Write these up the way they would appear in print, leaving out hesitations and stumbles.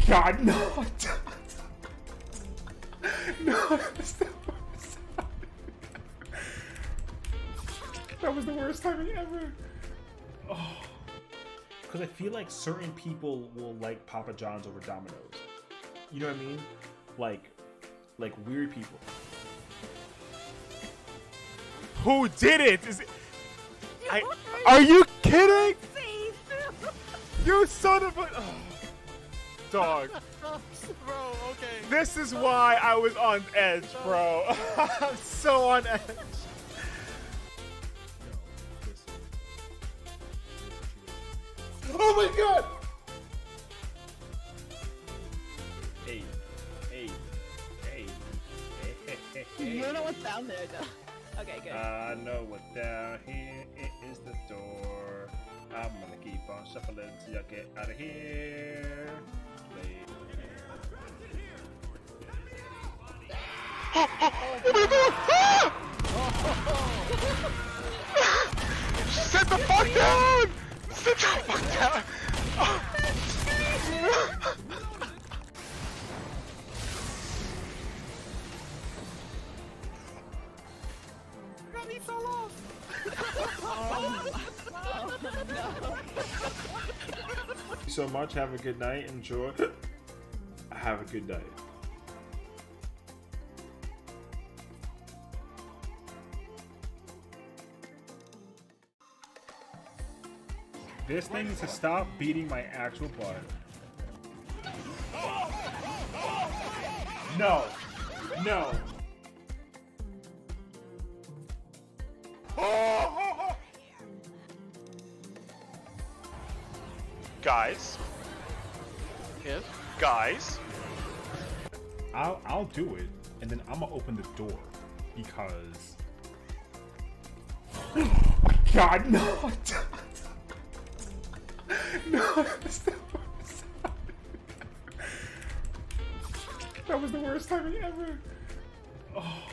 God, no! No, that was the worst timing ever. Oh, because I feel like certain people will like Papa John's over Domino's. You know what I mean? Like weird people. Who did it? Is it? Are you kidding? You son of a dog. Bro, okay. This is why I was on edge, bro. I'm so on edge. Oh my god! Hey. You don't know what's down there, though. Okay, good. I know what down here is the door. I'm gonna keep on shuffling till I get out of here. Sit the fuck down! Sit the fuck down! So lost. Thank you so much. Have a good night. Enjoy. Have a good night. This thing needs to stop beating my actual butt. No. No. Guys. Yes? Guys. I'll do it, and then I'm gonna open the door because. God, no! No, that was the worst timing ever. Oh,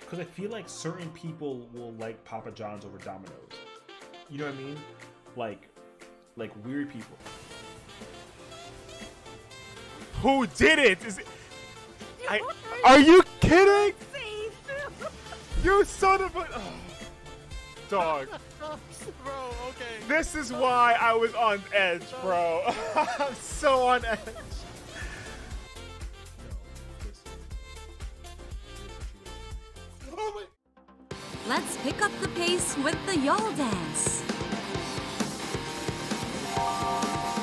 because I feel like certain people will like Papa John's over Domino's. You know what I mean? Like weird people. Who did it? Is it? Are you kidding? You son of a dog. Bro, okay. This is why I was on edge, bro. I'm so on edge. Oh my. Let's pick up the pace with the y'all dance.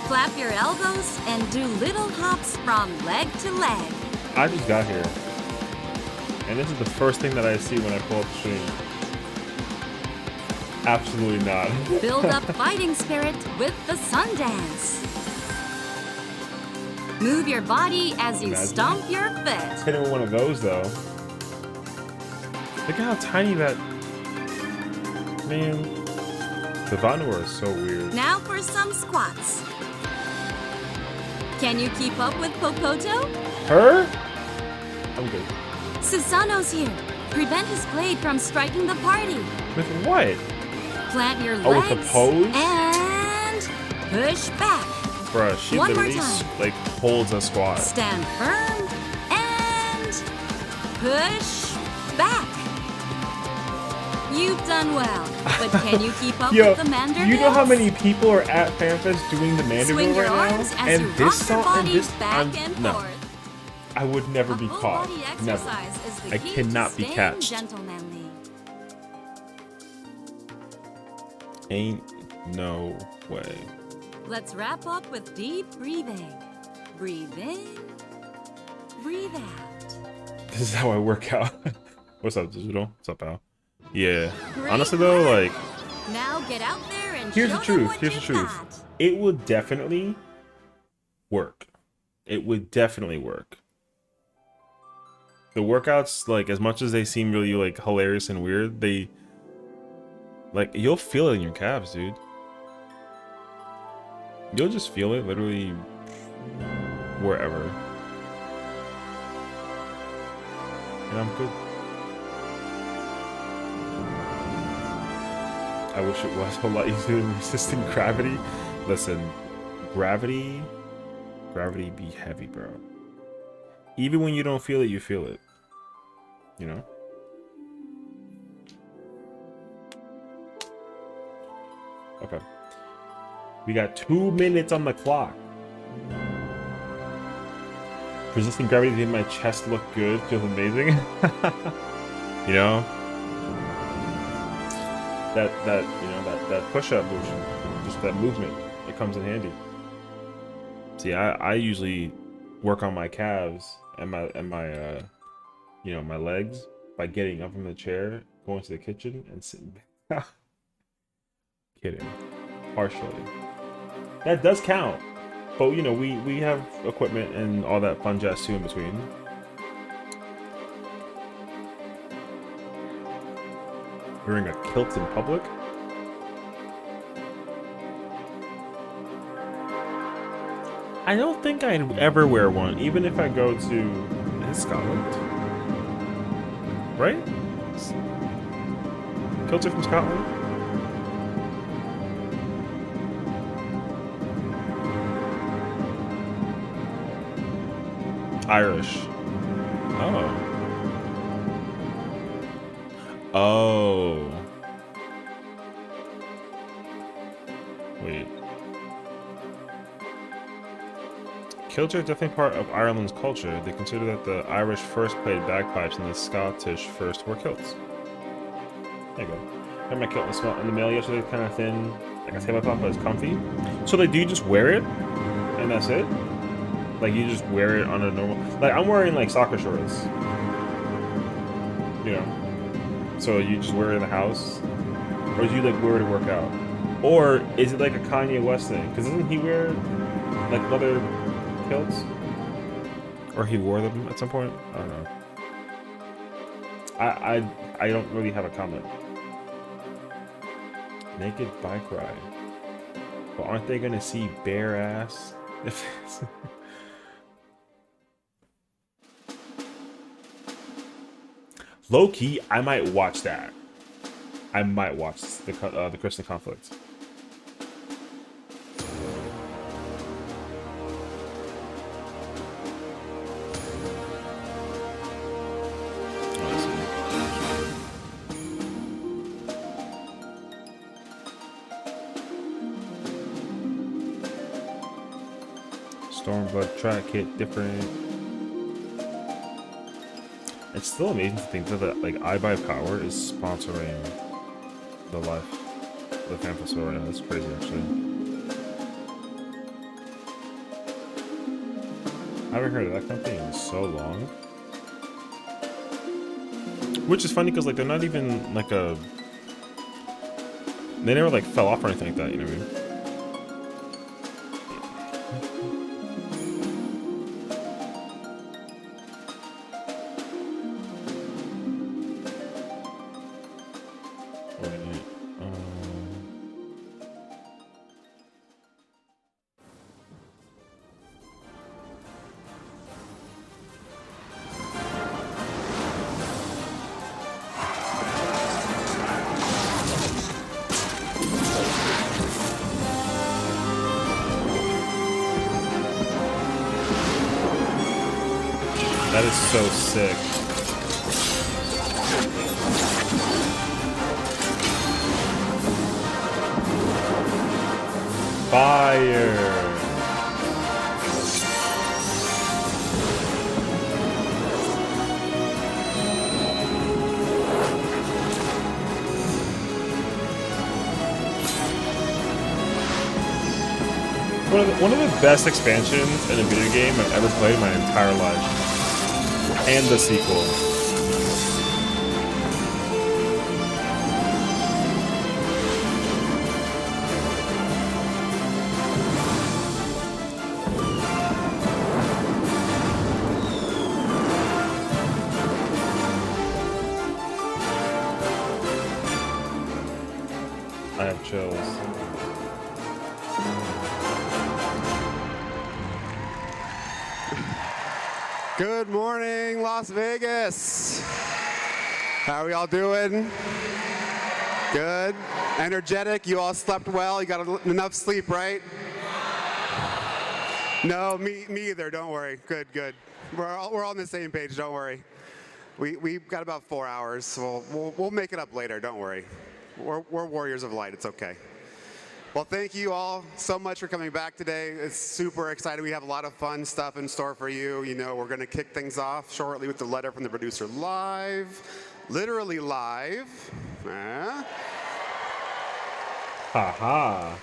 Flap your elbows and do little hops from leg to leg. I just got here, and this is the first thing that I see when I pull up the stream. Absolutely not. Build up fighting spirit with the sun dance. Move your body as you stomp your foot. Hit him with one of those, though. Look at how tiny that... Man. The Vanua is so weird. Now for some squats. Can you keep up with Popoto? Her? I'm good. Susano's here. Prevent his blade from striking the party. With what? Plant your Oh, legs with the pose? and push back. Bruh, she One more literally time. like holds a squat. Stand firm and push back. You've done well, but can you keep up Yo, with the Mandarin? you know how many people are at FanFest doing the Mandarin Swing your right arms now? as And you this rock your song and body this back and no. forth. I would never be A full caught. body Never. exercise is the I key cannot to be staying catched. gentlemanly. Ain't no way. Let's wrap up with deep breathing. Breathe in, breathe out. This is how I work out. What's up, Digital? What's up, Al? Yeah. Great Honestly though, work. like, Now get out there and here's show the them truth. what Here's the you truth. got. It would definitely work. It would definitely work. The workouts, like, as much as they seem really like hilarious and weird, they like you'll feel it in your calves, dude. You'll just feel it literally wherever. And I'm good. I wish it was a lot easier than resisting gravity. Listen, gravity Gravity be heavy, bro. Even when you don't feel it, you feel it. You know? Okay. We got 2 minutes on the clock. Resisting gravity made my chest look good. Feels amazing. You know? That push-up motion. Just that movement. It comes in handy. See, I usually work on my calves and my you know, my legs by getting up from the chair, going to the kitchen, and sitting back. Kidding. Partially. That does count. But, you know, we have equipment and all that fun jazz too in between. Wearing a kilt in public? I don't think I'd ever wear one, even if I go to Scotland. Right? Kilts are from Scotland? Irish. Oh. Oh. Wait. Kilts are definitely part of Ireland's culture. They consider that the Irish first played bagpipes and the Scottish first wore kilts. There you go. I had my kilt in the mail yesterday, kind of thin, like a tabletop, but it's comfy. So like, do you just wear it, and that's it? Like, you just wear it on a normal... Like, I'm wearing, like, soccer shorts. You know? So you just wear it in the house? Or do you, like, wear it to work out? Or is it, like, a Kanye West thing? Because doesn't he wear, like, leather kilts? Or he wore them at some point? I don't know. I don't really have a comment. Naked bike ride. But aren't they gonna see bare ass? Low key, I might watch that. I might watch the Christian conflict. Stormblood track hit different. It's still amazing to think that like iBuyPower is sponsoring the FanFEST right now. That's crazy, actually. I haven't heard of that company in so long. Which is funny because like they're not even like a. They never like fell off or anything like that. You know what I mean? That is so sick. Fire. One of the best expansions in a video game I've ever played in my entire life. And the sequel. I have chills. Good morning, Las Vegas. How are we all doing? Good? Energetic? You all slept well? You got enough sleep, right? No, me either. Don't worry. Good, good. We're all on the same page. Don't worry. We've got about 4 hours, so we'll make it up later. Don't worry. We're warriors of light. It's okay. Well, thank you all so much for coming back today. It's super exciting. We have a lot of fun stuff in store for you. You know, we're going to kick things off shortly with the letter from the producer live, literally live. Haha.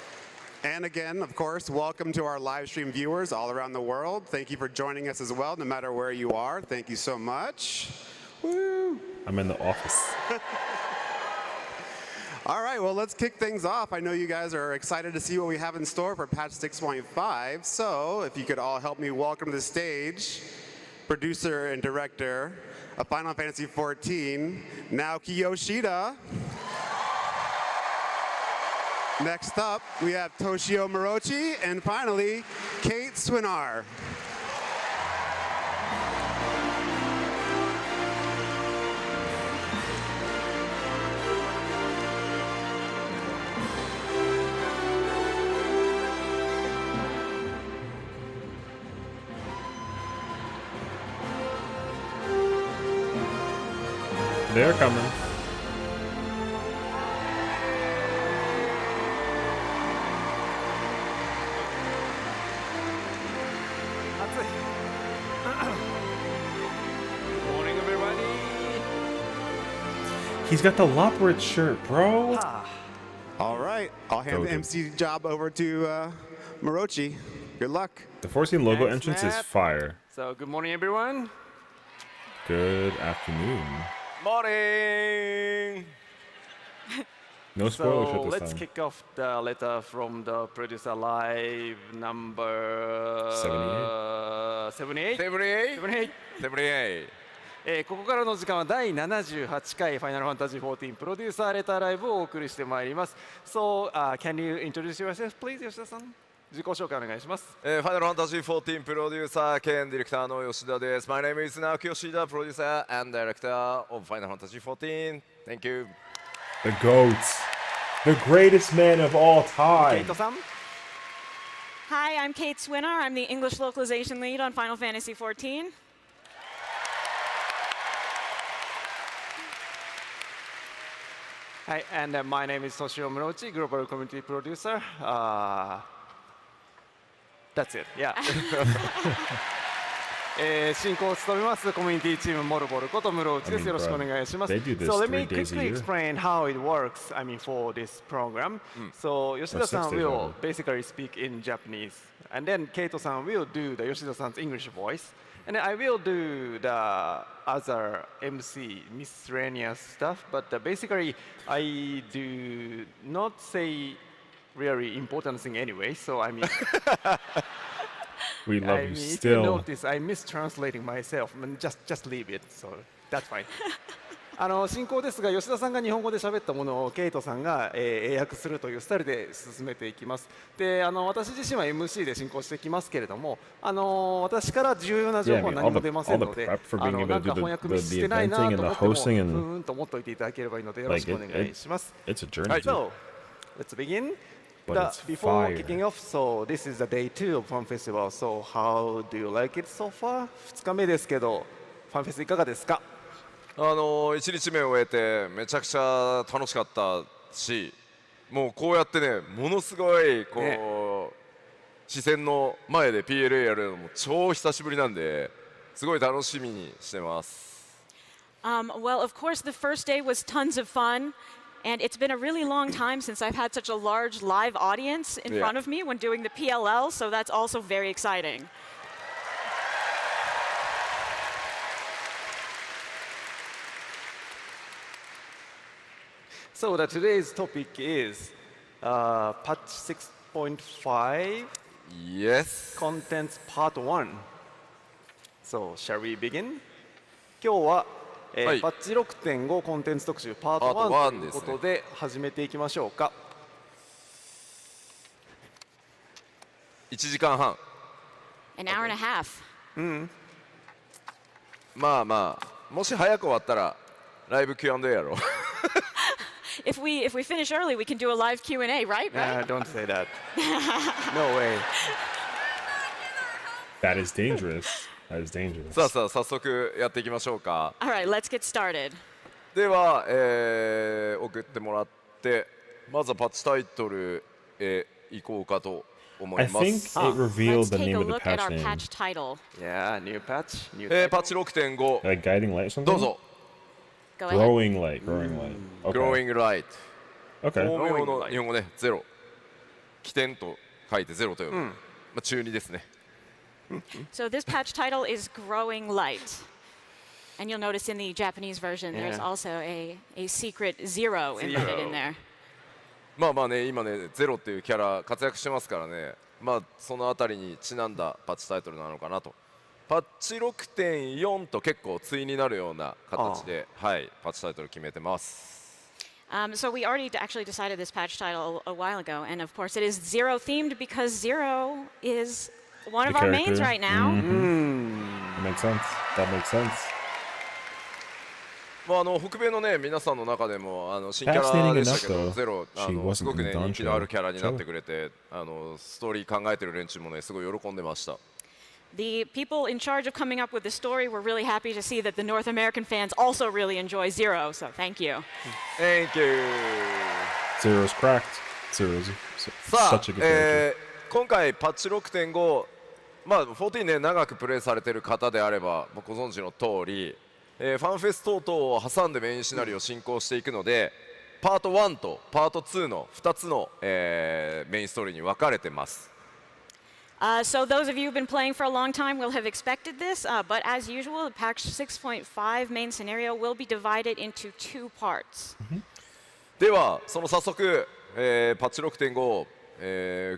And again, of course, welcome to our live stream viewers all around the world. Thank you for joining us as well, no matter where you are. Thank you so much. Woo. I'm in the office. All right, well, let's kick things off. I know you guys are excited to see what we have in store for patch 6.5. So if you could all help me welcome to the stage, producer and director of Final Fantasy XIV, Naoki Yoshida. Next up, we have Toshio Morochi, and finally, Kate Swinar. They're coming. Morning, everybody. He's got the Loprit shirt, bro. All right, I'll hand the Go, MC job over to Morochi. Good luck. The 14 logo Thanks, entrance is Matt. fire. So, good morning, everyone. Good afternoon. Morning. No spoilers So at this let's time. kick off the letter from the producer live number 78. 78ここからの時間は第78回ファイナルファンタジー14プロデューサーレターライブをお送りしてまいります。So, can you introduce yourself, please, 吉田さん？自己紹介お願いします。ファイナルファンタジー14プロデューサー兼ディレクターの吉田です。My name is Naoki Yoshida, producer and director of Final Fantasy XIV. Thank you. The GOATs. The greatest man of all ケイ time. トさん。 Hi, I'm Kate Swinner. I'm the English localization lead on Final Fantasy XIV. Hi, and my name is Toshio Morochi, global community producer. That's it. Yeah. 進行を務めますコミュニティチームモルボルこと室内です。よろしくお願いします。 They do this So let me three days a quickly year. explain how it works. I mean, for this program. So Yoshida-san 6 days will over. basically speak in Japanese, and then Keito-san will do the Yoshida-san's English voice, and then I will do the other MC miscellaneous stuff. But basically, I do not say really important thing anyway. So I mean. We love I you mean, if you still. notice, I'm mistranslating myself. I mean, just leave it. So that's fine. 進行ですが、吉田さんが日本語で喋ったものをケイトさんが、英訳するというスタイルで進めていきます。で、私自身は MC で進行していきますけれども、私から重要な情報は何も出ませんので、 all the prep for being able to なん do か the- 翻訳ミス the してないなと思って eventing も、 and the hosting and- ふーんと思っておいていただければいいので、よろしくお願いします。 It's a journey. So, let's begin. But it's Before fire. kicking off, so this is the day 2 of Fan Festival. So how do you like it so far? 2日目ですけど、ファンフェスいかがですか？ 1日目を終えてめちゃくちゃ楽しかったし、もうこうやってね、ものすごいこう、ね、視線の前で PLA やるのも超久しぶりなんで、すごい楽しみにしてます。Well, of course, the first day was tons of fun. And it's been a really long time since I've had such a large live audience in front of me when doing the PLL, so that's also very exciting. So today's topic is patch 6.5 Yes. contents part 1. So shall we begin? 今日は、はい、パッチ 6.5 コンテンツ特集パートパート1 1ということで始めていきましょうか。1時間半。An hour and a half. まあまあ、もし早く終わったらライブ Q&A やろう。If we finish early, we can do a live Q&A, right? Don't say that. No way. That is dangerous. That is dangerous. さあさあ早速やっていきましょうか。 All right, let's get started. では、送ってもらってまずはパッチタイトルへ行こうかと思 I いま think す。 it revealed Let's the take name a of the look at patch our name. patch title. Yeah, new patch. New パッチ 6.5 Like guiding light or something? どうぞ。 Go ahead. Growing light. Growing light. Okay. Growing Light Okay. 巧妙の日本語ねゼロ起点と書いてゼロと読む、まあ、中2ですね。 So this patch title is Growing Light. And you'll notice in the Japanese version, there's Yeah. also a secret zero embedded in there. まあまあね今ねゼロっていうキャラ活躍してますからね、まあそのあたりにちなんだパッチタイトルなのかなと。パッチ 6.4 と結構対になるような形で、はい、パッチタイトル決めてます。 So we already actually decided this patch title a while ago, and of course it is Zero themed because Zero is one of The our mains character. right now. That makes sense. That makes sense. まあ北米のね皆さんの中でも新キャラでしたけど Fascinating enough, though. ゼロ She wasn't すごくね in the 人気のある Doncho. キャラになってくれてストーリー考えてる連中もねすごい喜んでました。 The people in charge of coming up with the story were really happy to see that the North American fans also really enjoy Zero, so thank you. Thank you. Zero's cracked. Zero's さあ such a good character. 今回パッチ 6.5 まあ14ね長くプレイされてる方であればご存知の通り、ファンフェス等々を挟んでメインシナリオを進行していくのでパート1とパート2の2つの、メインストーリーに分かれてます。 So those of you who've been playing for a long time will have expected this, but as usual, the patch 6.5 main scenario will be divided into two parts. ではその早速、パッチ 6.5、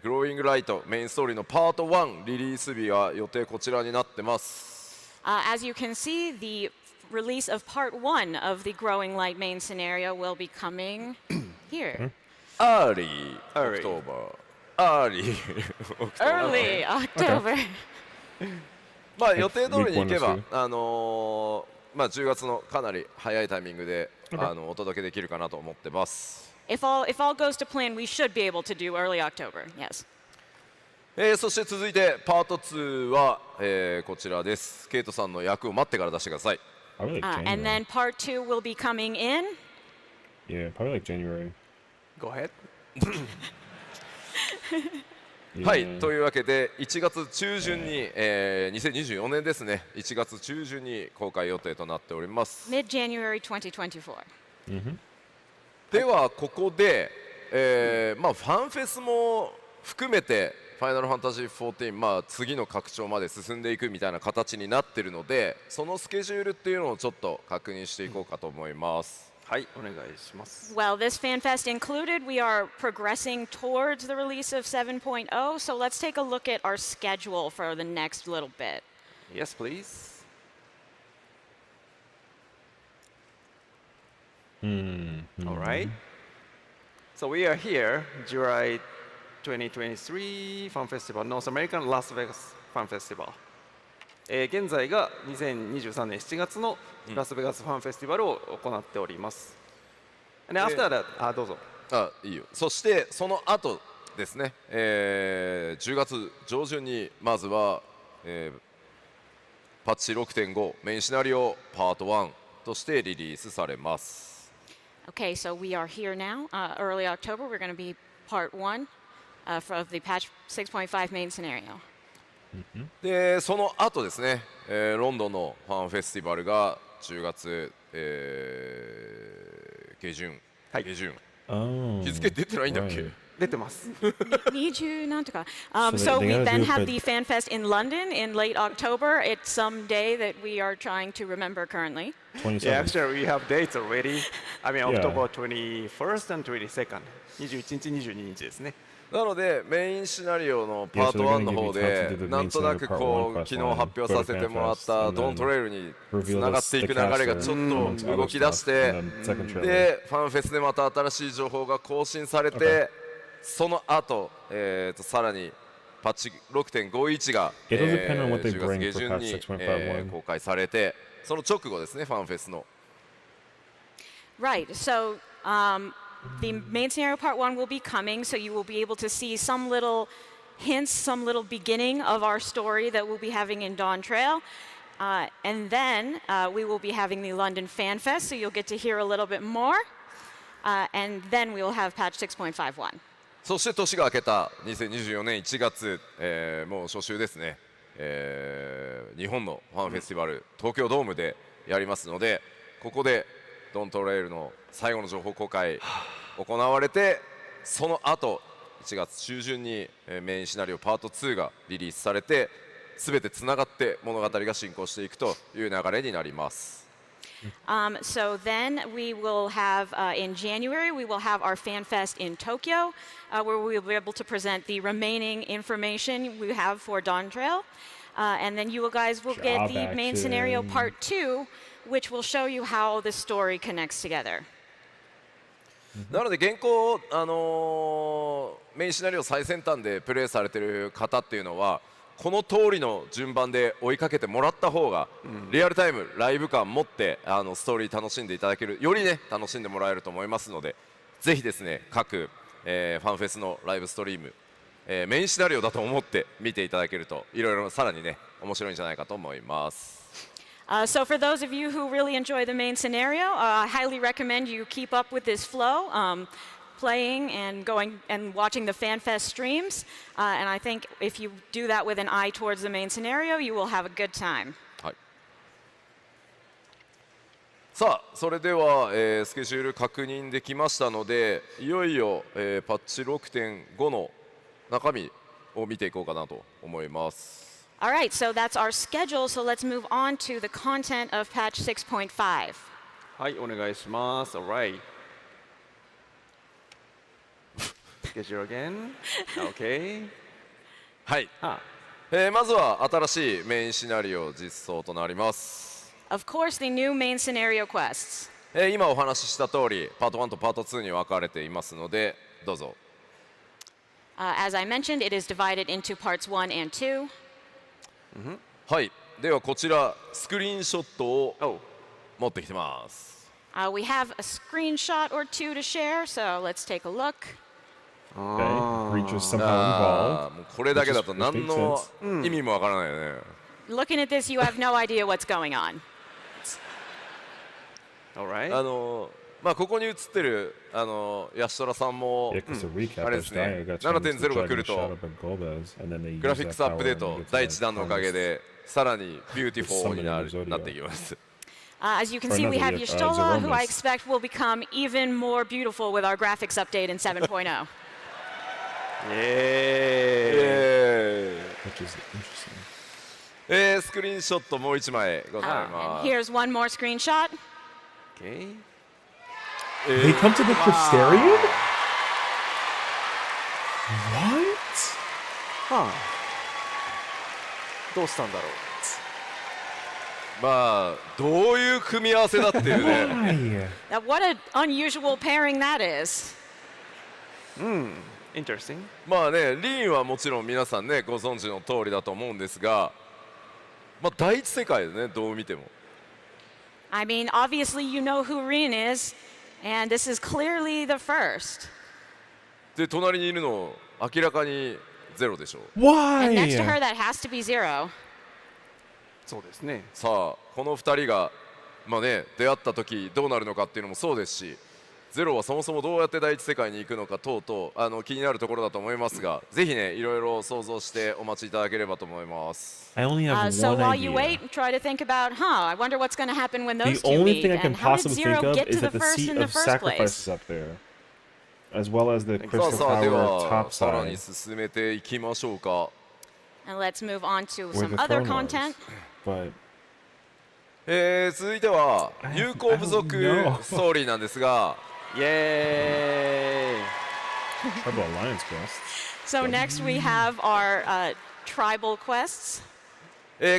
グローイングライトメインストーリーのパート1リリース日は予定こちらになってます。 As you can see, the release of part 1 of the Growing Light main scenario will be coming here. Early October Early Early October. まあ予定通りに行けば Week まあ10月のかなり早いタイミングでお届けできるかなと思ってます。 If all goes to plan, we should be able to do early October, yes. そして続いてパート2は、こちらです。ケイトさんの役を待ってから出してください。 Probably like And January. then part 2 will be coming in. Yeah, probably like January. Go ahead. はい、 Yeah. というわけで1月中旬に、2024年ですね1月中旬に公開予定となっております。 Mid-January 2024. ではここで、まあ、ファンフェスも含めてファイナルファンタジー14、まあ、次の拡張まで進んでいくみたいな形になっているのでそのスケジュールっていうのをちょっと確認していこうかと思います。はい、お願いします。 Well, this FanFest included, we are progressing towards the release of 7.0, so let's take a look at our schedule for the next little bit. Yes, please. All right. So we are here, July 2023 Fan Festival, North American Las Vegas Fan Festival. 現在が2023年7月のラスベガスファンフェスティバルを行っております。And after that、どうぞ。いいよ。そしてその後ですね、10月上旬にまずは、パッチ 6.5 メインシナリオパート1としてリリースされます。 Okay, so we are here now. Early October, we're going to be part 1 of the patch 6.5 main scenario. でその後ですね、ロンドンのファンフェスティバルが10月、下旬、はい下旬 Oh. 日付出てないんだっけ、 right. 出てます。 So So we they gotta then do it have by- the FanFest in London in late October. It's some day that we are trying to remember currently. 27. Yeah, actually we have dates already. I mean, Yeah. October 21st and 22nd. 21日、22日ですね。なのでメインシナリオのパート1の方でなんとなくこう昨日発表させてもらったドントレイルにつながっていく流れがちょっと動き出してでファンフェスでまた新しい情報が更新されてその後、さらにパッチ 6.51 が、It'll depend on what they 10月 bring 下 for 旬に、 patch 6.51. 公開されてその直後ですねファンフェスの。 Right. So the main scenario part 1 will be coming, so you will be able to see some little hints, some little beginning of our story that we'll be having in Dawn Trail. And then we will be having the London FanFest, so you'll get to hear a little bit more. And then we will have patch 6.51. そして年が明けた2024年1月、もう初週ですね、日本のファンフェスティバル、東京ドームでやりますので、ここでドントレイルの最後の情報公開行われて、その後1月中旬にメインシナリオパート2がリリースされて、全てつながって物語が進行していくという流れになります。So then we will have, in January, we will have our FanFest in Tokyo, where we will be able to present the remaining information we have for Dawn Trail. And then you guys will get the main scenario part 2, which will show you how the story connects together. なので現行、メインシナリオ最先端でプレイされている方っていうのは、この通りの順番で追いかけてもらった方が、リアルタイムライブ感持ってストーリー楽しんでいただける、よりね楽しんでもらえると思いますので、ぜひですね各、ファンフェスのライブストリーム、メインシナリオだと思って見ていただけると、いろいろさらにね面白いんじゃないかと思います。So for those of you who really enjoy the main scenario, I highly recommend you keep up with this flow. Playing and going and watching the FanFest streams, and I think if you do that with an eye towards the main scenario, you will have a good time. はい、さあそれでは、スケジュール確認できましたので、いよいよ、パッチ 6.5 の中身を見ていこうかなと思います。All right, so that's our schedule. So let's move on to the content of patch 6.5. はい、お願いします。Alright. Schedule again. Okay. はい、まずは新しいメインシナリオ実装となります。 Of course, the new main scenario quests. 今お話しした通り、パート1とパート2に分かれていますので、どうぞ。As I mentioned, it is divided into parts 1 and 2. はい、ではこちらスクリーンショットを持ってきてます。We have a screenshot or two to share, so let's take a look. Okay. Reach is somehow もうこれだけだと何の意味もわからないよね。Looking at this, you have no idea what's going on. Alright. まあここに映ってるヤシトラさんも、あれですね、7.0 が来るとグラフィックスアップデート第1弾のおかげでさらにビューティフォーになっていきます。As you can see, we have Y'shtola, who I expect will become even more beautiful with our graphics update in 7.0. Yay! Which is interesting. スクリーンショットもう1枚ございま And す。 here's one more screenshot. Okay. They come to the Crystarium? What? どうしたんだろう。まあどういう組み合わせだっていうね。Why? Now, what an unusual pairing that is. Interesting. まあね、リーンはもちろん皆さんねご存知の通りだと思うんですが、まあ第一世界でねどう見ても。I mean, obviously you know who Rin is, and this is clearly the first. で隣にいるの明らかにゼロでしょ。 And next to Why? her, that has to be Zero. そうですね。さあこの2人がまあね出会った時どうなるのかっていうのもそうですし、ゼロはそもそもどうやって第一世界に行くのか等々気になるところだと思いますが、ぜひねいろいろ想像してお待ちいただければと思います。 I only have So one while you idea. wait, try to think about, I wonder what's going to happen when those The two only meet, thing I can and how did possibly Zero think of get is to the that the first seat in the of first sacrifice place? is up there, as well as the さあ crystal さあで tower は top さらに side 進めていきましょうか。 And let's move on to where some the other throne was. content. But 続いては友好部族 I don't know. ストーリーなんですが、イエーイ。 Tribal Alliance quest. So next we have our tribal quests.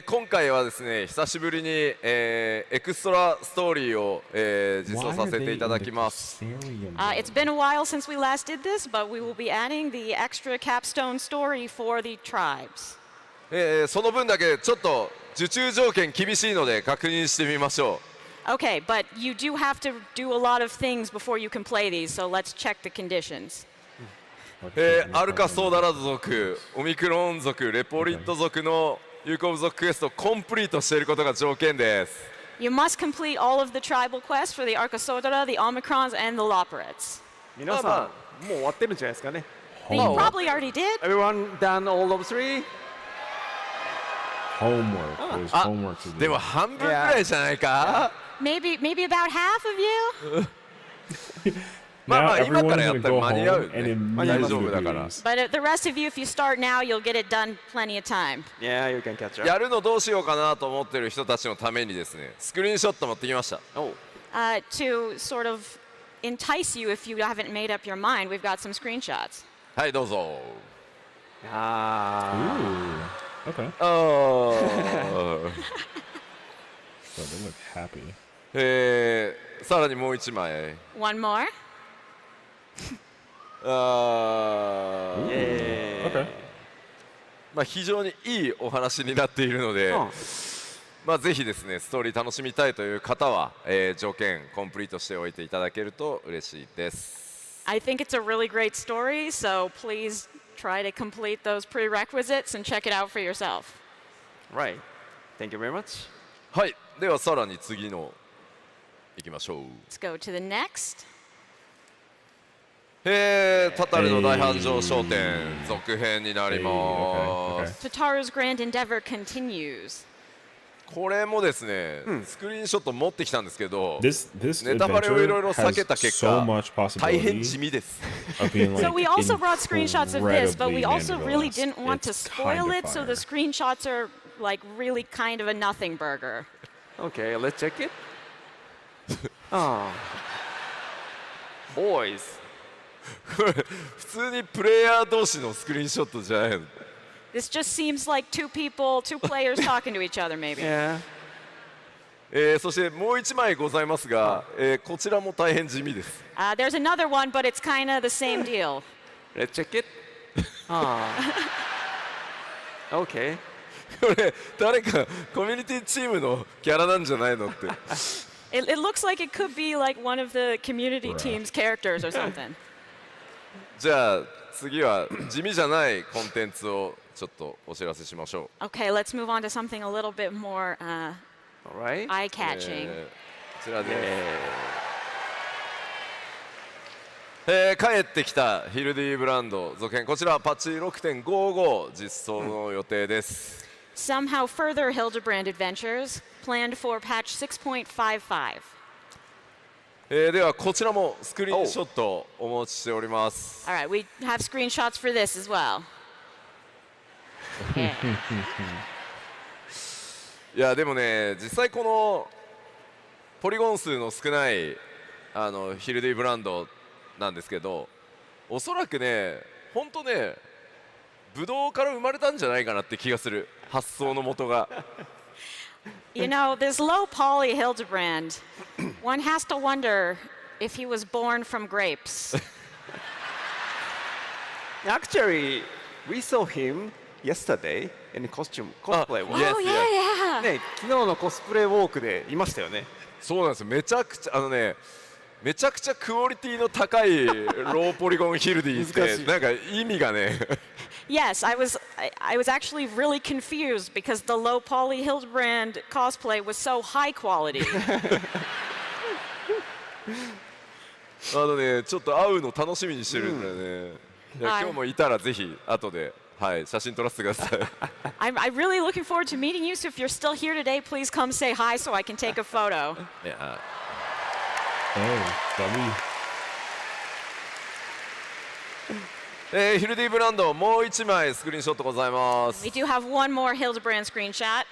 今回はですね久しぶりに、エクストラストーリーを、実装 Why さ are せ they てい in ただ the きます。 Crystarium? It's been a while since we last did this, but we will be adding the extra capstone story for the tribes. その分だけちょっと受注条件厳しいので確認してみましょ Okay, but you do have to do a lot of things before you can play these, so let's check the conditions. アルカソーダラ族、オミクロン族、レポリット族の有効部族クエストをコンプリートしていることが条件です。You must complete all of the tribal quests for the Arcosodara, the Omicrons, and the Loporets. 皆さん、もう終わってるんじゃないですかね。You probably already did. Everyone done all of three? Homework. There's homework to do. でも半分くらいじゃないか、Maybe about half of you. Now 今から everyone's や gonna ったら go 間 home に合う and ね。 immediately 大丈夫だから。 reviews. But the rest of you, if you start now, you'll get it done plenty of time. Yeah, you can catch up. やるのどうしようかなと思ってる人たちのためにですね、スクリーンショット持ってきました。 Oh. To sort of entice you if you haven't made up your mind, we've got some screenshots. はいどうぞ。Ah. Ooh. Okay. あー So they look happy. さらにもう一枚。 One more. あー Okay. 非常にいいお話になっているので、ぜひですねストーリー楽しみたいという方は、条件コンプリートしておいていただけると嬉しいです。 I think it's a really great story, so please try to complete those prerequisites and check it out for yourself. Right. Thank you very much. はい、ではさらに次のいきましょう。 Let's go to the next. タタルの大繁盛商店続編になります。 Tataru's grand endeavor continues. これもですね、スクリーンショット持ってきたんですけど、 This ネタバレをいろい adventure ろ避けた has 結 so 果、 much 大変 possibility 地味です。 of being like So we also brought screenshots of this, but we incredibly also really handleless. didn't want to It's spoil kinda it, so the fire. screenshots are like really kind of a nothing burger. Okay, let's check it. Ah. Boys. これ普通にプレイヤー同士のスクリーンショットじゃないの。 This just seems like two players talking to each other, maybe. Yeah. そしてもう一枚ございますが、こちらも大変地味です。 There's another one, but it's kind of the same deal. Let's check it. Ah. Okay. これ誰かコミュニティチームのキャラなんじゃないのって。 It looks like it could be like one of the community team's characters or something. じゃあ次は地味じゃないコンテンツをちょっとお知らせしましょう。 Okay, let's move on to something a little bit more All right. eye-catching. こちらで、帰ってきたヒルディブランド続編、こちらはパッチ 6.55 実装の予定です。Somehow further Hildebrand adventures planned for patch 6.55. ではこちらもスクリーンショットお持ちしております。 All right, we have screenshots for this as well. Yeah. いやでもね、実際このポリゴン数の少ないヒルディブランドなんですけど、おそらくね、本当ね、ブドウから生まれたんじゃないかなって気がする、発想の元が。You know, this low poly Hildebrand, one has to wonder if he was born from grapes. Actually, we saw him yesterday in costume cosplay walk. Yes, Oh, yeah, yeah. ね、昨日のコスプレウォークでいましたよね。そうなんですよ、めちゃくちゃめちゃくちゃクオリティの高いローポリゴンヒルディってなんか意味がね。Yes, I was actually really confused because the low poly Hildebrand cosplay was so high quality. ちょっと会うの楽しみにしてるんだよね。いやはい今日もいたらぜひ後で、はい、写真撮らせてください。I'm really looking forward to meeting you, so if you're still here today, please come say hi so I can take a photo. いや Oh, dummy. ヒルディブランドもう一枚スクリーンショットございます。 We do have one more Hildebrand screenshot.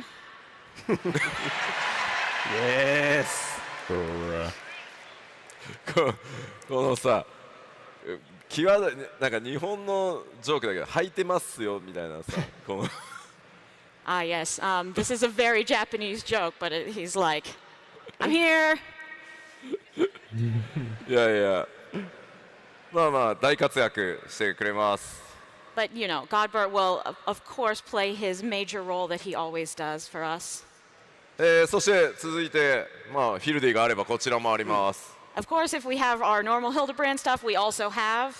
Yes. このさ、際どいなんか日本のジョークだけど履いてますよみたいなさ、この Ah, yes. This is a very Japanese joke, but he's like, I'm here. いやいや、まあまあ大活躍してくれます。 But, you know, Godbert will, of course, play his major role that he always does for us. そして続いて、まあヒルディがあればこちらもあります。 Of course, if we have our normal Hildebrand stuff, we also have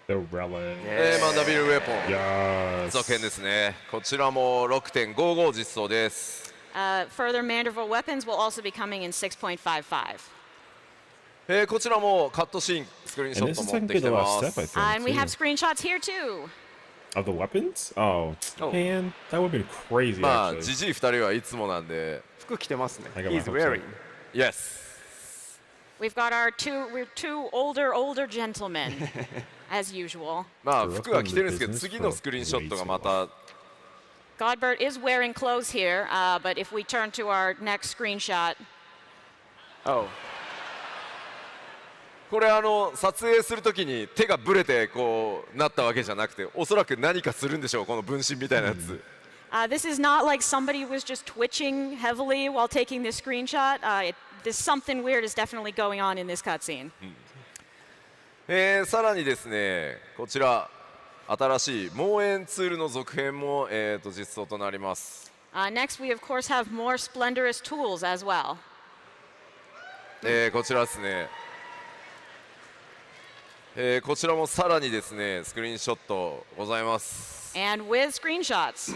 The relic. マンダビルウェポン Yes. 続編ですね。こちらも 6.55 実装です。Further Mandible weapons will also be coming in 6.55. こちらもカットシーンスクリーンショ And ッ this ト is 持っ technically てき the てま last step, I す。 think. And we have too. screenshots here too. Of the weapons? Oh, Oh. man, that would have been crazy. まあ Actually. ジジイ2人はいつもなんで。服着てますね。 I got my He's hopes wearing. up. Yes。 We've got we're two older gentlemen, as usual. まあ服は着てるんですけど、次のスクリーンショットがまた Godbert is wearing clothes here, but if we turn to our next screenshot, Oh. これ撮影するときに手がブレてこうなったわけじゃなくて、おそらく何かするんでしょう、この分身みたいなやつ。this is not like somebody was just twitching heavily while taking this screenshot. There's something weird is definitely going on in this cutscene. さらにですね、こちら新しい盲嚥ツールの続編も、実装となります。Next, we of course have more splendorous tools as well. こちらですね、こちらもさらにですねスクリーンショットございます。 And with screenshots.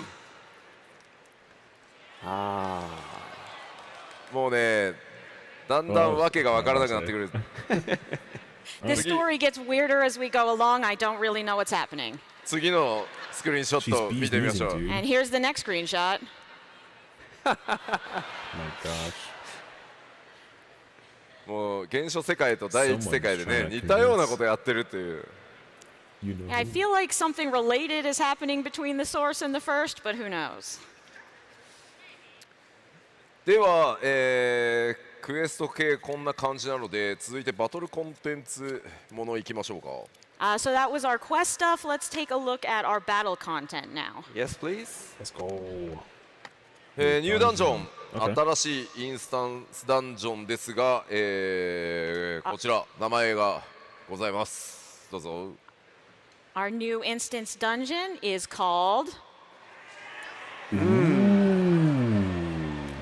もうね、だんだんわけがわからなくなってくる。 This story gets weirder as we go along. I don't really know what's happening. 次のスクリーンショットを見てみましょう。 And here's the next screenshot. My gosh. もう原初世界と第一世界でね似たようなことやってるという。 You know. I feel like something related is happening between the source and the first, but who knows? では、クエスト系こんな感じなので続いてバトルコンテンツものいきましょうか。 So that was our quest stuff. Let's take a look at our battle content now. Yes, please. Let's go. ニューダンジョン、 Okay. 新しいインスタンスダンジョンですが、こちら名前がございます。どうぞ。 Our new instance dungeon is called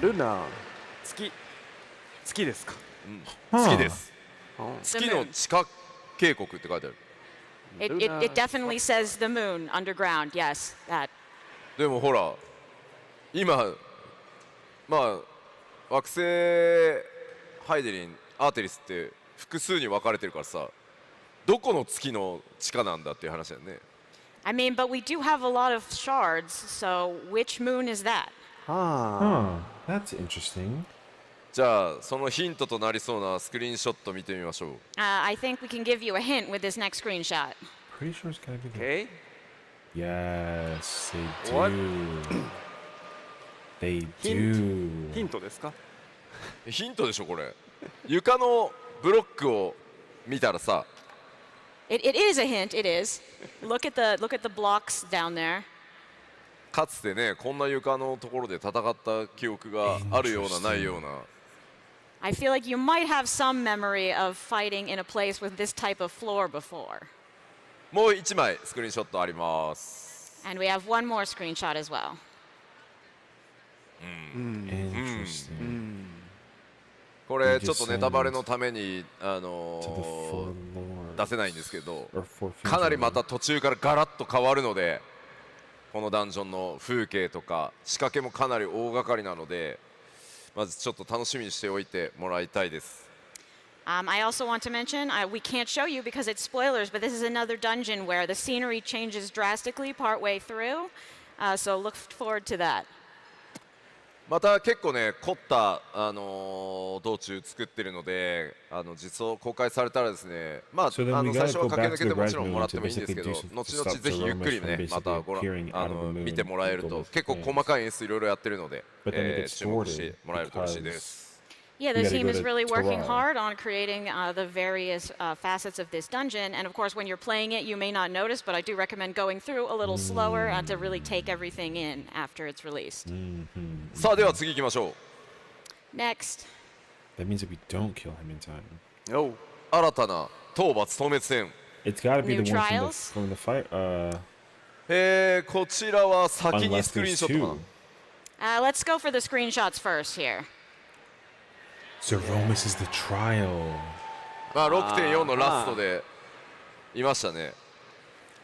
ルナ月ですか。月です。 the 月の moon. 地下渓谷って書いてある。 It definitely says the moon underground. Yes, that. でもほら今まあ惑星ハイデリンアーテリスって複数に分かれてるからさ、どこの月の地下なんだっていう話だよね。 I mean, but we do have a lot of shards. So which moon is that? Ah. That's interesting. じゃあそのヒントとなりそうなスクリーンショット見てみましょう。 I think we can give you a hint with this next screenshot. Pretty sure it's gotta be the. Okay. Yes, they do. What? They do. ヒントですか。ヒントでしょこれ。床のブロックを見たらさ、 It is a hint. It is. Look at the blocks down there. かつてねこんな床のところで戦った記憶があるようなないような。 I feel like you might have some memory of fighting in a place with this type of floor before. もう1枚スクリーンショットあります。 And we have one more screenshot as well. Interesting. これちょっとネタバレのためにTo the forlorn. 出せないんですけど、 Or for かなり future. また途中からガラッと変わるので、このダンジョンの風景とか仕掛けもかなり大掛かりなので、まずちょっと楽しみにしておいてもらいたいです。 I also want to mention, we can't show you because it's spoilers, but this is another dungeon where the scenery changes drastically partway through. So look forward to that. また結構ね凝った、道中作ってるので、実装公開されたらですね、まあ、 So then we 最 gotta 初は go 駆け back 抜け to て the もちろ red んもら moon って to もいいんですけ basically ど、 do 後 stop 々 the ぜひゆっくり Romus ね from また basically ご覧 peering out of the moon 見てもらえると into the 結構 flames. 細かい演出いろいろやってるので、 But then it gets 注目し sorted てもらえると嬉しいで because す。 Yeah, We the gotta team go is to really working Terral. hard on creating the various facets of this dungeon. And of course, when you're playing it, you may not notice, but I do recommend going through a little slower to really take everything in after it's released. さあでは次行きましょう。 Next. That means that we don't kill him in time. Oh. 新たな討伐透滅戦。 It's gotta be New the one trials? from the fight. こちらは先に Unless スクリーン there's ショットか two. な。 Let's go for the screenshots first here. Zeromus is the trial. まあ6.4のラストでいましたね。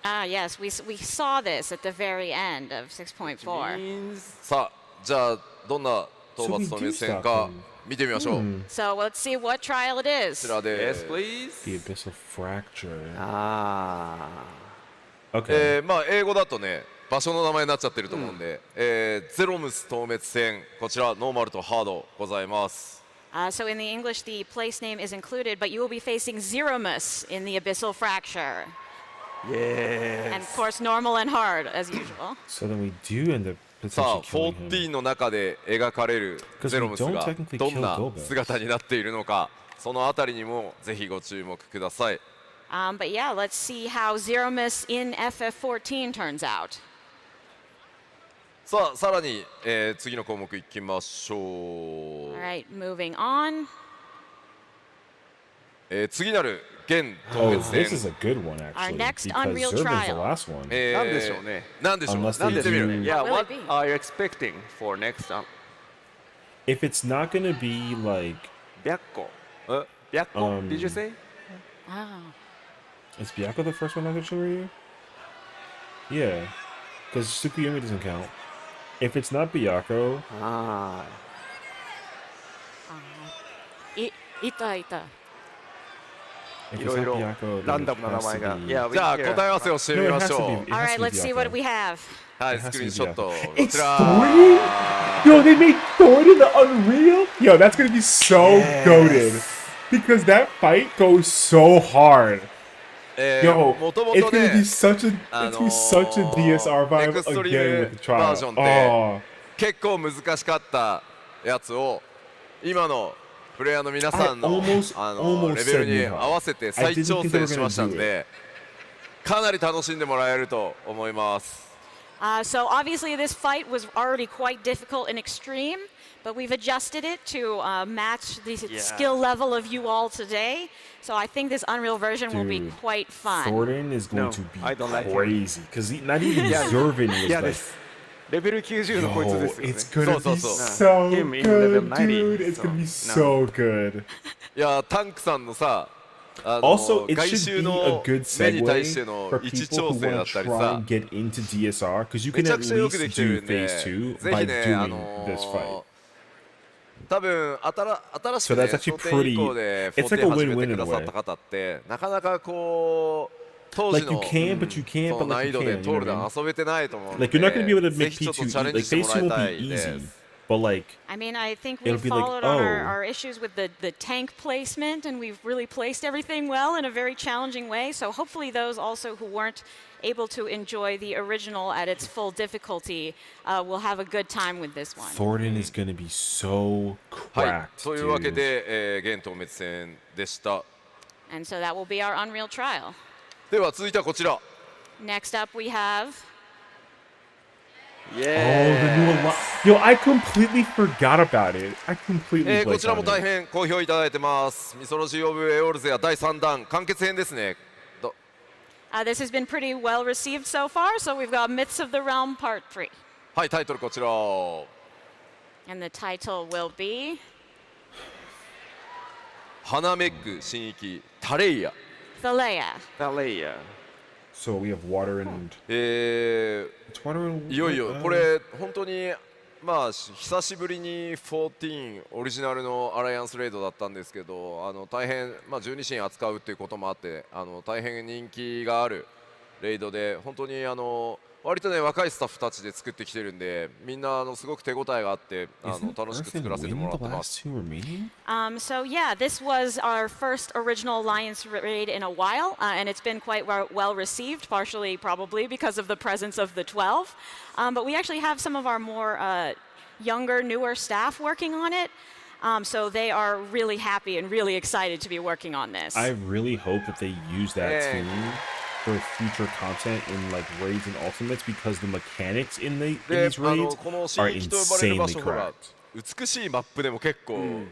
Yes, we saw this at the very end of 6.4. Means さあじゃあどんな討伐透明戦か見てみましょう。 So let's see what trial it こ is. ちらで yes, please. The abyssal fracture. あ Okay. まあ英語だとね場所の名前になっちゃってると思うんで、ゼロムス透滅戦こちらノーマルとハードございます。 So in the English, the place name is included, but you will be facing Zeromus in the Abyssal Fracture. ー yes. And of course, normal and hard, as usual. So then we do end up さあ potentially killing 14 him. の中で描かれる Because ゼロ we ムス don't が technically どん kill な Gobet. 姿になっているのかそのあたりにもぜひご注目ください。 But yeah, let's see how Zeromus in FF14 turns out. さあさらに、次の項目いきましょ All う。 right, moving on. 次なる現透 Oh, 滅 this 戦 is a good one actually. next Because Unreal Zerba's the trial. last one. なんでしょうね。なんでしょう Unless なん they でしょう do. Yeah, What will what it be? are you expecting for next time? If it's not gonna be like, 白虎。白虎 Did you say? Oh. is Byakko the first one I could show you? Yeah, because Tsukuyomi doesn't count. If it's not Byakko, あ Ita. if あ。い it's ろい not ろ Byakko, ラ then ンダ it ムな名 has 前 to が。 be. Yeah, じゃあ答え合わせをしてみ No, it ま has し to ょ be. う。 It All has right, to be let's see what Byakko. we have. はい、 It ス has ク to リー be ンショット。 Byakko. こ It's ちら。 Thorin? Yo, they made Thorin in the Unreal? Yo, that's gonna be so goated. Because that fight goes so hard. Yo, もとも it's と gonna ね be such a DSR エ vibe クストリー again ム with the バー trial. ジョンって Oh, 結構難しかったやつを今のプレイヤーの皆さんの almost レベル said に Nihao. 合わせて I 再 didn't 挑 think they 戦 were し gonna ましたん do でかなり楽しんでもらえると思います。 So obviously this fight was already quite difficult and extreme, but we've adjusted it to match the skill level of you all today. So I think this Unreal version will be Dude, quite fun. Thorin is going No, to be I don't like him. crazy. Because not even Zervin いや was で like, す。レベル90のこいつです yo, よね。 it's gonna So, be so. so Him in level good, 90. dude. It's gonna be so good. いやタンクさんのさ Also, it 外 should 周 be a の good 目に対して segue の for 位置 people 調 who 整だ want っ to たり try さ and get into DSR, because you め can ちゃ at くちゃよくで least きてる do んで phase 2ぜ by ひね doing this fight. 多分新しく So ね that's actually 商店以降 pretty- で it's like a 14始め win-win て in く a ださった方ってなかなかこう当時 Like you の can, but you can't, その but 難 like 易 you 度で can. ト You ー know ル what I ダ mean? ン遊べてないと思うんで Like you're not gonna be able to ぜ make ひちょっ P2 とチャレン like ジしても phase ら 2 い won't た be いで easy, す。 but like I mean, I think we It'll be like, followed on oh. our issues with the tank placement, and we've really placed everything well in a very challenging way. So hopefully those also who weren't able to enjoy the original at its full difficulty will have a good time with this one. Thorin is gonna be so はい、 cracked, というわけ dude. で、現透滅戦でした。 And so that will be our Unreal trial. では続いてはこちら。 Next up, we have Oh, the new Alliance. Yo, I completely forgot about it. I completely こ blanked ちらも on 大 it. 変好評いただいてますミソロジー・オブ・エオルゼア第3弾完結編ですね this has been pretty well received so far. So we've got Myths of the Realm Part 3. はいタイトルこちら And the title will be ハナメッグ新域タレイヤ Thalea. ダレイヤ So we have water and え it's water and いよいよこれ本当にまあ久しぶりに14オリジナルのアライアンスレイドだったんですけど大変、まあ、12神扱うっていうこともあって大変人気があるレイドで本当に割とね若いスタッフたちで作ってきてるんでみんなすごく手応えがあって楽しく作らせてもらってます。 two remaining? So yeah, this was our first original Alliance raid in a while, and it's been quite well received, partially probably because of the presence of the 12. But we actually have some of our more younger, newer staff working on it. So they are really happy and really excited to be working on this. I really hope that they use that team for future content in like raids and ultimates because the mechanics in で these raids この are 新域と呼ばれる場 insanely 所が cracked. 美しいマップでも結構、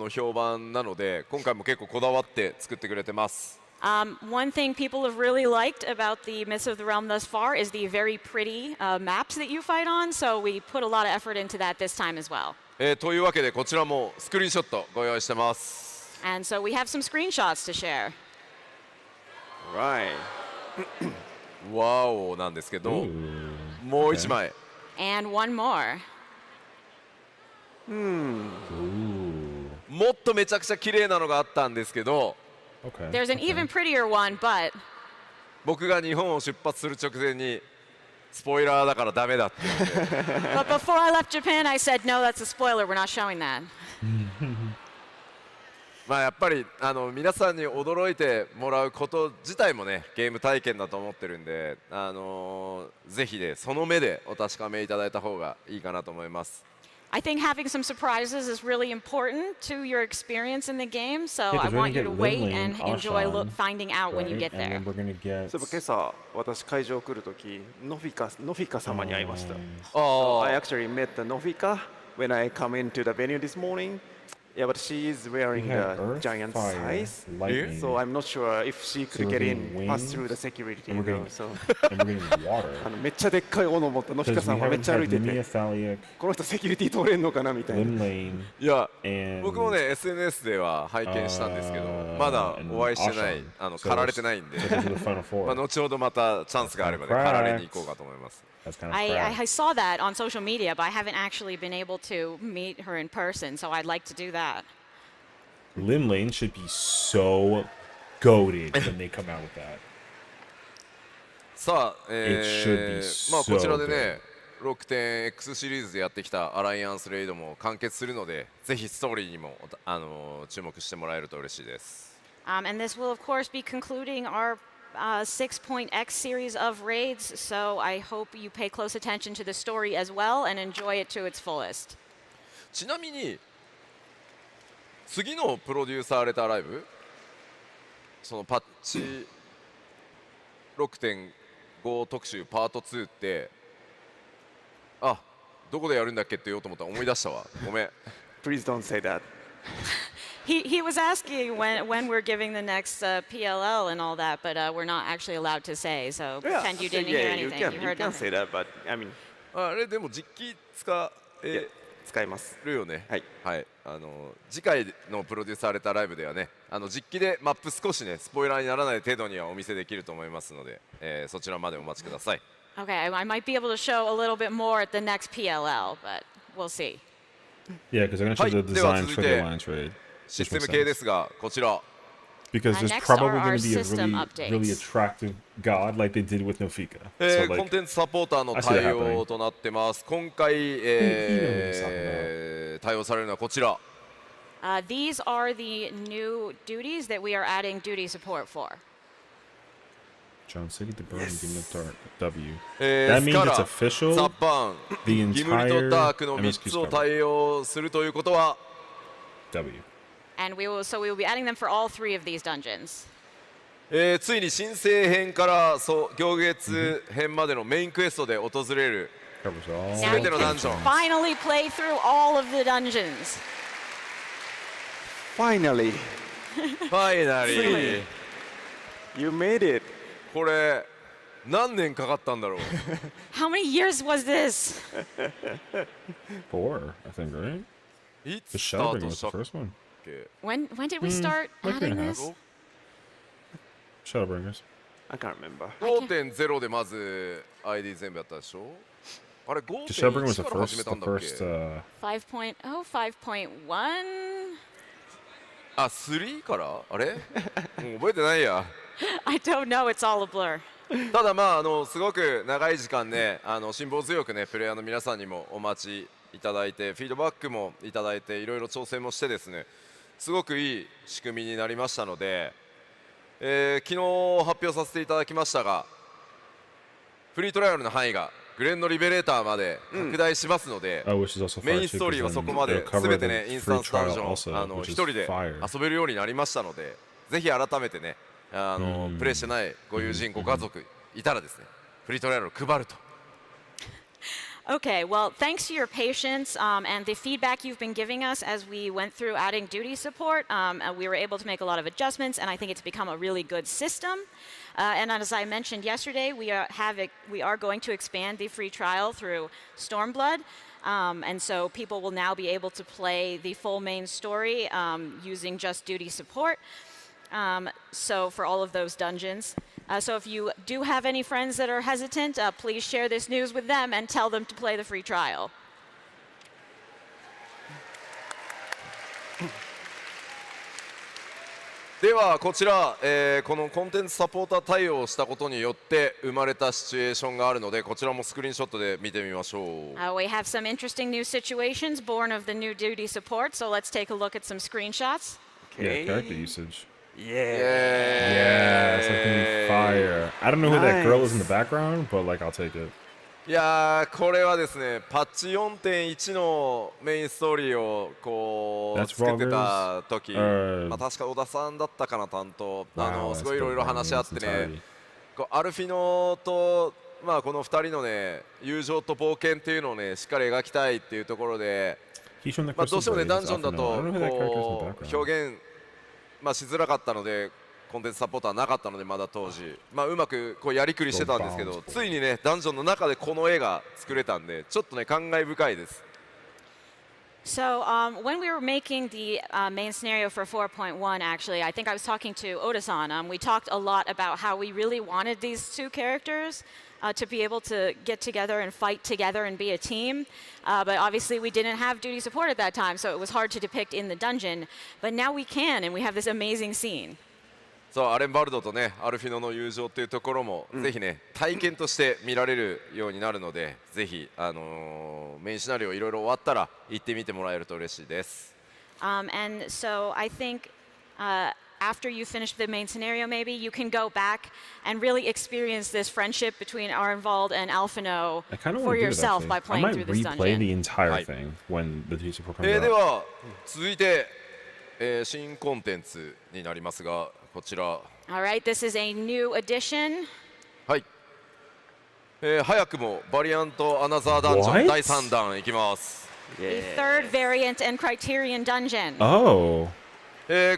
評判なので今回も結構こだわって作ってくれてます。One thing people have really liked about the Myths of the Realm thus far is the very pretty maps that you fight on. So we put a lot of effort into that this time as well. というわけでこちらもスクリーンショットご用意してます。 And so we have some screenshots to share. Right ワオなんですけど、 Ooh. もう1枚 And one more. もっとめちゃくちゃ綺麗なのがあったんですけど、 Okay. There's an even prettier one, but 僕が日本を出発する直前にスポイラーだからダメだって言って but before I left Japan, I said, no, that's a spoiler. We're not showing that. まあやっぱり皆さんに驚いてもらうこと自体もねゲーム体験だと思ってるんで、ぜひねその目でお確かめいただいた方がいいかなと思います。 I think having some surprises is really important to your experience in the game, so Yeah, 'cause I we're want you gonna to get wait Lin and Lin, enjoy Ashan, finding out when you Right? get And there. then we're gonna get. そういえば今朝私会場来るときノフィカ様に会いました。あ I actually met the Nofika when I come into the venue this morning. Yeah, but she is wearing We had the earth, giant fire, size, lightning, so I'm not sure if she So could we're get in, getting pass wings, through the security. and we're getting- So and we're getting water. めっちゃでっかい斧を持ったノフィカ Because さ we んがめっ haven't ちゃ歩 had いて Mimia て、 Thaliac, この人セキュリティ通れんのかなみたい Lin な。 Lane, いや and 僕もね SNS では拝見したんですけど、まだお会いしてない、 Ashan. 狩られてないんで So those are the final まあ four. 後ほどまたチャンスがあればね That's 狩られに行こうかと思います。 That's kind of I crap. saw that on social media, but I haven't actually been able to meet her in person, so I'd like to do that. Lin Lane should be so goated when they come out with that. さあ、 It should be まあこちらで so ね 6.X シリーズでやってきたアライアンスレイドも完結するので、ぜひストーリーにも注目してもらえると嬉しいです。 And this will, of course, be concluding our 6.x series of raids, so I hope you pay close attention to the story as well and enjoy it to its fullest. ちなみに次のプロデューサーレターライブ、そのパッチ 6.5 特集パート2って、あ、どこでやるんだっけって言おうと思ったら思い出したわ。ごめん。 Please don't say that. He was asking when we're giving the next PLL and all that, but we're not actually allowed to say, so pretend you didn't hear yeah, anything. you You can heard nothing. say that, but I mean, あれでも実機使え使います。るよね。はい。はい。次回のプロデューサーレターライブではね、実機でマップ少しねスポイラーにならない程度にはお見せできると思いますので、そちらまでお待ちください。 Okay, I might be able to show a little bit more at the next PLL, but we'll see. Yeah, because they're going to show Hi, the では design 続い for て the Alliance raid. シ Which ステム makes 系 sense. ですが、こちら。 Because there's next probably are our going to be a system really, updates. really attractive god like they did with Nofika. コ So ン like, テンツサポーターの対応となってます。今回、対応されるのはこちら。 These are the new duties that we are adding duty support for. John City, the burn, Demon of Dark, W. ス That means カ it's ラ、 official. ザ・バン、 The ギムリと entire ダークの3 MSQ つを cover. 対応するということは、 W. And we will be adding them for all 3 of these dungeons. ついに新生編から行月編までのメインクエストで訪れる Covers all. Now 全 you ての can ダンジョン。 finally play through all of the dungeons. Finally, ファイナリー。 you made it. これ何年かかったんだろう。 How many years was this? 4, I think, right? い The つスター Shadowbring ト was し the たっ first one. け？ When did we start like year adding and a this? Shadowbringers. I can't remember. 5.0 でまず ID 全部やったでしょ。あれ The Shadowbring was 5.1 the から始め first, た the んだっけ？ first, 5.0, 5.1. あ、3からあれ？もう覚えてないや。 I don't know. It's all a blur. ただまあすごく長い時間ね辛抱強くねプレイヤーの皆さんにもお待ちいただいてフィードバックもいただいていろいろ調整もしてですねすごくいい仕組みになりましたので、昨日発表させていただきましたがフリートライアルの範囲がグレンのリベレーターまで拡大しますので、 which is also メイ fire ンス too, トーリー because はそ then こま they'll で cover 全 the てねインスタ free ンスダン trial ジョ also, ン which 一 is 人で fire. 遊べるようになりましたのでぜひ改めてねプレイしてないご友人ご家族いたらですねフリートライアルを配ると。 Okay, well, thanks to your patience and the feedback you've been giving us as we went through adding duty support, we were able to make a lot of adjustments, and I think it's become a really good system. And as I mentioned yesterday, we are going to expand the free trial through Stormblood, and so people will now be able to play the full main story using just duty support. So for all of those dungeons. So if you do have any friends that are hesitant, please share this news with them and tell them to play the free trial. ではこちら、このコンテンツサポーター対応をしたことによって生まれたシチュエーションがあるのでこちらもスクリーンショットで見てみましょう。We have some interesting new situations born of the new duty support, so let's take a look at some screenshots. Yeah, character usage. Yeah. Yeah, something fire. I don't know who that girl is in the background, but like I'll take it. いやーこれはですねパッチ 4.1 のメインストーリーをこう That's 作ってた時、 Rogers? まあ、確か小田さんだったかな担当 Wow, すごいいろいろ話し合って that's ね entirely. こうアルフィノと、まあ、この2人のね友情と冒険っていうのをねしっかり描きたいっていうところで、 He's from the まあ、どうしてもね Crystal ダン Blades. ジョンだ I don't と know who that character is in the こう background. 表現、まあ、しづらかったのでコンテンツサポーターなかったのでまだ当時、まあ、うまくこうやりくりしてたんですけどついにねダンジョンの中でこの絵が作れたんでちょっとね感慨深いです。 So when we were making the main scenario for 4.1, actually, I think I was talking to Oda-san. We talked a lot about how we really wanted these two characters to be able to get together and fight together and be a team. But obviously we didn't have duty support at that time, so it was hard to depict in the dungeon. But now we can, and we have this amazing scene. そうアレンバルドとねアルフィノの友情っていうところも、ぜひね体験として見られるようになるのでぜひ、メインシナリオいろいろ終わったら行ってみてもらえると嬉しいです。And so I think after you finish the main scenario, maybe you can go back and really experience this friendship between Arenvald and Alphino I kind of for want to do it yourself by actually. I playing might through this replay the dungeon. entire thing when the teaser comes で out. は続いて、新コンテンツになりますがこちら All right, this is a new addition. はい、早くもバリアントアナザーダンジョン What? 第3弾いきます。 The third variant and Criterion dungeon. Oh,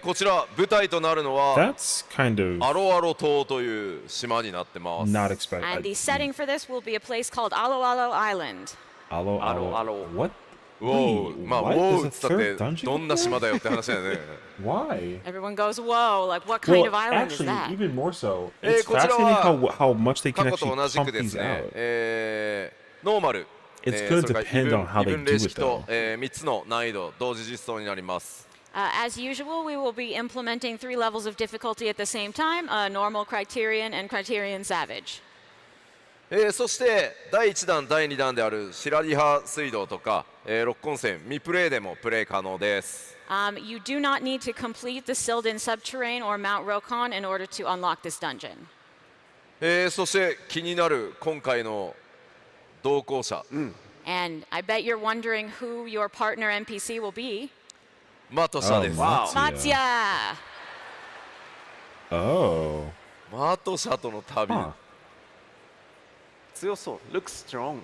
こちら舞台となるのは that's kind of アロアロ島という島になってます。 not expected. And the setting for this will be a place called Alo Alo Island. Alo, Alo, alo. What? ウォー、まあウ What? ォー There's っつったっ a third て dungeon どんな島だよって話だよね。 Why? Everyone goes, whoa, like what kind Well, of island is actually, that? even more so, it's こちら fascinating は how much they 過 can 去と actually 同じく pump で these すね out.、ノーマル、 It's そ gonna れから depend on how 異 they 分 do 例 it 式と、 though. 3つの難易度同時実装になります。As usual, we will be implementing 3 levels of difficulty at the same time, normal, Criterion, and Criterion Savage. そして第1弾第2弾であるシラリハ水道とか、六根線未プレイでもプレイ可能です。You do not need to complete the Silden Subterrane or Mount Rokon in order to unlock this dungeon. そして気になる今回の同行者、And I bet you're wondering who your partner NPC will be. マトシャです。 Matsya! Oh. マトシャとの旅、 Huh. 強そう。Looks strong.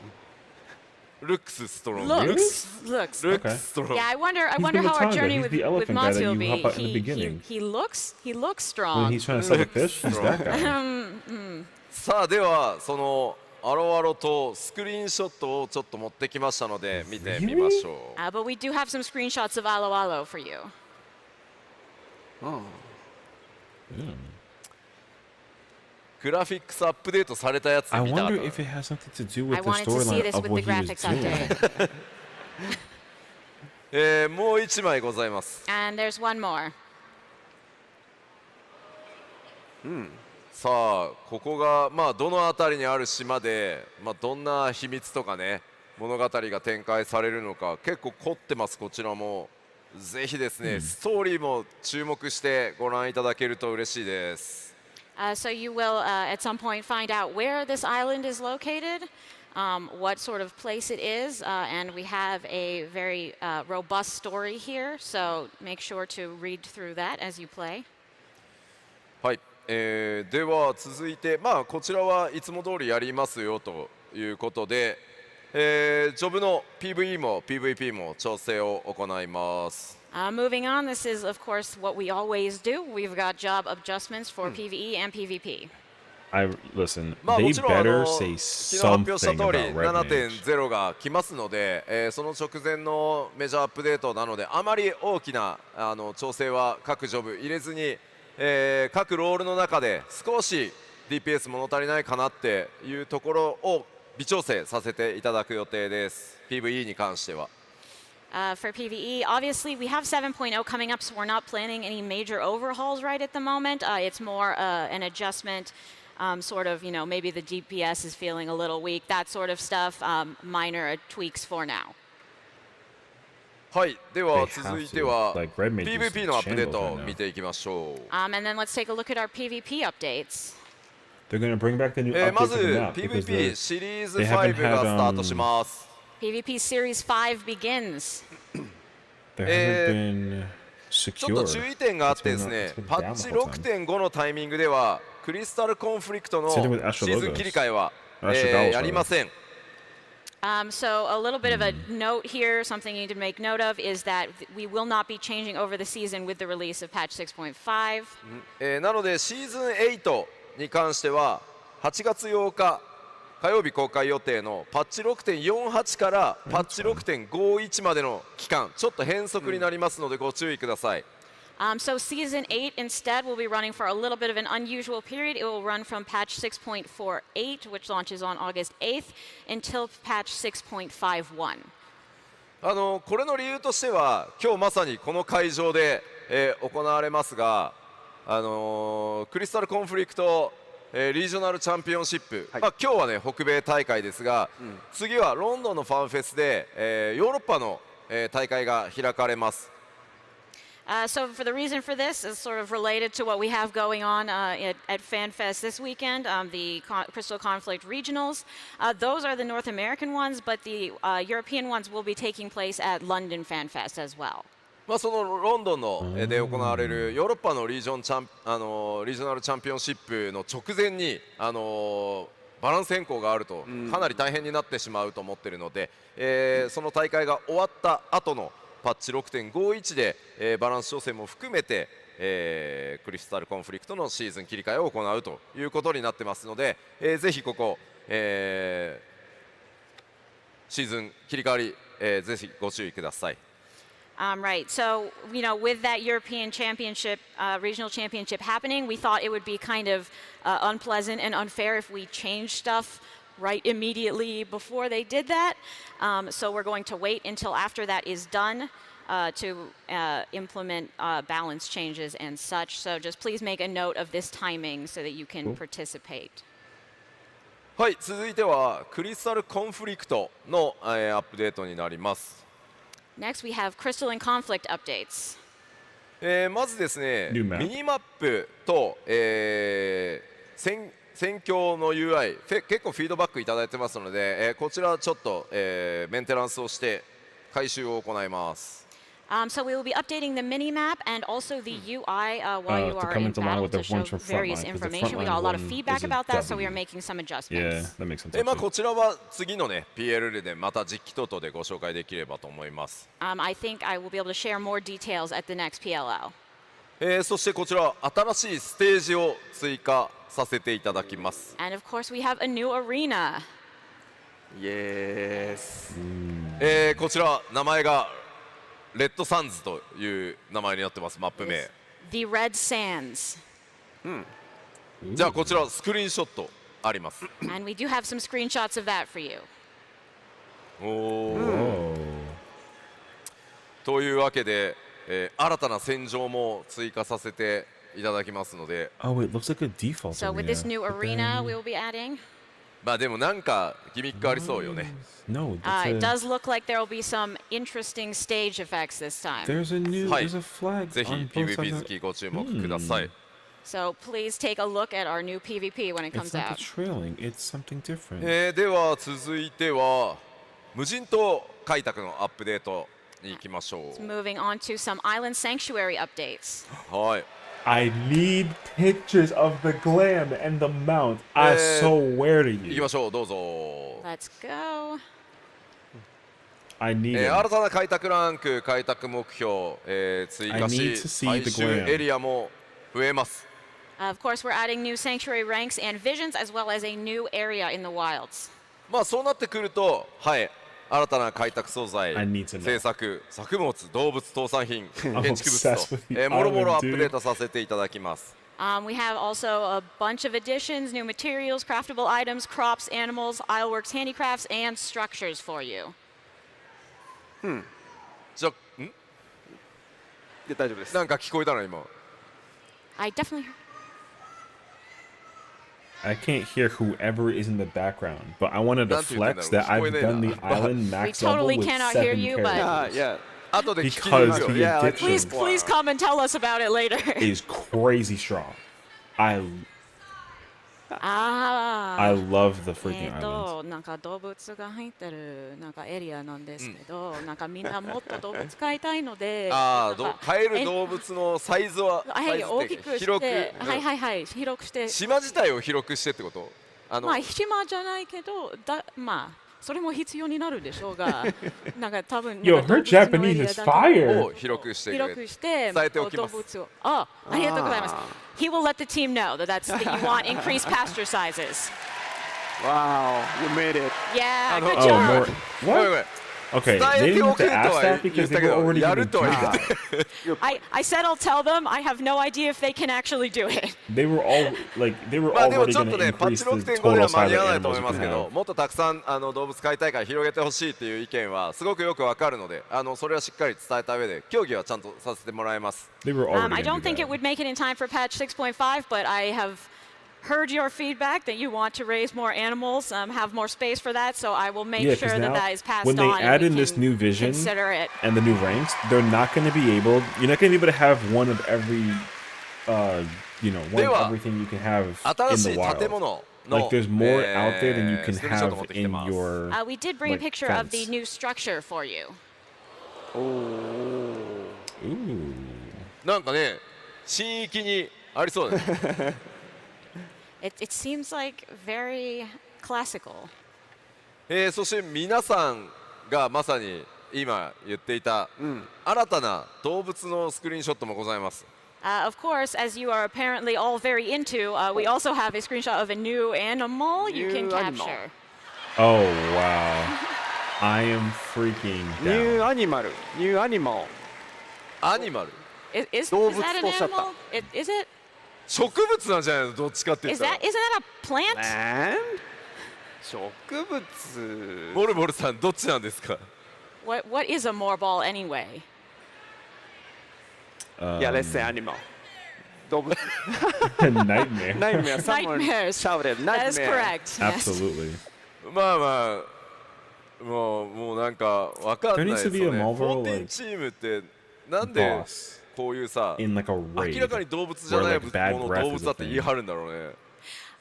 ルックスストロング、 Looks. ルッ Looks. クスストロング、 Yeah, I wonder He's how our the journey Matanga. with, He's the with elephant guy that Matsya will you be. hop out in the beginning. He looks When strong. he's trying to sell the fish, he's that guy. さあではそのアロアロとスクリーンショットをちょっと持ってきましたので見てみましょう。 But we do have some screenshots of Alo Alo for you. グラフィックスアップデートされたやつ I 見た wonder if it has something to do with I the wanted to see storyline this of with what the he was graphics doing. update. もう1枚ございます。 And there's one more. さあここがまあどの辺りにある島で、まあ、どんな秘密とかね物語が展開されるのか結構凝ってます。こちらもぜひですね、ストーリーも注目してご覧いただけると嬉しいです。 So you will at some point find out where this island is located, what sort of place it is, and we have a very robust story here. So make sure to read through that as you play. はい、では続いてまあこちらはいつも通りやりますよということで、ジョブの PVE も PVP も調整を行います。 Moving on, this is of course what we always do. We've got job adjustments for PVE and PvP. Listen, まあ they もちろん better say 昨日発表した something 通り about Red Mage. 7.0 が来ますので、その直前のメジャーアップデートなのであまり大きな調整は各ジョブ入れずに、各ロールの中で少し DPS 物足りないかなっていうところを微調整させていただく予定です PVE に関しては。For PvE, obviously we have 7.0 coming up, so we're not planning any major overhauls right at the moment. It's more an adjustment, sort of, maybe the DPS is feeling a little weak, that sort of stuff, minor tweaks for now. はい、で They は have 続い to. ては Like, Red may do some PVP のアップデート shambles を right now. 見ていきましょう。And then let's take a look at our PvP updates. They're going to bring back the new ま update ず for the map because PVP シリーズ they 5 haven't が had, スタートします。PvP Series 5 begins. there hasn't been ちょっと secured. 注意点があってですね It's been パ down ッチ the whole time. 6.5 のタイミングではクリスタルコンフリクトのシ Same with Astro ーズン切り替えは、 Astro やりません。 So a little bit of a note here, something you need to make note of is that we will not be changing over the season with the release of patch 6.5. なのでシーズン8に関しては8月8日火曜日公開予定のパッチ 6.48 からパッチ 6.51 までの期間ちょっと変則になりますのでご注意ください。So season 8 instead will be running for a little bit of an unusual period. It will run from patch 6.48, which launches on August 8th, until patch 6.51. これの理由としては今日まさにこの会場で、行われますが、クリスタルコンフリクト、リージョナルチャンピオンシップ、今日はね北米大会ですが、次はロンドンのファンフェスで、ヨーロッパの、大会が開かれます。So for the reason for this is sort of related to what we have going on at FanFest this weekend, the Crystal Conflict Regionals. Those are the North American ones, but the European ones will be taking place at London FanFest as well. そのロンドンので行われるヨーロッパのリージョナルチャンピオンシップの直前にバランス変更があるとかなり大変になってしまうと思っているので、その大会が終わった後のパッチ 6.51 で、バランス調整も含めて、クリスタルコンフリクトのシーズン切り替えを行うということになってますので、ぜひここ、シーズン切り替わり、ぜひご注意ください。Right. So, with that European Championship, regional championship happening, we thought it would be kind of unpleasant and unfair if we changed stuff right immediately before they did that. So we're going to wait until after that is done to implement balance changes and such. So just please make a note of this timing so that you can participate. はい、続いてはクリスタルコンフリクトの、アップデートになります。Next, we have Crystal and Conflict updates. まずですね、 New map. ミニマップと、戦況の UI 結構フィードバックいただいてますので、こちらちょっと、メンテナンスをして改修を行います。So we will be updating the mini-map and also the UI while you to are come in into line battle with the to show ones from various Frontline, 'cause the information. We got a Frontline lot of one feedback is a about that, so we are W. making some Yeah, adjustments. that makes sense. こちらは次のね PLL でまた実機等々でご紹介できればと思います。I think I will be able to share more details at the next PLL. そしてこちら新しいステージを追加させていただきます。 And of course, we have a new arena. イエス。こちら名前がレッドサンズという名前になってます。マップ名 The Red Sands. じゃあこちらスクリーンショットあります。 And we do have some screenshots of that for you. というわけで、新たな戦場も追加させていただきますので、 Oh, it looks like a default So with arena. this new but arena then- we will be adding, でもなんかギミックありそうよね。 No, it that's does look like there will be some interesting stage effects this time. there's a new, はい there's a flag ぜひ on both PVP sides. 好きご注目ください。 So please take a look at our new PvP when it It's comes not out. the trailing, it's something different. では続いては無人島開拓のアップデートに行きましょ Moving on to some island sanctuary updates. う。はい。 I need pictures of the glam and the mount. I swear to 行き you. ましょう。どうぞ。 Let's go. I need 新 it. たな開拓ランク、開拓目標、追加 I need し、 to see 最 the 終 glam. エリアも増えます。 Of course, we're adding new sanctuary ranks and visions as well as a new area in the wilds. そうなってくると、はい、新たな開拓素材 I need to know. 制作、作物、動物、特産品、 I'm 建築 obsessed 物 with the と、もろもろ island, アップデートさせていただきます。We have also a bunch of additions, new materials, craftable items, crops, animals, Isleworks handicrafts, and structures for you. じゃで大丈夫です。なんか聞こえたの今。I definitely. I can't hear whoever is in the background, but I wanted to flex that I've done the island max We totally level with cannot hear 7 you, but- characters. Yeah. 後で聞きに行 Because く theよ。 Yeah, like, Please, addiction please come and tell us about it later. is crazy strong. I Ah. love the freaking islands. なんか動物が入ってるなんかエリアなんですけど、なんかみんなもっと動物飼いたいので、ああ、なんか飼える動物のサイズは、はい、サイズって大きくして、広く、はいはいはい、広くして、島自体を広くしてってこと？まあ島じゃないけど、まあそれも必要になるでしょうが、なんか多分 Yo, her Japanese is fire. を広くしてくれ広くして伝えておきます動物をありがとうございます。He will let the team know that you want increased pasture sizes. Wow, you made it. Yeah, good Oh, job. more. ごめんご What? めん Okay, 伝 they えて didn't お have く to と ask は that 言 because った they け were ど already や going る to と do は言っ that. て I said I'll tell them. I have no idea if they can actually do it. They wereまあでも already ちょっ going と to ね、パッ increase チ the 6.5で total は間 size に合 of わないと思 animals い you ます can けど、 have. もっとたくさん動物飼いたいから広げてほしいっていう意見はすごくよくわかるので、それはしっかり伝えた上で協議はちゃんとさせてもらいます。They were already I going don't to think do it that. would make it in time for patch 6.5, but I have heard your feedback that you want to raise more animals, have more space for that, so I will make Yeah, sure 'cause that now, that is passed when they on add and we in this can new vision consider it. and the new ranks, they're not going to be able. You're not going to be able to have one of every, one of everything you can have 新 in し the い wild. 建物の Like there's more out there than you can スクリーンショット持 have ってきて in ます。 your. We did bring a like, picture of the fence. new structure for you. Ooh. なんかね、新域にありそうだね。It seems like very classical. そして皆さんがまさに今言っていた新たな動物のスクリーンショットもございます。Of course, as you are apparently all very into, we also have a screenshot of a new animal you can New animal. capture. Oh wow. I am freaking New down. animal. New animal. アニマル Is 動物 that an とおっしゃった animal? Is it? 植物なんじゃないのどっちかって言っ Is たら that isn't that a plant? And 植物。ボルボルさんどっちなんですか What is a moorball anyway? Yeah, let's say animal. 動物。 Nightmare. Nightmare. Someone Nightmares. shouted That is nightmare. correct. Yes. Absolutely. まあまあもうなんかわかんないです There needs to be よ a ね Marlboro, 14 like, チームってなんで boss こういうさ in like a 明 raid らかに動物じゃない where like bad ものを breath 動 is 物 a だって言い thing. 張るんだろうね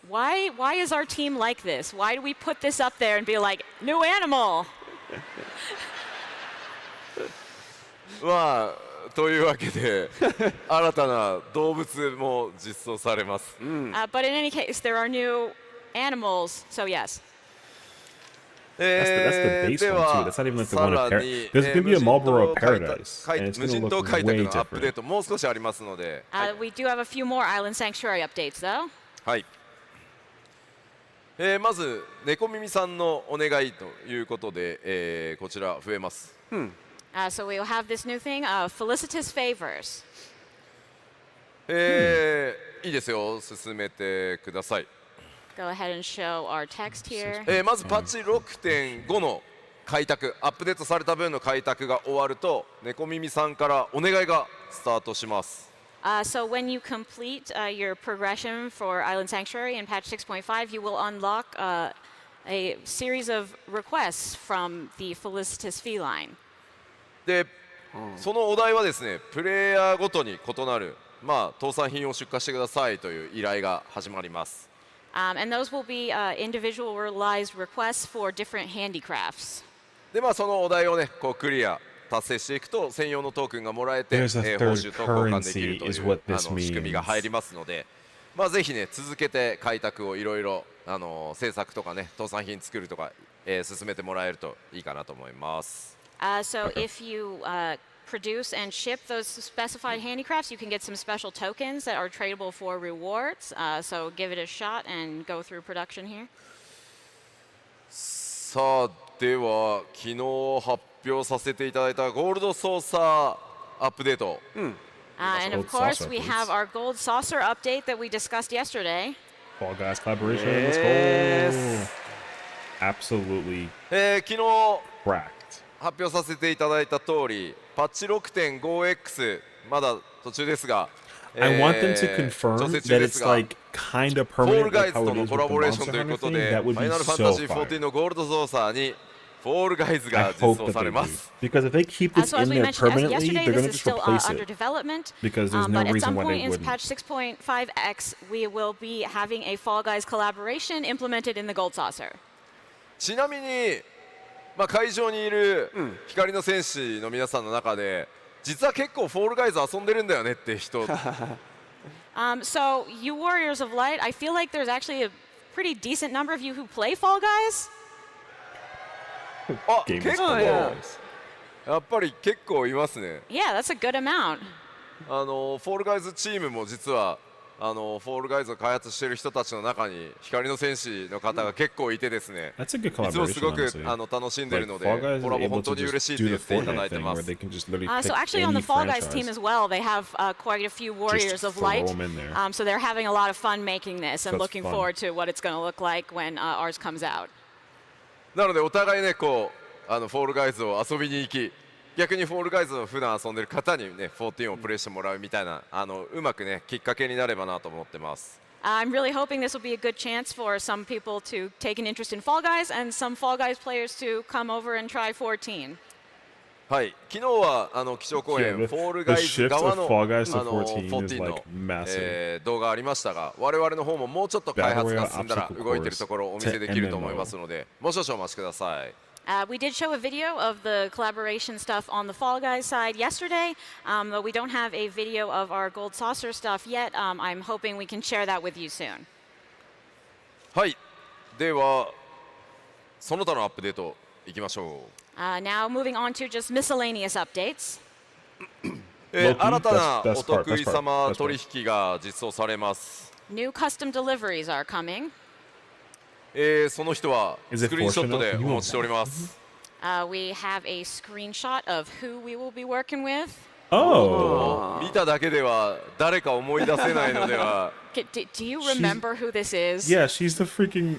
Why is our team like this? Why do we put this up there and be like, new animal? まあというわけで新たな動物も実装されます、 But in any case, there are new animals, so yes. That's the base で one は too. That's not even like the さ one ら of に There's going to be a Marlboro Paradise, 無 and it's 人 going to 島 look 開拓 way のアップデー different. トもう少しありますので、 We do have a few more Island Sanctuary updates, though. はいまず猫耳さんのお願いということで、こちら増えます、 So we'll have this new thing, felicitous favors. いいですよ進めてください、 Go ahead and show our text here. まずパッチ 6.5 の開拓アップデートされた分の開拓が終わると猫耳さんからお願いがスタートします So when you complete your progression for Island Sanctuary in patch 6.5, you will unlock a series of requests from the felicitous feline. で、そのお題はですねプレイヤーごとに異なる特産品を出荷してくださいという依頼が始まります And those will be individualized requests for different handicrafts. でそのお題をねこうクリア達成していくと専用のトークンがもらえて、報 There's a 酬 third と交換できると currency is いう what this 仕組みが means. 入りますので、ぜひね続けて開拓をいろいろ制作とかね特産品作るとか、進めてもらえるといいかなと思います。So if you produce and ship those specified handicrafts, you can get some special tokens that are tradable for rewards. So give it a shot and go through production here. さあでは昨日発表させていただいたゴールドソーサーアップデート、And of Gold course, saucer we updates. have our gold saucer update that we discussed yesterday. Fall Guys collaboration. Let's Yes. go. Absolutely 昨日 cracked. 発表させていただいた通り、パッチ 6.5x まだ途中ですが、I want them to confirm 調整 that 中で it's すが、 like kind of フォー permanent ルガ like イズ how と it の is コ with ラ the ボレーショ Monster ンというこ Hunter と thing. で、 That フ would ァ be イナルファン so タジー fire. 14のゴールドソーサーにフォールガイズ I が実 hope 装 that さ they れ do ます。 because if they keep this So as in we there mentioned permanently, yesterday, they're this gonna is just still replace under it development. because there's no But at reason some why point they in wouldn't. patch 6.5x, we will be having a Fall Guys collaboration implemented in the Gold Saucer. ちなみに、会場にいる光の戦士の皆さんの中で、実は結構フォールガイズ遊んでるんだよねって人 So, you Warriors of Light, I feel like there's actually a pretty decent number of you who play Fall Guys. あ、 Game 結 is 構 Fall や Guys. っぱり結構いますね。 Yeah, that's a good amount. フォールガイズチームも実はフォールガイズを開発している人たちの中に光の戦士の方が結構いてですね、 That's a good いつもす collaboration. ごく Honestly. 楽しんでいる Like ので、 Fall Guys コラ is ボ able 本 to 当に嬉 just しいって do 言 the っていただ Fortnite いて thing ま where す。 they can just literally So pick actually on any the Fall Guys franchise. team as well, they have quite a few Warriors of throw Light. them in there. So they're having a lot of fun making this and That's looking fun. forward to what it's going to look like when ours comes out. なのでお互いねこうフォールガイズを遊びに行き、逆にフォールガイズを普段遊んでる方にね14をプレイしてもらうみたいなうまくねきっかけになればなと思ってます。I'm really hoping this will be a good chance for some people to take an interest in Fall Guys and some Fall Guys players to come over and try 14. はい、昨日は基調講演 Yeah, フォール the ガイズ shift 側 of の Fall Guys to 14 14 is の like massive. 動画ありましたが、我々の方ももうちょっと開発が進んだら Battle Royale 動いてるところをお見せできると思いますので、もう少々お待ちください。We did show a video of the collaboration stuff on the Fall Guys side yesterday, but we don't have a video of our Gold Saucer stuff yet. I'm hoping we can share that with you soon. はい、ではその他のアップデートいきましょう。Now moving on to just miscellaneous updates. 新たな Best お part, 得意 best part, 様 best part. 取引が実装されます。 New custom deliveries are coming. その人は Is ス it クリーンショット fortunate? でお持ちしております。 We have a screenshot of who we will be working with. Oh, 見ただけでは誰か思い出せないのでは Do you remember who this is? yeah, she's the freaking.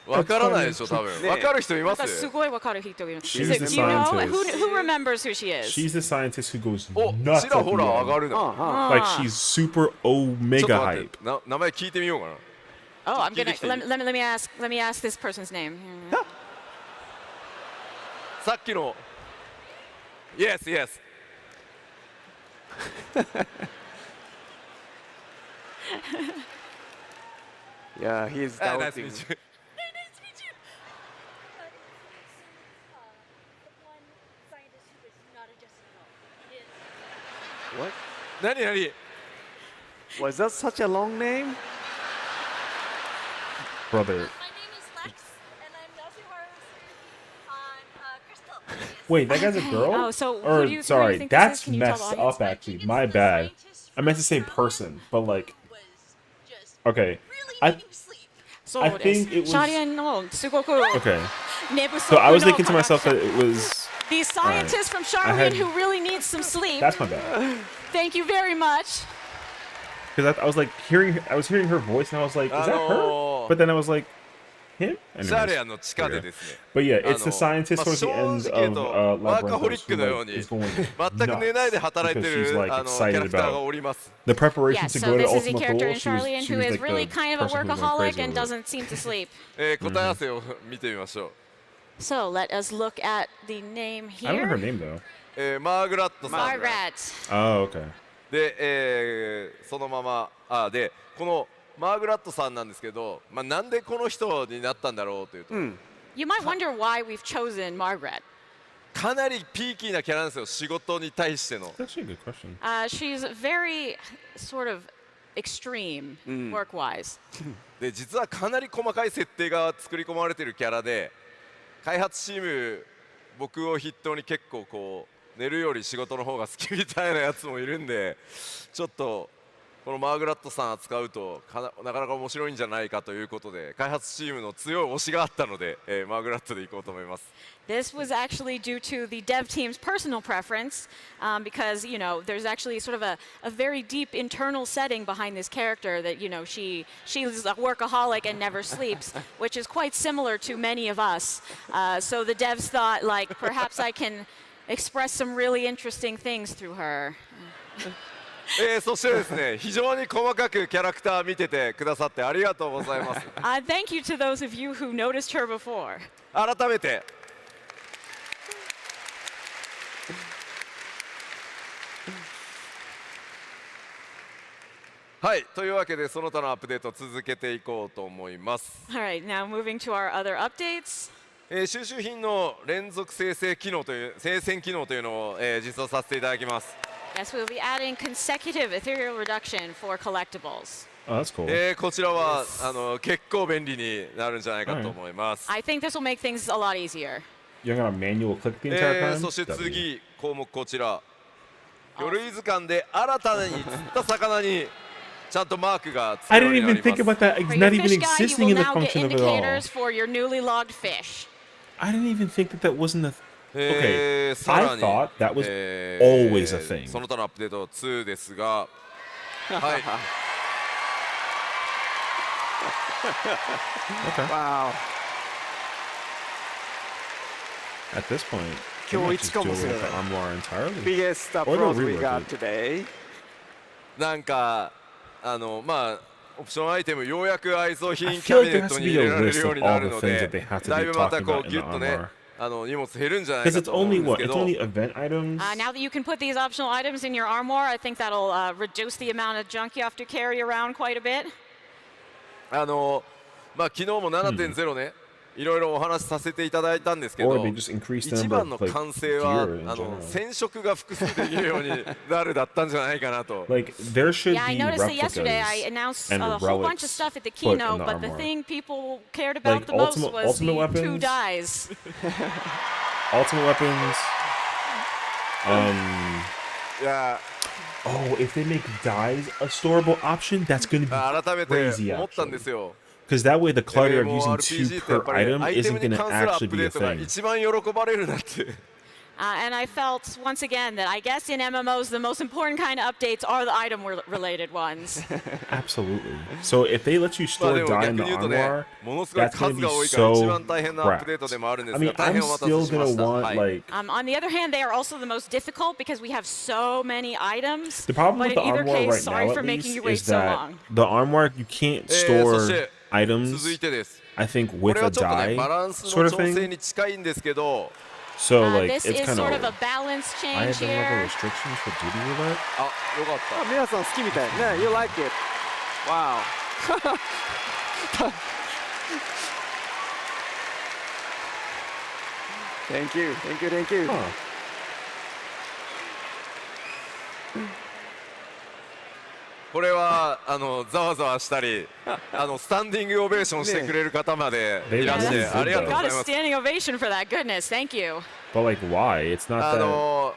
わからないでしょ多分。わかる人います すごいわかる人がいる。She's Is it- the do you know scientist. who remembers who she is? She's the scientist who goes お nuts ちら at ほ the ら上が end. るな。 Like she's super ちょっと omega 待っ hype. て、名前聞いてみようかな。 Oh, I'm gonna Kiki. let me ask this person's name. さっきの Yes, yes. Yeah, he's Nice to doubting. meet you. What? 何何 Was that such a long name? Brother. My name is Lex, and I'm the also on Crystal. Wait, that guy's a girl? Oh, so who or do you sorry, think this is? that's Can you tell the messed audience? up actually. My bad. I meant to say person, but like Was just okay. really I needing sleep. そうです。 I think it was- シャリアンのすごく okay. 寝不 So 足 I was の thinking to 科学 myself 者 that it was The scientist from I Charlene had- who really needs some sleep. that's my bad. Thank you very much. Because I was like I was hearing her voice and I was like, is that her? But then I was like, him? シャ Anyways. レアの地下でですね。 But yeah, it's the あの scientist まあ towards the end 正直言う of とワーカホリ Labyrinthos ック who のよう like に is going 全く寝ないで nuts 働いて because she's る like キャ excited ラクターが about おります。 the preparation Yes, to so go to this is a Ultimate character Goal. in Charlene She who was is like really the kind of a person who went workaholic crazy and over it. doesn't seem to sleep. 答え合わせを見てみましょう。 So let us look at the name I don't know her here. name though. マーグラットさん Margaret. Oh, okay. で、そのままでこのマーグラットさんなんですけど、なんでこの人になったんだろうというと、 You might wonder why we've chosen Margaret. かなりピーキーなキャラなんですよ、仕事に対しての。 That's actually a good question. She's very sort of extreme work-wise. で実はかなり細かい設定が作り込まれているキャラで、開発チーム僕を筆頭に結構こう寝るより仕事の方が好きみたいなやつもいるんで、ちょっとここのマーグラットさん扱うとなかなか面白いんじゃないかということで開発チームの強い推しがあったので、マーグラットでいこうと思います。This was actually due to the dev team's personal preference, because there's actually sort of a very deep internal setting behind this character that she's a workaholic and never sleeps, which is quite similar to many of us. So the devs thought like perhaps I can express some really interesting things through her. そしてですね、非常に細かくキャラクター見ててくださってありがとうございます。Thank you to those of you who noticed her before. 改めて。はい、というわけでその他のアップデートを続けていこうと思います。All right, now moving to our other updates. 収集品の連続生成機能という生鮮機能というのを、実装させていただきます。Yes, we'll be adding consecutive ethereal reduction for collectibles. Oh, that's cool. こちらは結構便利になるんじゃないかと思います。I think this will make things a lot easier. You're gonna manual click the entire time? そして次項目こちら。魚類図鑑で新たに釣った魚にちゃんとマークがつく I よう didn't にな even りま think す。 about that. It's For not your even fish guy, you existing will in the now get function of it all. indicators for your newly logged fish. I didn't even think that wasn't a. さら I に thought that was always a thing. その他のアップデート2ですが、はい。Okay. Wow. At this point, 今 we 日 might 一 just か do も away しれ with ない the armoire entirely. Biggest Or they'll approach we rework got it. today. なんかまあオプションアイテムようやく愛蔵 I 品キ feel ャ like ビ there ネッ has ト to に be 入 a れられ list るよう of にな all る the の things で that they have to だい be ぶまた talking こう about in ギ the ュッとね armoire. 荷物減るんじゃない Because か it's と思うん only です what? け It's ど only event items. Now that you can put these optional items in your armoire, I think that'll reduce the amount of junk you have to carry around quite a bit. まあ昨日も 7.0 ね、いろいろお話しさせていただいたんですけ Or ど they just increase the 一 number 番 of の like 完成は gear in general. 染色が複数できるようになるだったんじゃないかなと。 Like there should Yeah, I be noticed that yesterday. I replicas announced and a whole bunch of relics stuff at the put in keynote, the but the armoire. thing people cared about Like the most ultimate- was the ultimate 2 weapons? dies. Ultimate weapons. いや Oh, if they make dyes a storable option, that's going to 改め be て crazy 思ったんで actually. すよ。 Because that way the clutter of using MMORPG っ 2 てやっ per ぱり item アイテ isn't ム going に to 関するア actually ップ be デ a ートが thing. 一番喜ばれるなって。And I felt once again that I guess in MMOs the most important kind of updates are the item-related ones. Absolutely. So if they let you まあ store でも dye 逆 in に the 言うとね armoire, ものすごい that's going 数 to be が多いから一 so 番大変なアップデート cracked. でもあるんで I すが mean, 大 I'm 変お待たせ still しま going し to た。 want はい like On the other hand, they are also the most difficult because we have so many items. the problem but with the in either armoire case, right sorry now for at making least you wait is so that long. the armoire you can't そ store して items. 続いてです。 I think こ with れ a はちょっとね dye バランス sort の of 調整 thing. に近いんですけど、 So like This it's is kind sort of of a balance I change have the level here. restrictions for duty roulette. あ、よかった。皆さん好きみたいね。You like it. Wow. Thank you. Thank you. Thank you. Huh. これはざわざわしたりスタンディングオベーションしてくれる方までいらっしゃ They い really ありがとうござ Got い a ます standing ovation for that. Goodness, thank you. But like why? It's not that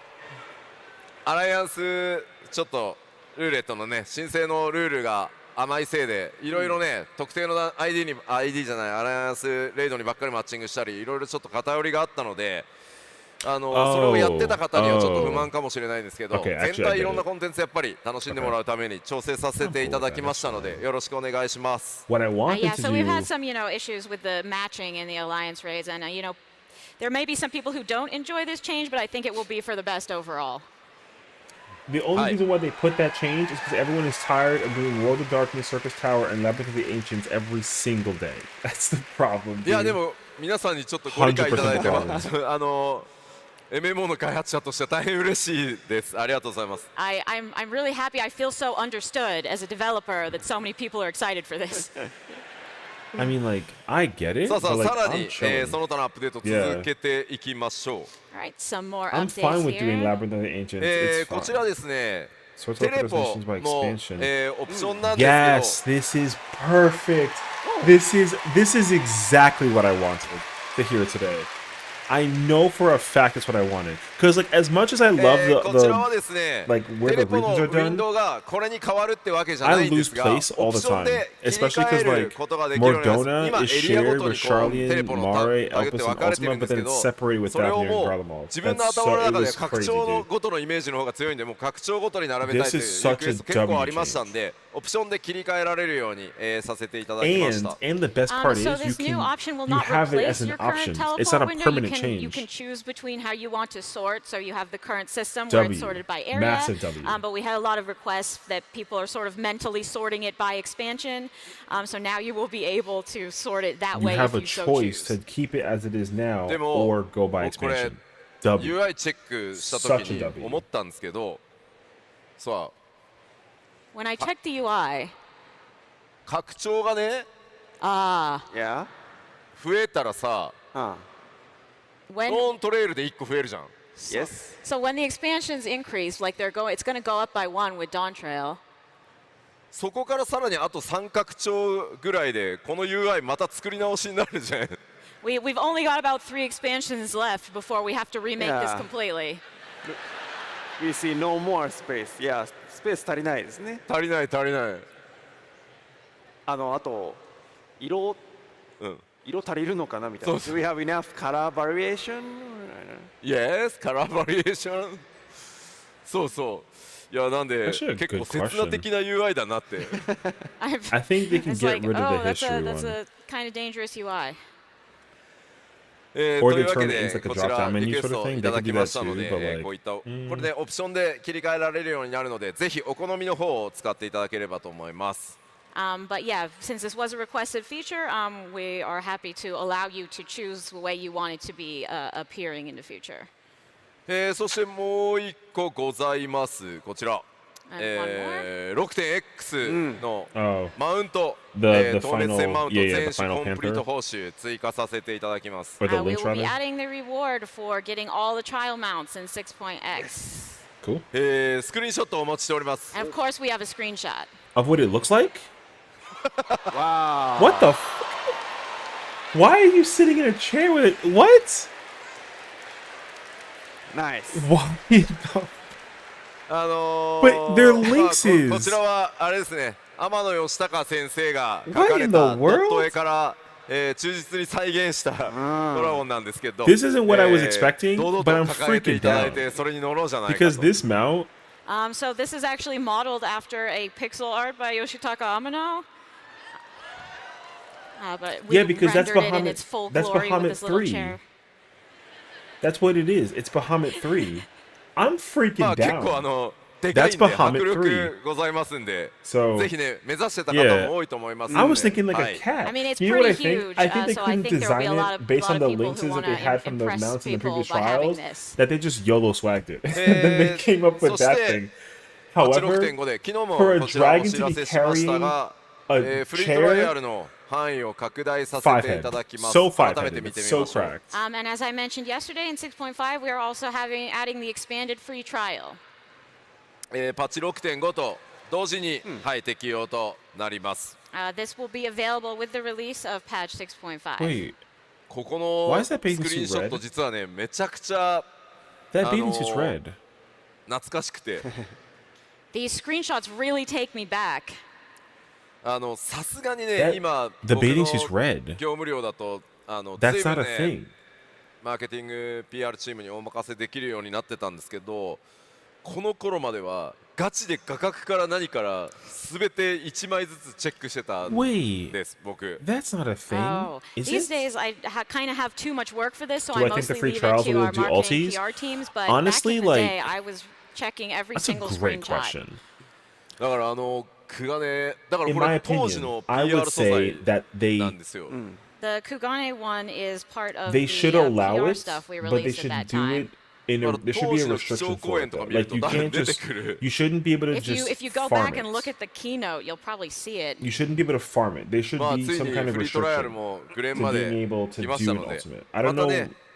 アライアンスちょっとルーレットのね申請のルールが甘いせいでいろいろね特定の ID じゃないアライアンスレイドにばっかりマッチングしたりいろいろちょっと偏りがあったのでそれをやってた方にはちょっと不満かもしれないんですけど Okay, 全 actually, I 体 get いろんな it. コンテンツやっぱり楽しんでもらうために調整させていただきましたのでよろしくお願いします。 what I wanted Yeah, to so we've do. had some, issues with the matching in the alliance raids, and there may be some people who don't enjoy this change, but I think it will be for the best overall. The only Hi. reason why they put that change is because everyone is tired of doing World of Darkness, Circus Tower, and Labyrinth of the Ancients every single day. That's the problem. いや dude. でも皆さんにちょっとご理解いただいて100% MMO の開発者としては大変嬉しいです。ありがとうございます。I'm really happy. I feel so understood as a developer that so many people are excited for this. I mean, like, I get it. さあさ but あ like, さら I'm に、 chilling. その他のアップデート Yeah. 続けていきましょう。All right, some more I'm updates fine with doing here. Labyrinth of the Ancients. It's こちら fine. ですね、 Sort テ of レポ missions by の、 expansion. オプションなんです Yes, け this is perfect. This is exactly what I wanted to hear today. I know for a fact that's what I wanted. Because like as much as I love こちらは the ですね、 like where テ the レポの regions ウ are ィン done, ドウがこれに変わるってわけじゃ I ないんで lose すが、 place オ all プ the ション time. で切り Especially 替え because る like ことができるようになります。 Mordona 今 is エリア shared ごと with にこのテレ Charlian, ポの Mare, タグって Elpis, 分 and かれてる Ultima, んで but すけ then ど、 separated with それを Daphne and もう Garlemald. 自分の That's 頭の so, it 中で was 拡 crazy, 張の dude. ごとのイメージの方が強いんで、もう拡張ごとに並べたいという This is リクエ such ス a ト結構 W ありましたんで、オプションで切り替えられるように、させていただきました。 And the best part So is this you new option will you not have it as replace an your current option. It's not teleport a window. permanent You can change. choose between how you want to sort. So you have the current system where W. it's sorted by area. Massive W. But we had a lot of requests that people are sort of mentally sorting it by expansion. So now you will be able to sort it that You way have if a you so choice choose. to keep it as it is now でも or go by 僕これ expansion. W. UI チェックした時 Such a に W. 思ったんですけど、さあ When I checked the UI, 拡張がね Yeah? 増えたらさ、 when ノントレイルで1個増えるじゃん。 Yes. so when the expansions increase, like it's going to go up by 1 with Dawn Trail. そこからさらにあと3拡張ぐらいでこの UI また作り直しになるじゃん。We've only got about 3 expansions left before we have to remake this Yeah. completely. We see no more space. Yeah, スペース足りないですね。足りない足りない。あと色うん。色足りるのかなみたいな。そう Do we have enough color variation? Yes, カラーバリエーション。そうそう。いやなんで Actually a 結構 good 刹那的な UI だなって。I think they can it's get like, rid of the oh, that's history that's one. a kind of dangerous UI. と Or いうわ they け turn it で into like a こちら drop-down リ menu クエス sort of ト thing. い They た could だ do きま that したの too, で、 but こう like いったこれでオプションで切り替えられるようになるので、ぜひお好みの方を使っていただければと思います。But yeah, since this was a requested feature, we are happy to allow you to choose the way you want it to be appearing in the future. そしてもう一個ございます。こちら。And one more. 6.X の Oh. マウント、 The 透明線マウント final- yeah, yeah, 全 the 種 final コンプリート Panther. 報酬追加させていただきます。 or the We links will be rather. adding the reward for getting all the trial mounts in 6.x. Cool. スクリーンショットをお待ちしております。 And of course, we have a screenshot. Of what it looks like? Wow. What the Why are you sitting in a chair with it? What? Nice. Why? the- But their まあ links こ is- ちらはあれですね、天野義高先生が書 What かれ in た the ドット world? 絵から、忠実に再現したドラゴンなんですけど、 This isn't what I was expecting, 堂々 but I'm と抱えて freaking いただい down. て、それに乗ろうじゃないかと。 Because this mount, So this is actually modeled after a pixel art by Yoshitaka Amano. But we Yeah, because that's rendered it in Bahamut- its full that's glory Bahamut with this little 3. chair. that's what it is. It's Bahamut 3. I'm ま freaking あ結構 down. でかいんで That's Bahamut 迫力 3. ございますんで、 So- ぜひね目指してた方も多いと思いますので。 I was thinking like は a い cat. I mean, it's you know what I pretty think? huge, I think they so I couldn't think there'll be a design lot it of- based lot on of the people links who that they wanna had from those impress mounts in the people previous by having trials. this. That they just YOLO swagged it. And then they came up with that そして thing. However, 86.5 で昨日も for a こちらお dragon 知 to ら be せしましたが、 a フリートライア chair, ルの範囲を拡大させ five てい head. ただきます。 So 改 five めて headed. 見て It's み so ましょう。 cracked. And as I mentioned yesterday in 6.5, we are also adding the expanded free trial. パッチ 6.5 と同時に、はい、適用となります。This will be available with the release of patch 6.5. Wait, ここ Why の is ス that クリ bathing ー suit ンショット red? 実はねめちゃくちゃ that bathing suit's red. 懐かしくて These screenshots really take me back. さすがにね That- 今 the 僕 bathing の suit's red. 業務量だとThat's 随 not 分 a ね thing. マーケティング PR チームにお任せできるようになってたんですけど、この頃まではガチで画角から何から全て1枚ずつチェックしてたん Wait, です僕。 that's not a thing. Oh, Is these it? days I kind of have too much work for this, so Do I I think the mostly free leave it trials to will our do marketing ultis? PR teams. But Honestly, back in the like, day, I was checking every That's a single great screenshot. question. だから句がね、だから In こ my れ当時 opinion, の I PR would 素 say 材 that they なんですよ。 The Kugane one is part of they the should allow PR it, stuff we but they released should at that do time. it in a. There should be a restriction for it. Though. Like you can't just. You shouldn't be able to If you just go farm back it. and look at the keynote, you'll probably see it. You shouldn't be able to farm it. There should まあ be つい some に kind of フリートライアル restriction もグレン to ま being で able to 来まし do た an ので、 ultimate. I ま don't た know. ね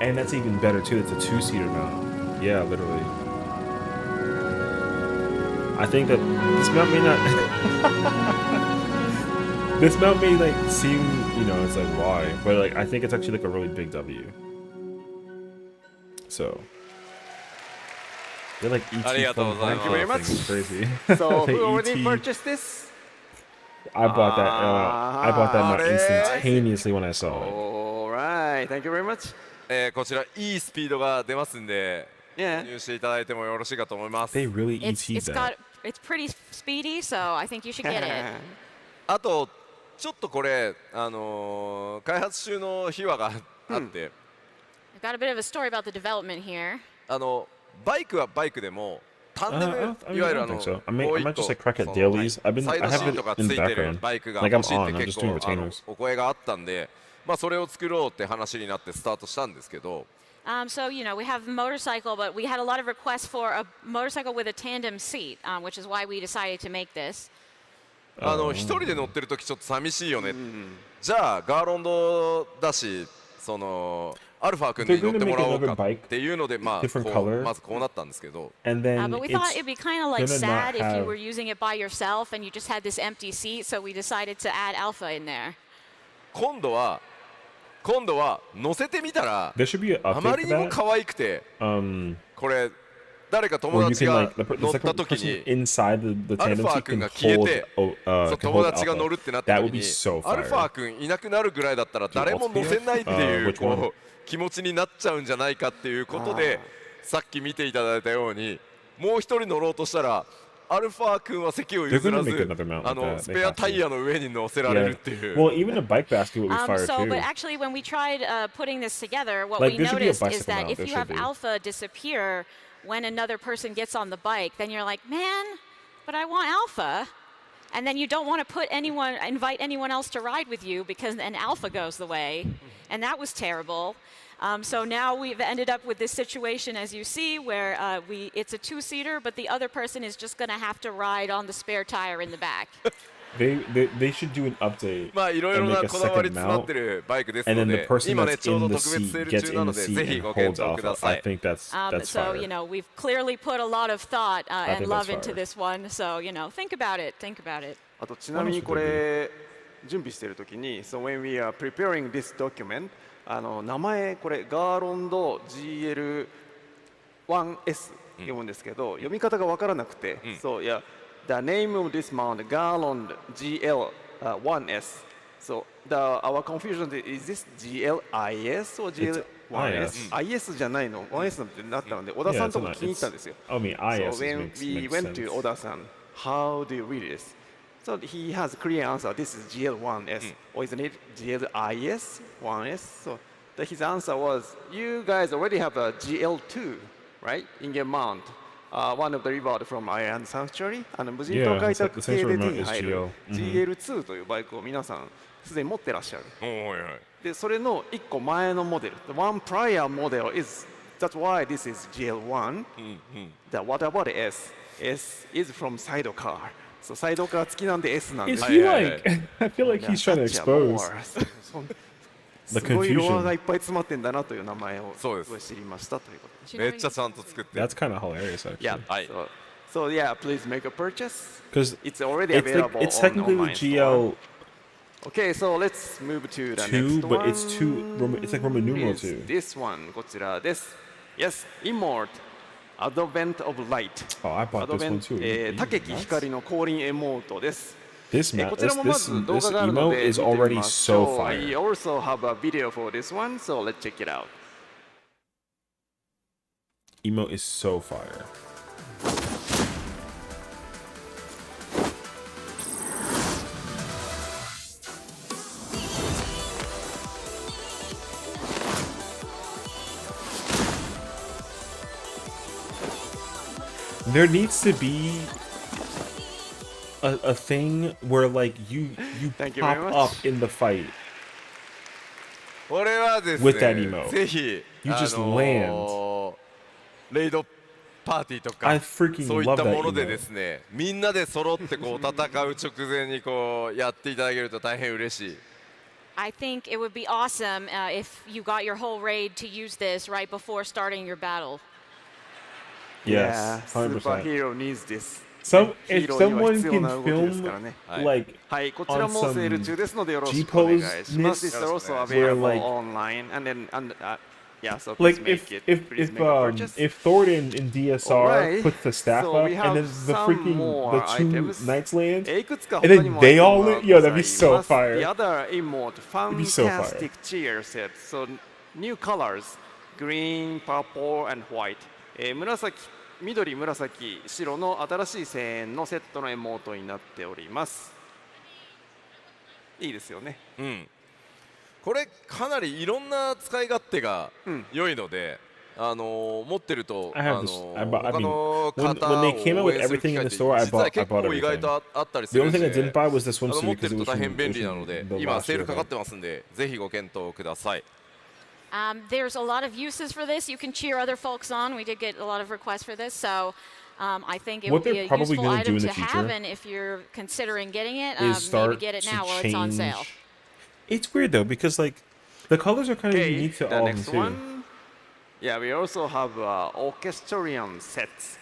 and that's even better too. It's a 2-seater mount. Yeah, literally. I think that this mount may not. This mount may like seem, you know, it's like why, but like I think it's actually like a really big W. So they're like ET. Thank you very much. Crazy. So They who already ET. purchased this? I bought that. I bought that mount instantaneously when I saw it. Alright, thank you very much. こちらいいスピードが出ますんで、Yeah. 入していただいてもよろしいかと思います。 They really It's ET'd that. it's pretty speedy, so I think you should get it. あとちょっとこれ開発中の秘話があって、 I've got a bit of a story about the development here. バイクはバイクでもタンデム I いわゆる don't think so. I もう might 一個 just like crack at その dailies. I サイド have シー it トがつ in the いてる background. バイクが Like I'm 欲しいって on. I'm 結 just doing 構 retainers. お声があったんで、まあそれを作ろうって話になってスタートしたんですけど、 So, you know, we have a motorcycle, but we had a lot of requests for a motorcycle with a tandem seat, which is why we decided to make this. 一人で乗ってる時ちょっと寂しいよね。じゃあガーロンドだし、そのアルファ君に乗ってもらおうかっていうので、まあまずこうなったんですけど。 And then But we thought it'd be kind of like gonna sad not if you have- were using it by yourself and you just had this empty seat, so we decided to add Alpha in there. 今度は乗せてみたら there should be an あま update り for にも that. 可愛くて、これ誰か友 Where you 達 can が like the 乗っ second た時 person に inside the tandem Alpha seat 君 can が消え hold て、 can そう hold 友達が乗る alpha. ってなった That 時 would be に so アルファ fire. 君いなくなるぐらいだったら誰も乗せないっていう which one? こう気持ちになっちゃうんじゃないかっていうことで、さっき見ていただいたようにもう一人乗ろうとしたらアルファ君は席を譲ら They're ず gonna make another mount like that. スペアタイヤの上に乗せられるっていう。 Well, even a bike basket would be fire So, too. but actually, when we tried putting this together, what Like, we there should be a noticed is bicycle that mount, if there you should have be. Alpha disappear when another person gets on the bike, then you're like, man, but I want Alpha. And then you don't want to invite anyone else to ride with you because then Alpha goes the way. And that was terrible. So now we've ended up with this situation, as you see, where it's a two-seater, but the other person is just going to have to ride on the spare tire in the back. They should do an update まあいろい and ろ make な a こだわり second 詰まっ mount. てるバイクです And の then the で、 person 今ね that's ちょう in ど the 特別 seat セール gets 中な in の the で seat ぜひ and ご検 holds 討くだ alpha. さ I い。 think that's So, fire. you know, we've clearly put a lot of thought and think love that's into fire. this one. So, you know, think about it. Think about it. あとちなみにこれ準備しているときに So when we are preparing this document 名前これガーロンド GL1S 読むんですけど、読み方が分からなくて、So yeah, the name of this mount Garland GL1S. So our confusion is this GLIS or GL1S? IS じゃないの 1S なんてなったので、小田さんとこ気に入ったんですよ。 I mean, So IS when makes we went to sense. Oda-san, how do you read this? So he has a clear answer. This is GL1S, or isn't it GLIS 1S? So his answer was, you guys already have a GL2, right? In-game mount. One of the reward from Iron Sanctuary. 無人島開拓系で手に入る GL2 というバイクを皆さんすでに持ってらっしゃる。で、それの1個前のモデル。The one prior model is, that's why this is GL1. What about S? S is from sidecar. So サイドカー付きなんで S なんで Is す。 he like? I feel like he's trying to expose す the ごいロア confusion. がいっぱい詰まってんだなという名前をそうです知りましたということで。めっちゃちゃんと作ってる。 That's kind of hilarious, actually. Yeah. So yeah, please make a purchase. Because It's already it's available like, it's on technically the online store. GL2, Okay, so let's move to the next one. but it's it's like Roman numeral Is 2. This one, こちらです。Yes, Immort, Advent of Light. Oh, I bought this one Advent, too. 竹木光の降臨エモートです。 This map, こちらもま this ず動画があるの emote で見 is てみ already ましょ so う。We fire. also have a video for this one, so let's check it out. Emote is so fire. There needs to be a thing where like you Thank you pop very much. up in the fight. これはです With that ね emote.、ぜひ You just レイドパーティーとか I freaking そういった love that もので emote. ですね、みんなで揃ってこう戦う直前にこうやっていただけると大変嬉しい。I think it would be awesome if you got your whole raid to use this right before starting your battle. Yes, Yeah, 100%. superhero needs this. Some ヒ if ーローには someone 必要な can 動きですから film ね。like はい、こちら on もセール中 some ですのでよろしくお願いします。 G-pose It's also where, available like- online and then yeah, so please like make it. Please make a purchase. if Thornton in DSR Alright, puts the staff so up we and have then the some freaking more the two items. knights land いくつか and 他 then にも they ア all イテムが lit. Yo, that'd be ござい so ます。 fire. The other emote, be so fire. fantastic cheer set. So new colors, green, purple, and white. 紫、緑、紫、白の新しい1000円のセットのエモートになっております。いいですよね。うん。これかなりいろんな使い勝手が良いので、持ってると他の方を応援する機会って実は結構意外とあったりするので、持ってると大変便利なので、今セールかかってますんで、ぜひご検討ください。There's a lot of uses for this. You can cheer other folks on. We did get a lot of requests for this, so I think it would be a useful item to have. And if you're considering getting it, maybe get it now while it's on sale. It's weird though because like the colors are kind of unique to all of them too. One, yeah, we also have orchestrion sets.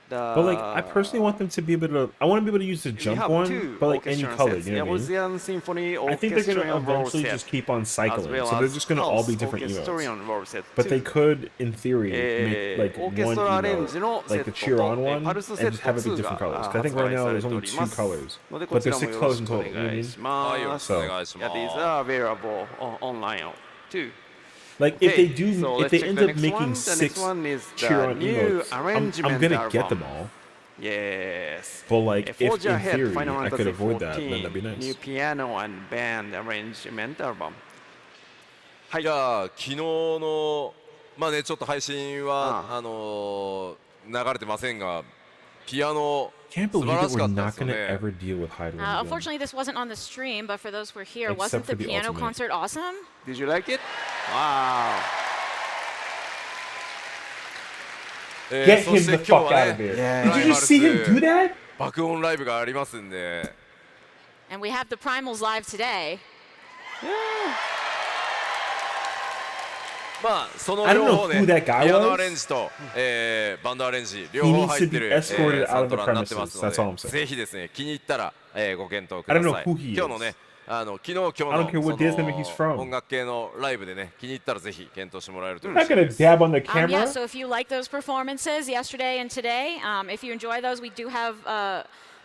But like, I personally want them to be able to. I want to be able to use the jump one, but like any color. You know what I mean? Symphony, I think they're gonna eventually just keep on cycling, so they're just gonna all be different emotes. But they could, in theory, make like one emote, like the cheer on one, and just have it be different colors. 'Cause I think right now there's only 2 colors, but there's 6 colors in total. You know what I mean? So yeah, these are available online too. Like if they do, if they end up making 6 cheer on emotes, I'm gonna get them all. Yes. But like, if in Forge ahead, theory Final I could Fantasy avoid that, 14 then that'd be New nice. piano and band arrangement album. じゃあ昨日のまあねちょっと配信は流れてませんが、ピアノ Can't 素 believe 晴ら that しか we're ったで not すよ gonna ね。 ever deal with Hydro. Unfortunately, this wasn't on the stream, but for those who were here, Except wasn't for the the piano ultimate. concert awesome? Did you like it? Wow. Get そ him して the 今 fuck 日は out of ね here! Did you just see him do that? 爆音ライブがありますんで。 And we have the Primals live today. まあその I don't 両 know 方 who ね、 that guy ピアノ was. アレンジと、バンドアレンジ両 He 方 needs 入っ to て be る、 escorted サ out ン of ト the ラになってます premises. の That's all I'm で、 saying. ぜひですね気に入ったら、ご検討く I だ don't さ know い。 who he 今日のね is. 昨日今日 I don't care の what dance music he's そ from. の音楽系のライブでね気に入ったらぜひ検討してもらえると I'm 嬉 not しい gonna です。 dab on the Yeah, camera. so if you like those performances yesterday and today, if you enjoy those, we do have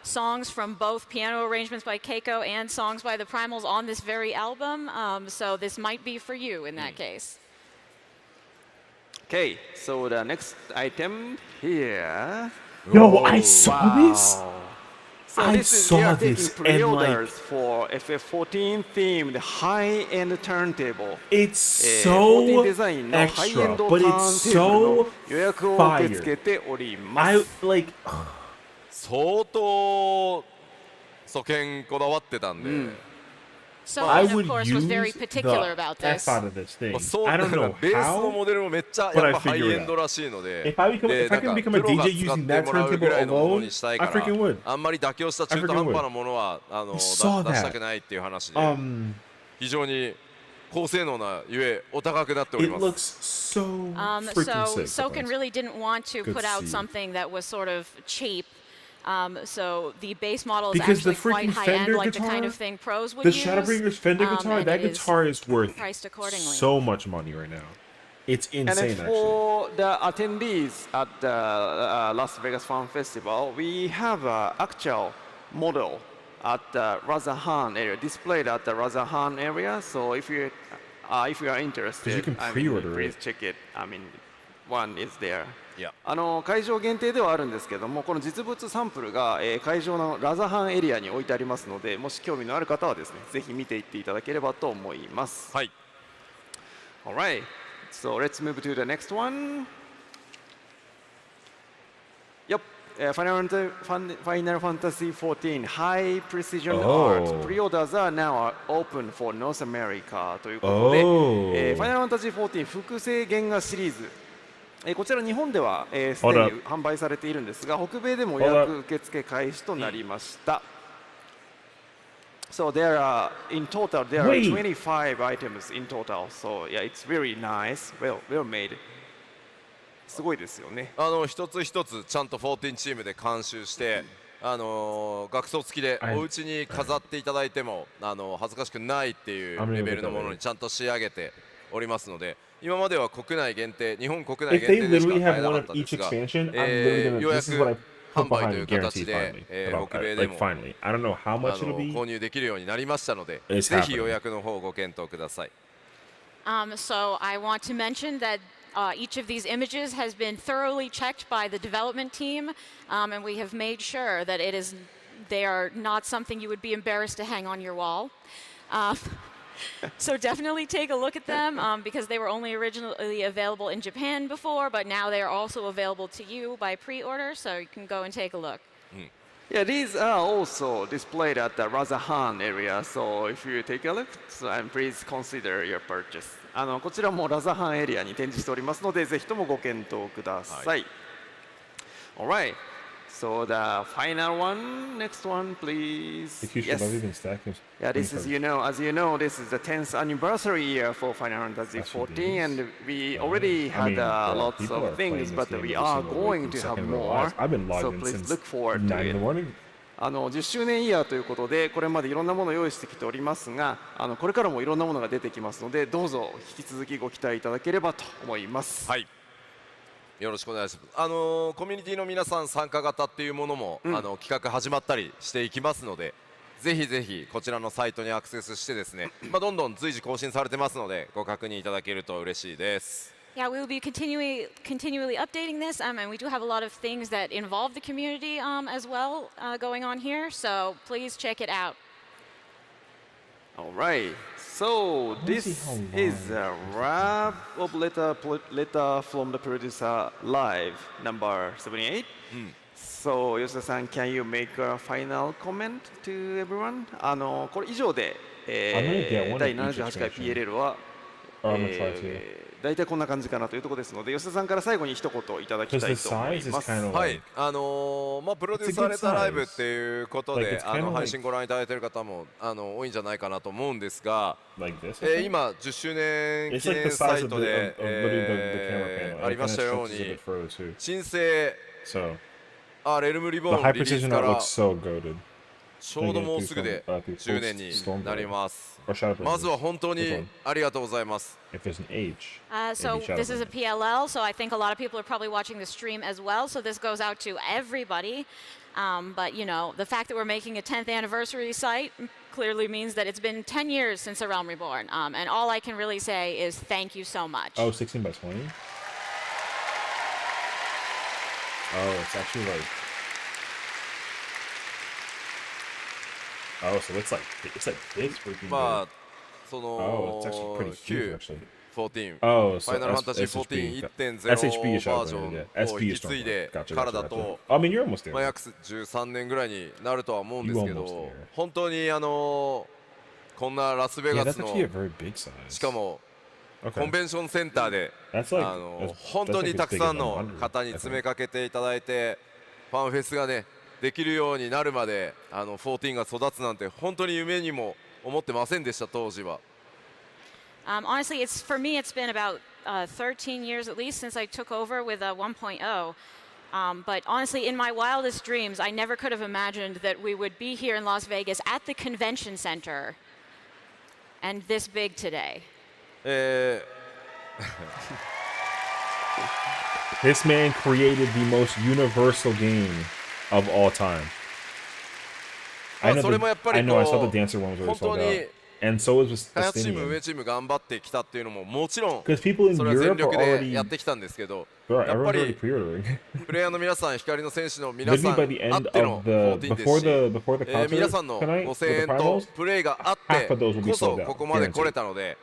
songs from both piano arrangements by Keiko and songs by the Primals on this very album. So this might be for you in that case. Okay, so the next item here. Yo, I saw this. So I this is, saw we are this, taking and, like- pre-orders for FF14 themed high-end turntable. It's 14 so デザインのハイエ extra, ンド but タ it's ーンテーブル so の予約を受け付け fire. ておりま I す。 like. 相当素見こだわってたんで、 So I of would course was very use particular the about F this. out of this thing. まあそう I don't だから know ベースの how. モデルもめっちゃ but やっぱ I ハイ figure エ it ンドらしいので、 If I become- で if I なん can か become a プロが DJ 使っ using て that もらうぐ turntable らいのもの alone, にしたい I から freaking would. あんまり妥協した中途 I freaking 半 would. 端なものはI saw 出した that. くないっていう話で、 Um, 非常に高性能なゆえお高くなっており it ま looks す。 so So freaking sick. Soken really didn't want to Good put out to see. something that was sort of cheap. So the base model is Because the actually quite freaking high end, Fender like the kind guitar, of thing pros would The use. Shadowbringer's Fender guitar, and that it is guitar is worth priced accordingly. so much money right now. It's And insane, actually. for the attendees at the Las Vegas Fan Festival, we have an actual model at the Razahan area, displayed at the Razahan area. So if you are interested, 'Cause you can I mean, pre-order please it. check it. I mean, one is there. いや、会場限定ではあるんですけども、この実物サンプルが、会場のラザハンエリアに置いてありますので、もし興味のある方はですね、ぜひ見ていっていただければと思います。はい。 Alright, so let's move to the next one. Yep, Final Fantasy 14 High Precision Art. Pre-orders are now open for North America ということで、Final Fantasy 14複製原画シリーズ。こちら日本ではすでに販売されているんですが、北米でも予約受付開始となりました。So there are in total there are 25 items in total. So yeah, it's very nice, well made. すごいですよね。一つ一つちゃんと14チームで監修して、額装付きでお家に飾っていただいても恥ずかしくないっていうレベルのものにちゃんと仕上げておりますので。今までは国内限定、日本国内限定でしか買えなかったんですが、ようやく販売という形で、北米でも購入できるようになりましたので、ぜひ予約の方をご検討ください。So I want to mention that Each of these images has been thoroughly checked by the development team, and we have made sure that they are not something you would be embarrassed to hang on your wall. So definitely take a look at them because they were only originally available in Japan before, but now they are also available to you by pre-order, so you can go and take a look. Yeah, these are also displayed at the Razahan area, so if you take a look, please consider your purchase. こちらもラザハンエリアに展示しておりますので、ぜひともご検討ください。Alright, so the final one, next one, please. Yes. Yeah, this is, as you know, this is the 10th anniversary year for Final Fantasy XIV, and we already had lots of things, but we are going to have more. So please look forward to it. 10周年イヤーということで、これまでいろんなものを用意してきておりますが、これからもいろんなものが出てきますので、どうぞ引き続きご期待いただければと思います。はい。よろしくお願いします。コミュニティの皆さん参加型っていうものも、企画始まったりしていきますので、ぜひぜひこちらのサイトにアクセスしてですね、どんどん随時更新されてますので、ご確認いただけると嬉しいです。Yeah, we will be continually updating this, and we do have a lot of things that involve the community as well going on here, so please check it out. All right, so this is a wrap of letter from the producer live number 78. So, Yoshida-san, can you make a final comment to everyone? これ以上で、第78回 PLL は、大体こんな感じかなというところですので、吉田さんから最後に一言いただきたいと思います。はい、プロデュースされたライブっていうことで、配信ご覧いただいている方も多いんじゃないかなと思うんですが、今10周年記念サイトでありましたように、新生レルムリボーンリリースからちょうどもうすぐで10年になります。まずは本当にありがとうございます。So this is a PLL, so I think a lot of people are probably watching the stream as well, so this goes out to everybody. But you know, the fact that we're making a 10th anniversary site clearly means that it's been 10 years since A Realm Reborn. And all I can really say is thank you so much. Oh, 16 by 20? Oh, it's actually like... Oh, so it's like this freaking big. Oh, it's actually pretty huge, actually. 14 Oh, フ so ァイナルファンタジー SHB 14.1.0 SHB バージョン yeah. を SP 引き継いで Gotcha, から gotcha, だ gotcha. と I mean, you're almost there. 約13年ぐらいになるとは思うんですけ You almost ど there. 本当にこんなラスベ Yeah, ガ that's スの actually a very big size. しかも Okay. コンベンションセンターで That's like, 本当にたくさんの方に詰めかけていただいてファンフェスがねできるようになるまで14が育つなんて本当に夢にも思ってませんでした当時は。Honestly, for me, it's been about 13 years at least since I took over with 1.0. But honestly, in my wildest dreams, I never could have imagined that we would be here in Las Vegas at the convention center and this big today. This man created the most universal game of all time. I know I saw the dancer one was already sold out. And so was 開発チーム、 Justinian. 運営チーム頑張ってきたっていうのももちろん Because people in それは全 Europe 力 are でや already... ってきたんですけど Bro, やっぱ everyone's already り pre-ordering. プレイヤーの皆さん、光の選手の皆さ Maybe ん by the あ end っての of the... 14ですし Before the 皆 concert さんの tonight, ご for 声 the 援と finals, プレイがあっ half て of those will be こそ sold out, ここまで来れ guaranteed. たので、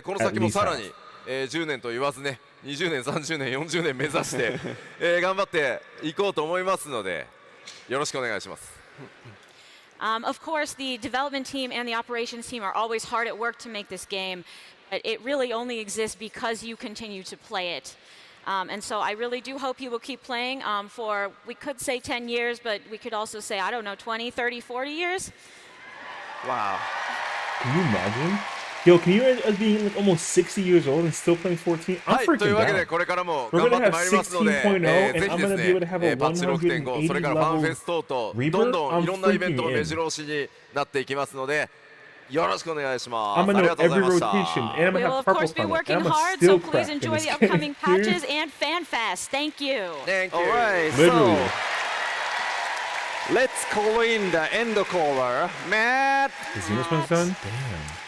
この先もさらに、10年と言わずね20年、30年、40年目指して、頑張っていこうと思いますのでよろしくお願いします。Of course, the development team and the operations team are always hard at work to make this game, but it really only exists because you continue to play it. And so I really do hope you will keep playing for, we could say 10 years, but we could also say, I don't know, 20, 30, 40 years? Wow. Can you imagine? Yo, can you imagine us being like almost 60 years old and still playing 14? は I'm い、という freaking わけで down. これからも We're 頑張 gonna って have まいりますので、 16.0 ぜ and ひ I'm です gonna be able to have ね、 a パッチ 6.5 それからファンフェス等々 Reaper? どんどんいろんなイベン I'm トの freaking 目 in. 白押しになっていきますのでよろしくお願いしま I'm す。 gonna あり know がとうござい every ました rotation, and I'm We gonna will, have of purple course, be on it, working and I'm hard, still so please crack in enjoy this the game. upcoming patches and FanFest. Thank you. Thank you. All right, Literally. so let's call in the end caller, Matt. Is this one's done? Damn.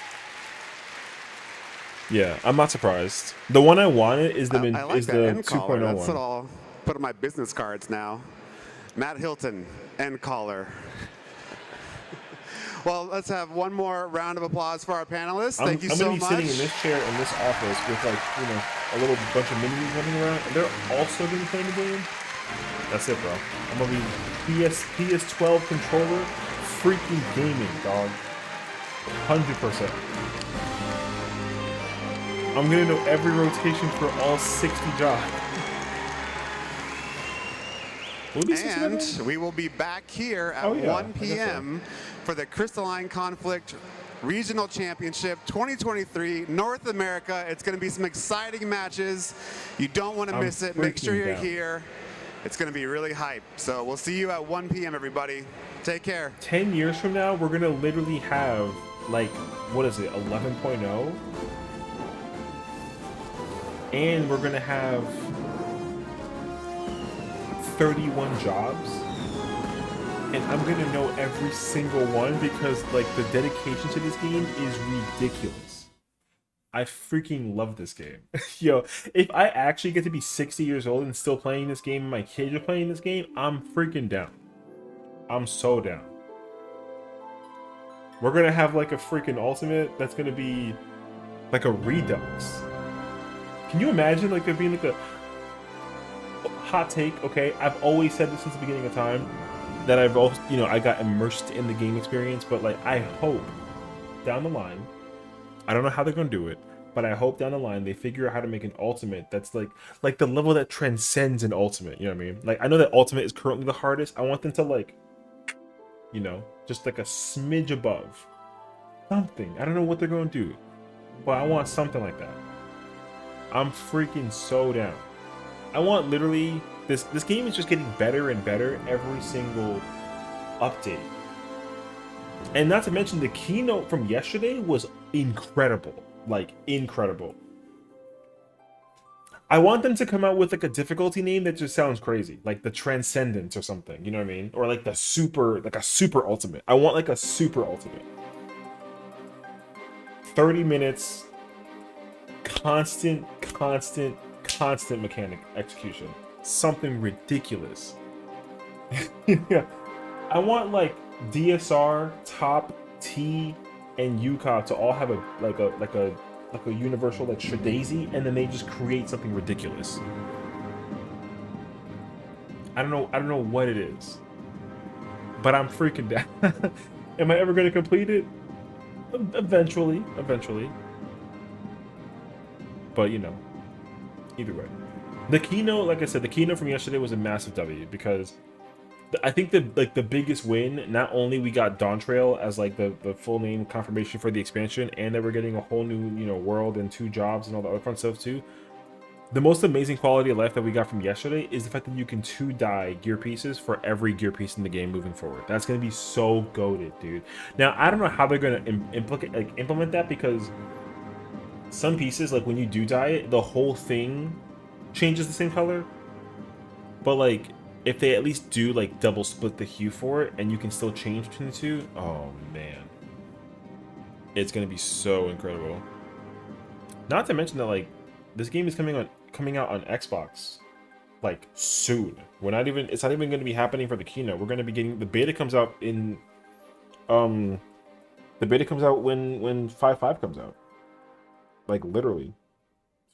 Yeah, I'm not surprised. The one I wanted is I like is that the end caller. 2.0 That's what one. I'll put on my business cards now. Matt Hilton, end caller. Well, let's have one more round of applause for our panelists. Thank you I'm so gonna be much. sitting in this chair in this office with like a little bunch of minions running around, and they're also gonna be playing the game. That's it, bro. I'm gonna be PS12 controller, freaking gaming, dog. 100%. I'm gonna know every rotation for all 60 jobs. And we will be back here at 1 p.m. for the Crystalline Conflict Regional Championship 2023 North America. It's going to be some exciting matches. You don't want to miss it. Make sure you're here. It's going to be really hype. So we'll see you at 1 p.m. everybody. Take care. 10 years from now, we're going to literally have, like, what is it, 11.0? And we're going to have 31 jobs. And I'm going to know every single one because, like, the dedication to this game is ridiculous. I freaking love this game. Yo, if I actually get to be 60 years old and still playing this game and my kids are playing this game, I'm freaking down. I'm so down. We're gonna have like a freaking ultimate that's gonna be like a redux. Can you imagine like there being like a hot take? Okay, I've always said this since the beginning of time that I've also, I got immersed in the game experience, but like I hope down the line, I don't know how they're gonna do it, but I hope down the line they figure out how to make an ultimate that's like the level that transcends an ultimate. You know what I mean? Like I know that ultimate is currently the hardest. I want them to like, just like a smidge above something. I don't know what they're gonna do, but I want something like that. I'm freaking so down. I want literally this game is just getting better and better every single update. And not to mention the keynote from yesterday was incredible. Like incredible. I want them to come out with like a difficulty name that just sounds crazy, like the Transcendence or something, you know what I mean? Or like the super, like a super ultimate. I want like a super ultimate. 30 minutes, constant mechanic execution. Something ridiculous. Yeah. I want like DSR, Top, T, and UCOP to all have a universal like Shadaisy, and then they just create something ridiculous. I don't know what it is, but I'm freaking down. Am I ever going to complete it? Eventually. But either way, the keynote, like I said, the keynote from yesterday was a massive W because I think the biggest win, not only we got Dawn Trail as like the full name confirmation for the expansion, and that we're getting a whole new world and 2 jobs and all the other fun stuff too. The most amazing quality of life that we got from yesterday is the fact that you can 2-dye gear pieces for every gear piece in the game moving forward. That's gonna be so goated, dude. Now I don't know how they're gonna implement that, because some pieces, like when you do dye it, the whole thing changes the same color. But like, if they at least do like double split the hue for it, and you can still change between the two, oh man, it's gonna be so incredible. Not to mention that like this game is coming out on Xbox like soon. It's not even gonna be happening for the keynote. We're gonna be getting the beta comes out in when 5.5 comes out. Like literally.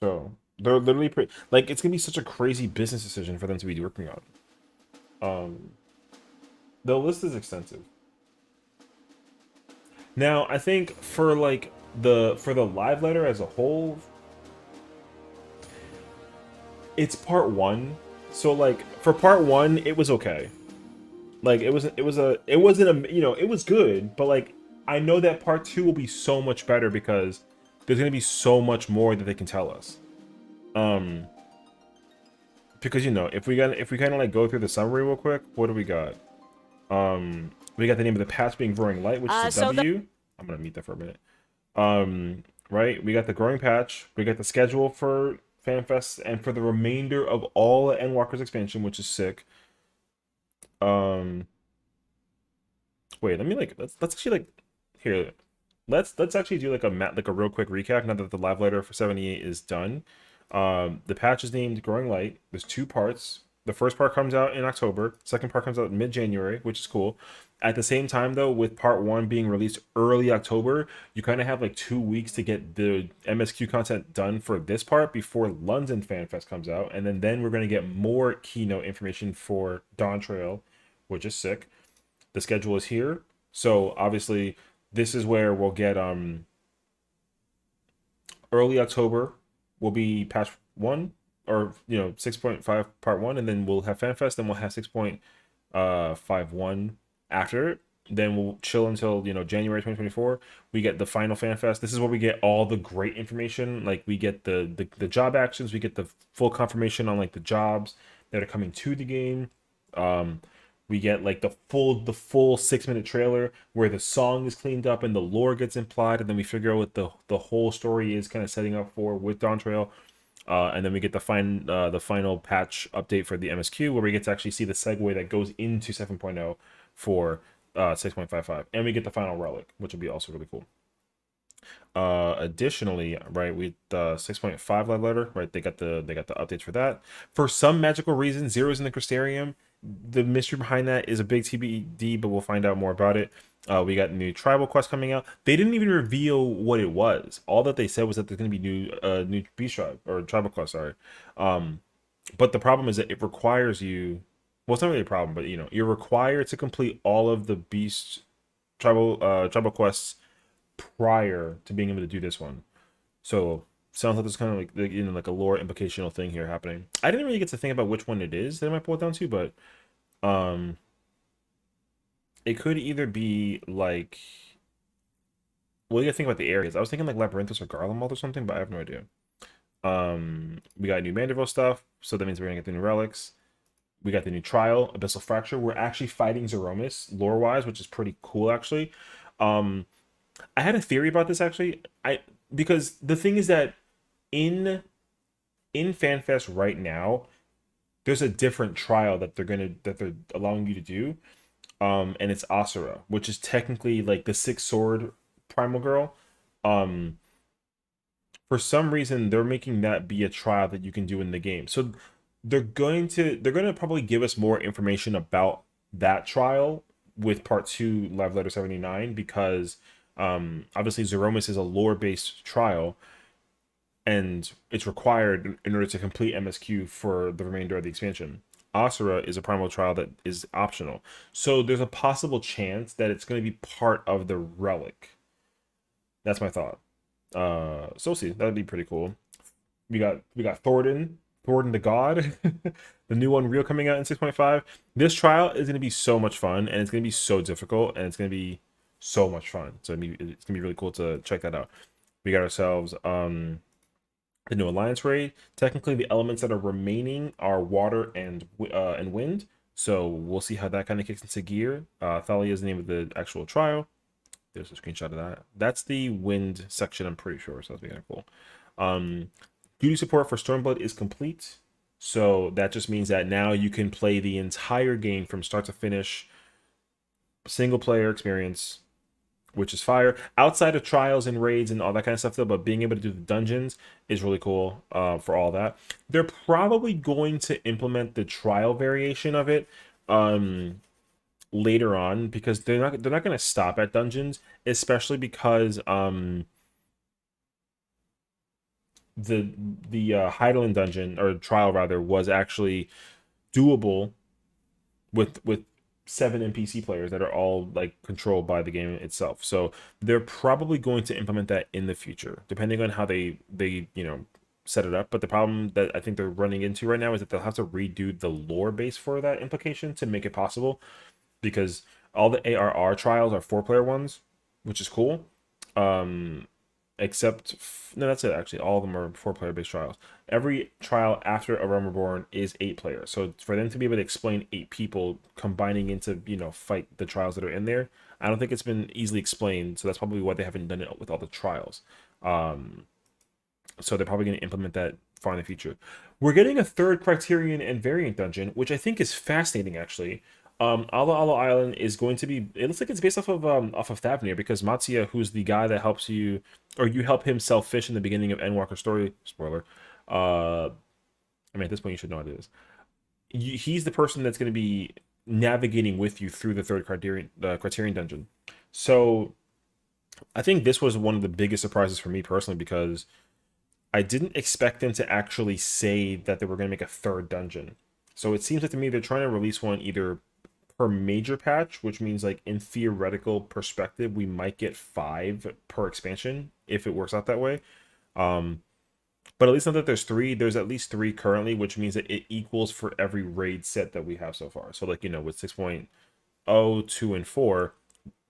So they're literally like, it's gonna be such a crazy business decision for them to be working on. The list is extensive. Now I think for like for the live letter as a whole, it's part 1. So like for part 1, it was okay. Like it wasn't it was good, but like I know that part 2 will be so much better because there's gonna be so much more that they can tell us. Because if we kind of like go through the summary real quick, what do we got? We got the name of the patch being Growing Light, which is a W. I'm gonna mute that for a minute. Right? We got the Growing Patch. We got the schedule for FanFest and for the remainder of all the Endwalker's expansion, which is sick. Wait, let me let's actually here. let's actually do like a real quick recap now that the live letter for 78 is done. The patch is named Growing Light. There's 2 parts. The first part comes out in October. Second part comes out mid-January, which is cool. At the same time, though, with part 1 being released early October, you kind of have like 2 weeks to get the MSQ content done for this part before London FanFest comes out, and then we're going to get more keynote information for Dawn Trail, which is sick. The schedule is here, so obviously this is where we'll get early October will be patch 1, or 6.5 part 1, and then we'll have FanFest, then we'll have 6.51 after it. Then we'll chill until January 2024. We get the final FanFest. This is where we get all the great information. Like we get the job actions, we get the full confirmation on like the jobs that are coming to the game. We get like the full 6-minute trailer where the song is cleaned up and the lore gets implied, and then we figure out what the whole story is kind of setting up for with Dawn Trail. And then we get the final patch update for the MSQ, where we get to actually see the segue that goes into 7.0 for 6.55, and we get the final relic, which will be also really cool. Additionally, right, we the 6.5 live letter, right, they got the updates for that. For some magical reason, Zero's in the Crystarium. The mystery behind that is a big TBD, but we'll find out more about it. We got new tribal quest coming out. They didn't even reveal what it was. All that they said was that there's going to be new beast tribe or tribal quest. Sorry, but the problem is that it requires you. Well, it's not really a problem, but you're required to complete all of the beast tribal quests prior to being able to do this one. So sounds like there's kind of like a lore implicational thing here happening. I didn't really get to think about which one it is that I might pull it down to, but it could either be like, well, you gotta think about the areas. I was thinking like Labyrinthus or Garlemald or something, but I have no idea. We got new Mandeville stuff, so that means we're gonna get the new relics. We got the new trial, Abyssal Fracture. We're actually fighting Zeromus lore-wise, which is pretty cool, actually. I had a theory about this, actually. Because the thing is that in FanFest right now, there's a different trial that they're allowing you to do. And it's Asura, which is technically like the 6-sword primal girl. For some reason, they're making that be a trial that you can do in the game. So they're going to probably give us more information about that trial with part 2 live letter 79, because obviously Zeromus is a lore-based trial, and it's required in order to complete MSQ for the remainder of the expansion. Asura is a primal trial that is optional, so there's a possible chance that it's going to be part of the relic. That's my thought. So we'll see. That'd be pretty cool. We got Thornton the God, the new Unreal coming out in 6.5. This trial is going to be so much fun, and it's going to be so difficult, and it's going to be so much fun. So it's going to be really cool to check that out. We got ourselves the new Alliance raid. Technically, the elements that are remaining are water and wind. So we'll see how that kind of kicks into gear. Thalia is the name of the actual trial. There's a screenshot of that. That's the wind section, I'm pretty sure. So that's kind of cool. Duty support for Stormblood is complete. So that just means that now you can play the entire game from start to finish. Single player experience, which is fire. Outside of trials and raids and all that kind of stuff, though, but being able to do the dungeons is really cool for all that. They're probably going to implement the trial variation of it later on, because they're not going to stop at dungeons, especially because the Heidelin dungeon, or trial rather, was actually doable with 7 NPC players that are all like controlled by the game itself. So they're probably going to implement that in the future, depending on how they set it up. But the problem that I think they're running into right now is that they'll have to redo the lore base for that implication to make it possible, because all the ARR trials are 4-player ones, which is cool. Except no, that's it. Actually, all of them are 4-player based trials. Every trial after A Realm Reborn is 8 players. So for them to be able to explain 8 people combining into fight the trials that are in there, I don't think it's been easily explained. So that's probably why they haven't done it with all the trials. So they're probably going to implement that far in the future. We're getting a 3rd Criterion and Variant dungeon, which I think is fascinating, actually. Ala Ala Island is going to be. It looks like it's based off of Thavnir because Matsuya, who's the guy that helps you, or you help him sell fish in the beginning of Endwalker's story. Spoiler. I mean, at this point, you should know what it is. He's the person that's going to be navigating with you through the third Criterion dungeon. So, I think this was one of the biggest surprises for me personally because I didn't expect them to actually say that they were going to make a third dungeon. So it seems like to me they're trying to release one either per major patch, which means like in theoretical perspective, we might get 5 per expansion if it works out that way. But at least not that there's 3. There's at least 3 currently, which means that it equals for every raid set that we have so far. So like, with 6.0, 2, and 4,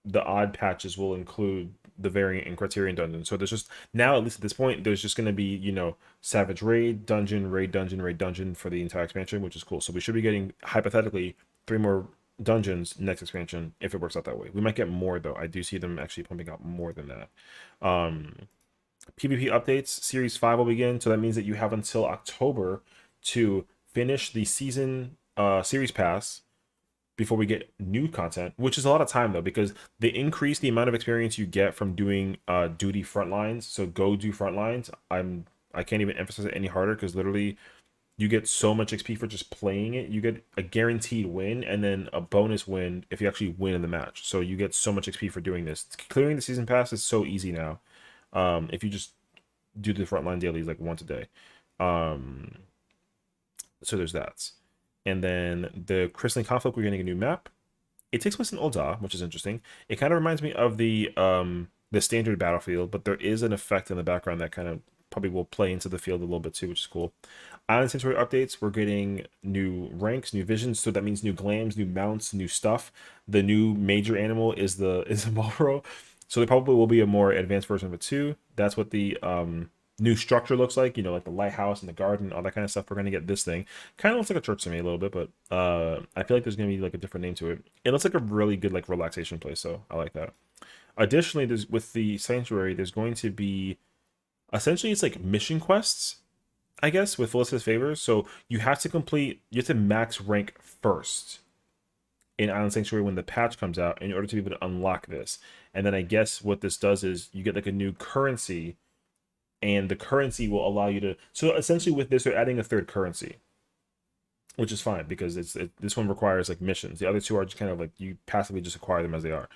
the odd patches will include the variant and Criterion dungeon. So there's just now, at least at this point, there's just going to be, Savage Raid, Dungeon, Raid Dungeon, Raid Dungeon for the entire expansion, which is cool. So we should be getting, hypothetically, 3 more dungeons next expansion if it works out that way. We might get more, though. I do see them actually pumping out more than that. PvP updates, Series 5 will begin. So that means that you have until October to finish the season Series Pass before we get new content, which is a lot of time though, because they increase the amount of experience you get from doing duty frontlines. So go do frontlines. I can't even emphasize it any harder because literally you get so much XP for just playing it. You get a guaranteed win and then a bonus win if you actually win in the match. So you get so much XP for doing this. Clearing the season pass is so easy now. If you just do the frontline dailies like once a day. So there's that. And then the Crystalline Conflict, we're getting a new map. It takes place in Ul'dah, which is interesting. It kind of reminds me of the standard battlefield, but there is an effect in the background that kind of probably will play into the field a little bit too, which is cool. Island Sanctuary updates, we're getting new ranks, new visions, so that means new glams, new mounts, new stuff. The new major animal is the Malboro. So there probably will be a more advanced version of it too. That's what the new structure looks like, like the lighthouse and the garden, all that kind of stuff. We're going to get this thing. Kind of looks like a church to me a little bit, but I feel like there's going to be like a different name to it. It looks like a really good like relaxation place, so I like that. Additionally, with the Sanctuary, there's going to be, essentially it's like mission quests, I guess, with Felicitas Favors. So you have to max rank first in Island Sanctuary when the patch comes out in order to be able to unlock this. And then I guess what this does is you get like a new currency, and the currency will allow you to. So essentially, with this, they're adding a third currency, which is fine because this one requires like missions. The other two are just kind of like you passively just acquire them as they are.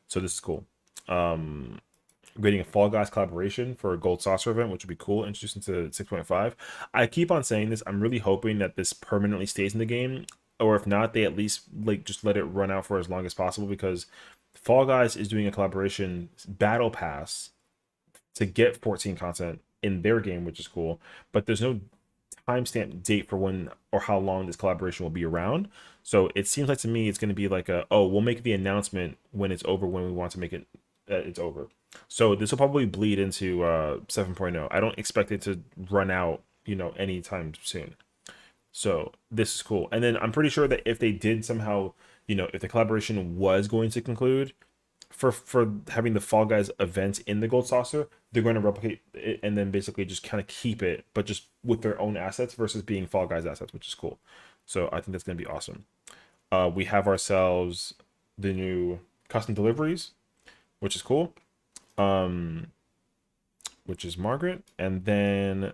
So this is cool. Creating a Fall Guys collaboration for a Gold Saucer event, which would be cool. Introduced into 6.5. I keep on saying this. I'm really hoping that this permanently stays in the game, or if not, they at least like just let it run out for as long as possible, because Fall Guys is doing a collaboration battle pass to get 14 content in their game, which is cool, but there's no timestamp date for when or how long this collaboration will be around. So it seems like to me it's going to be like we'll make the announcement when it's over, when we want to make it it's over. So this will probably bleed into 7.0. I don't expect it to run out anytime soon. So this is cool. And then I'm pretty sure that if they did somehow, if the collaboration was going to conclude for having the Fall Guys event in the Gold Saucer, they're going to replicate it and then basically just kind of keep it, but just with their own assets versus being Fall Guys assets, which is cool. So I think that's going to be awesome. We have ourselves the new custom deliveries, which is cool. Which is Margaret. And then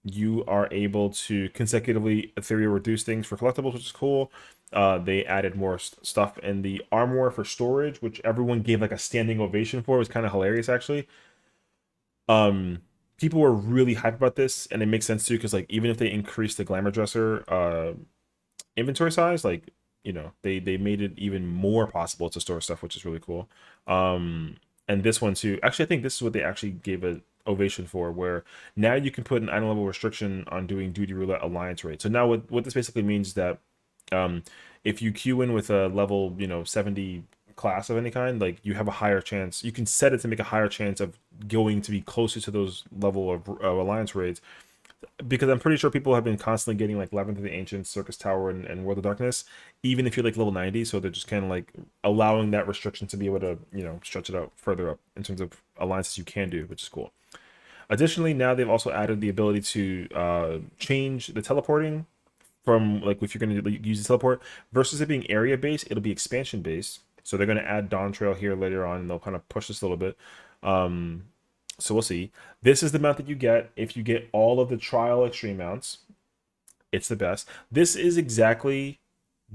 you are able to consecutively ethereal reduce things for collectibles, which is cool. They added more stuff in the armor for storage, which everyone gave like a standing ovation for. It was kind of hilarious, actually. People were really hyped about this, and it makes sense too, because like even if they increase the glamour dresser inventory size, like they made it even more possible to store stuff, which is really cool. And this one too, actually I think this is what they actually gave a ovation for, where now you can put an item level restriction on doing duty roulette alliance rate. So now what this basically means is that if you queue in with a level 70 class of any kind, like you have a higher chance, you can set it to make a higher chance of going to be closer to those level of alliance raids, because I'm pretty sure people have been constantly getting like Labyrinth of the Ancients, Circus Tower, and World of Darkness, even if you're like level 90. So they're just kind of like allowing that restriction to be able to stretch it out further up in terms of alliances you can do, which is cool. Additionally, now they've also added the ability to change the teleporting from like if you're going to use the teleport versus it being area based, it'll be expansion based. So they're going to add Dawn Trail here later on, and they'll kind of push this a little bit. So we'll see. This is the mount that you get if you get all of the trial extreme mounts. It's the best. This is exactly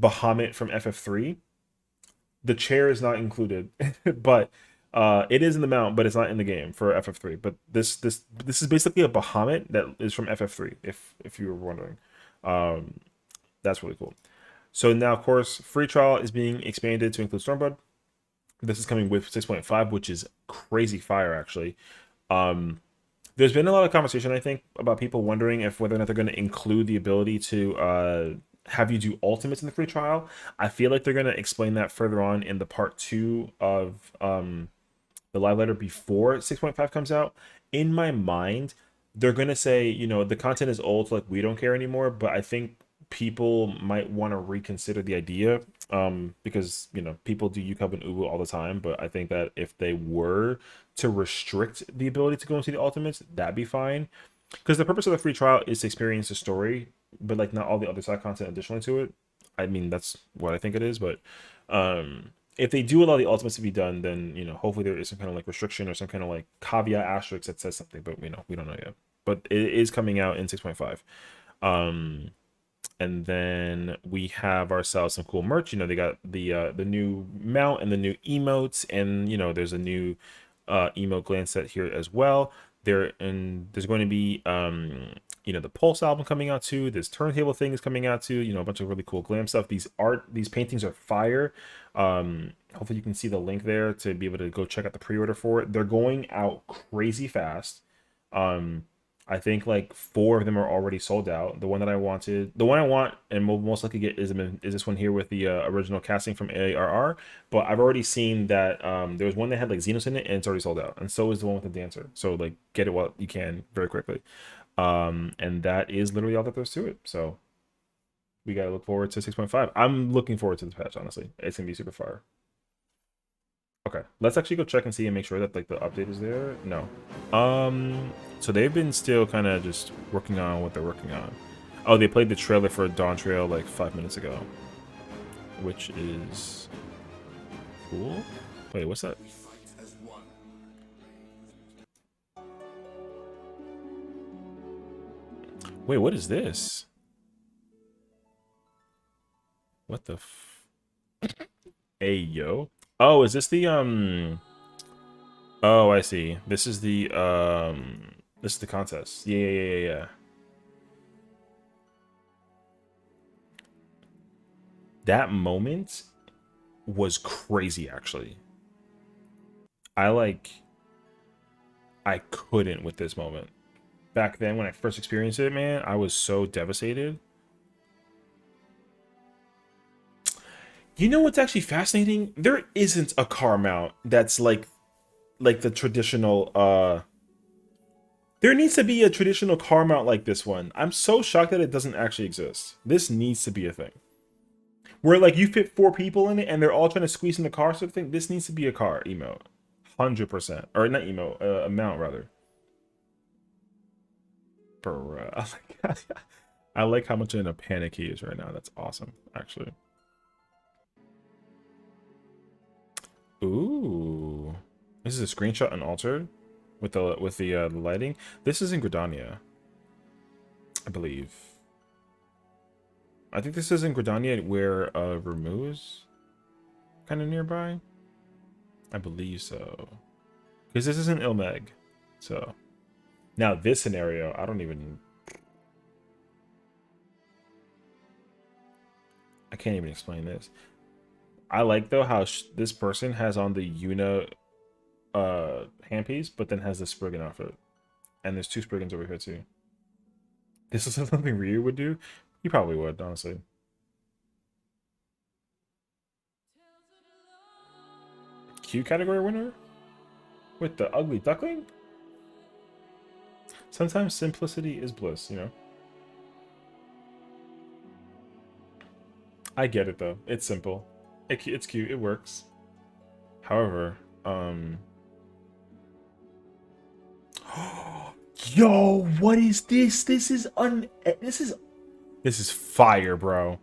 Bahamut from FF3. The chair is not included, but it is in the mount, but it's not in the game for FF3. But this is basically a Bahamut that is from FF3, if you were wondering. That's really cool. So now, of course, free trial is being expanded to include Stormblood. This is coming with 6.5, which is crazy fire, actually. There's been a lot of conversation, I think, about people wondering if whether or not they're going to include the ability to have you do ultimates in the free trial. I feel like they're going to explain that further on in the part 2 of the live letter before 6.5 comes out. In my mind, they're going to say, you know, the content is old, so like we don't care anymore, but I think people might want to reconsider the idea because, you know, people do UCUB and Ubu all the time, but I think that if they were to restrict the ability to go into the ultimates, that'd be fine. Because the purpose of the free trial is to experience the story, but like not all the other side content additionally to it. I mean, that's what I think it is, but if they do allow the ultimates to be done, then, you know, hopefully there is some kind of like restriction or some kind of like caveat asterisk that says something, but, you know, we don't know yet. But it is coming out in 6.5. And then we have ourselves some cool merch. You know, they got the new mount and the new emotes, and, you know, there's a new emote glance set here as well. There's going to be you know, the Pulse album coming out too. This turntable thing is coming out too. You know, a bunch of really cool glam stuff. These paintings are fire. Hopefully you can see the link there to be able to go check out the pre-order for it. They're going out crazy fast. I think like 4 of them are already sold out. The one I want and will most likely get is this one here with the original casting from ARR. But I've already seen that there was one that had like Xenos in it, and it's already sold out. And so is the one with the dancer. So like get it while you can very quickly. And that is literally all that there's to it. So we gotta look forward to 6.5. I'm looking forward to this patch, honestly. It's gonna be super fire. Okay, let's actually go check and see and make sure that like the update is there. No. So they've been still kind of just working on what they're working on. Oh, they played the trailer for Dawn Trail like 5 minutes ago, which is cool. Wait, what's that? Wait, what is this? What the Hey, yo. Oh, is this the Oh, I see. This is the contest. Yeah. That moment was crazy, actually. I couldn't with this moment. Back then when I first experienced it, man, I was so devastated. You know what's actually fascinating? There isn't a car mount that's like the traditional there needs to be a traditional car mount like this one. I'm so shocked that it doesn't actually exist. This needs to be a thing. Where like you fit 4 people in it and they're all trying to squeeze in the car sort of thing. This needs to be a car emote. 100%. Or not emote, a mount rather. Bruh. I like how much in a panic he is right now. That's awesome, actually. Ooh, this is a screenshot unaltered with the lighting. This is in Gridania, I believe. I think this is in Gridania where Ramu is kind of nearby. I believe so, because this isn't Ilmeg. So now this scenario, I can't even explain this. I like though how this person has on the Yuna handpiece, but then has the Spriggan outfit, and there's 2 Spriggans over here too. This is something Ryu would do. He probably would, honestly. Q category winner with the ugly duckling. Sometimes simplicity is bliss, you know. I get it though. It's simple. It's cute. It works. However, yo, what is this? This is This is fire, bro.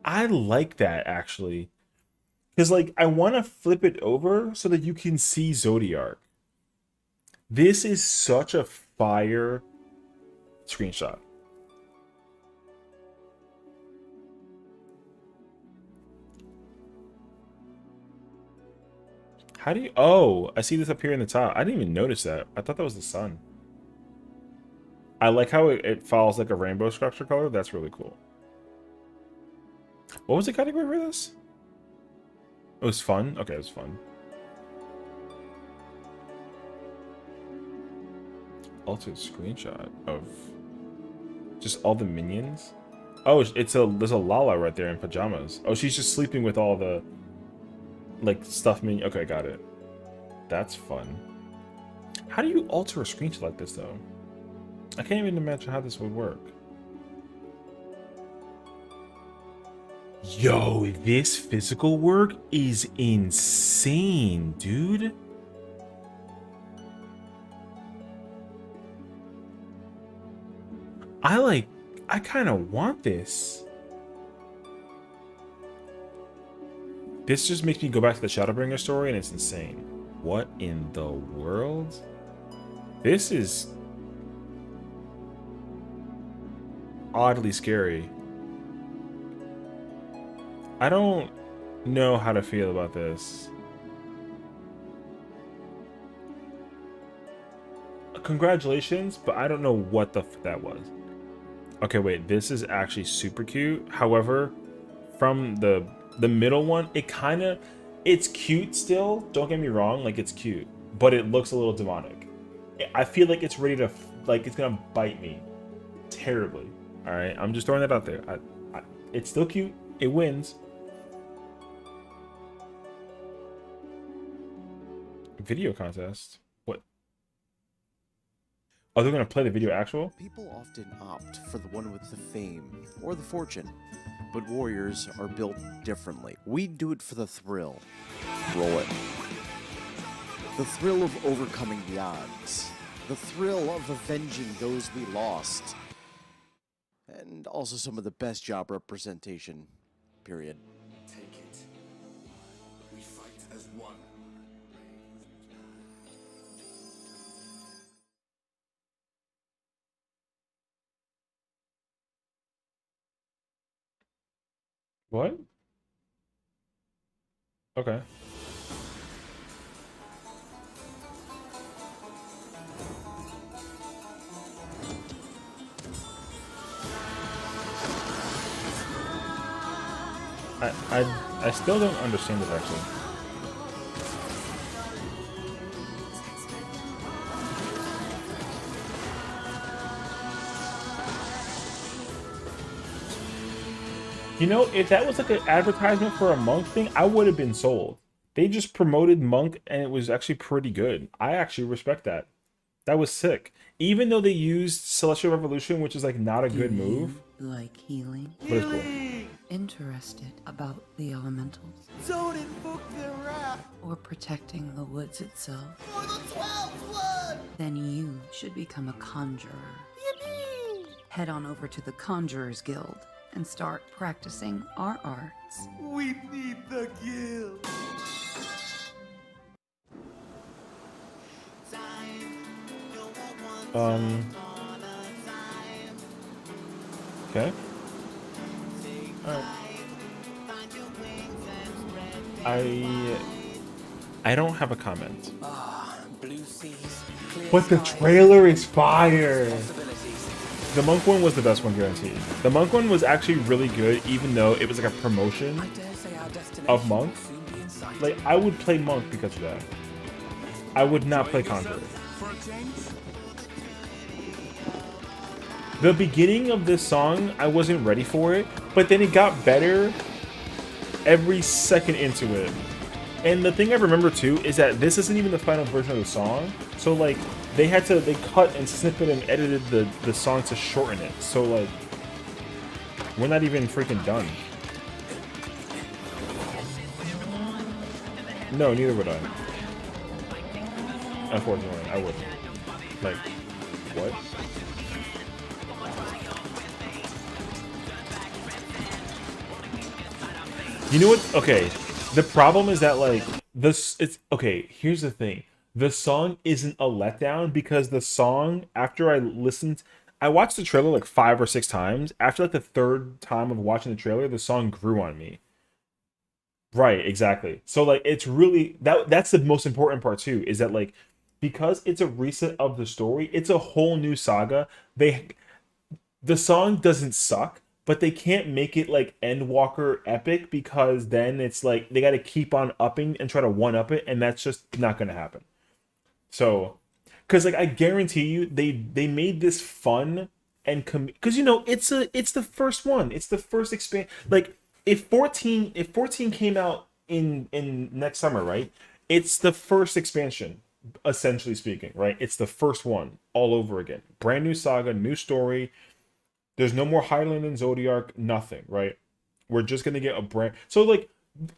I like that actually. Because like I want to flip it over so that you can see Zodiac. This is such a fire screenshot. How do you... Oh, I see this up here in the top. I didn't even notice that. I thought that was the sun. I like how it follows like a rainbow structure color. That's really cool. What was the category for this? It was fun? Okay, it was fun. Altered screenshot of just all the minions. Oh, there's a Lala right there in pajamas. Oh, she's just sleeping with all the like stuff minion. Okay, got it. That's fun. How do you alter a screenshot like this though? I can't even imagine how this would work. Yo, this physical work is insane, dude. I kind of want this. This just makes me go back to the Shadowbringer story and it's insane. What in the world? This is oddly scary. I don't know how to feel about this. Congratulations, but I don't know what the f that was. Okay, wait, this is actually super cute. However, from the middle one, it's cute still. Don't get me wrong, like it's cute, but it looks a little demonic. I feel like it's ready to, like it's gonna bite me terribly. All right, I'm just throwing that out there. It's still cute. It wins. Video contest. What? Oh, they're gonna play the video actual? People often opt for the one with the fame or the fortune, but warriors are built differently. We do it for the thrill. Roll it. The thrill of overcoming the odds. The thrill of avenging those we lost. And also some of the best job representation, period. Take it. We fight as one. What? Okay. I still don't understand it actually. You know, if that was like an advertisement for a Monk thing, I would have been sold. They just promoted Monk and it was actually pretty good. I actually respect that. That was sick. Even though they used Celestial Revolution, which is like not a good move. Like healing? But it's cool. Interested about the elementals? Don't invoke their wrath. Or protecting the woods itself? For the 12th blood. Then you should become a conjurer. Yippee! Head on over to the Conjurers Guild and start practicing our arts. We need the guild. Okay. Alright. I don't have a comment. But the trailer is fire! The Monk one was the best one, guaranteed. The Monk one was actually really good, even though it was like a promotion of Monk. Like, I would play Monk because of that. I would not play Conjurer. The beginning of this song, I wasn't ready for it, but then it got better every second into it. And the thing I remember too is that this isn't even the final version of the song. So like they cut and snippet and edited the song to shorten it. So like we're not even freaking done. No, neither would I. Unfortunately, I wouldn't. Like, what? You know what? Okay, the problem is that like this. It's okay. Here's the thing: the song isn't a letdown because the song, after I watched the trailer like 5 or 6 times. After like the third time of watching the trailer, the song grew on me. Right, exactly. So like it's really that's the most important part too, is that like because it's a reset of the story, it's a whole new saga. The song doesn't suck, but they can't make it like Endwalker epic because then it's like they got to keep on upping and try to one up it, and that's just not going to happen. So, because like I guarantee you, they made this fun and because it's the first one, it's the first expand. Like if 14 came out in next summer, right? It's the first expansion, essentially speaking, right? It's the first one all over again, brand new saga, new story. There's no more Highland and Zodiac, nothing, right? We're just gonna get a brand. So like,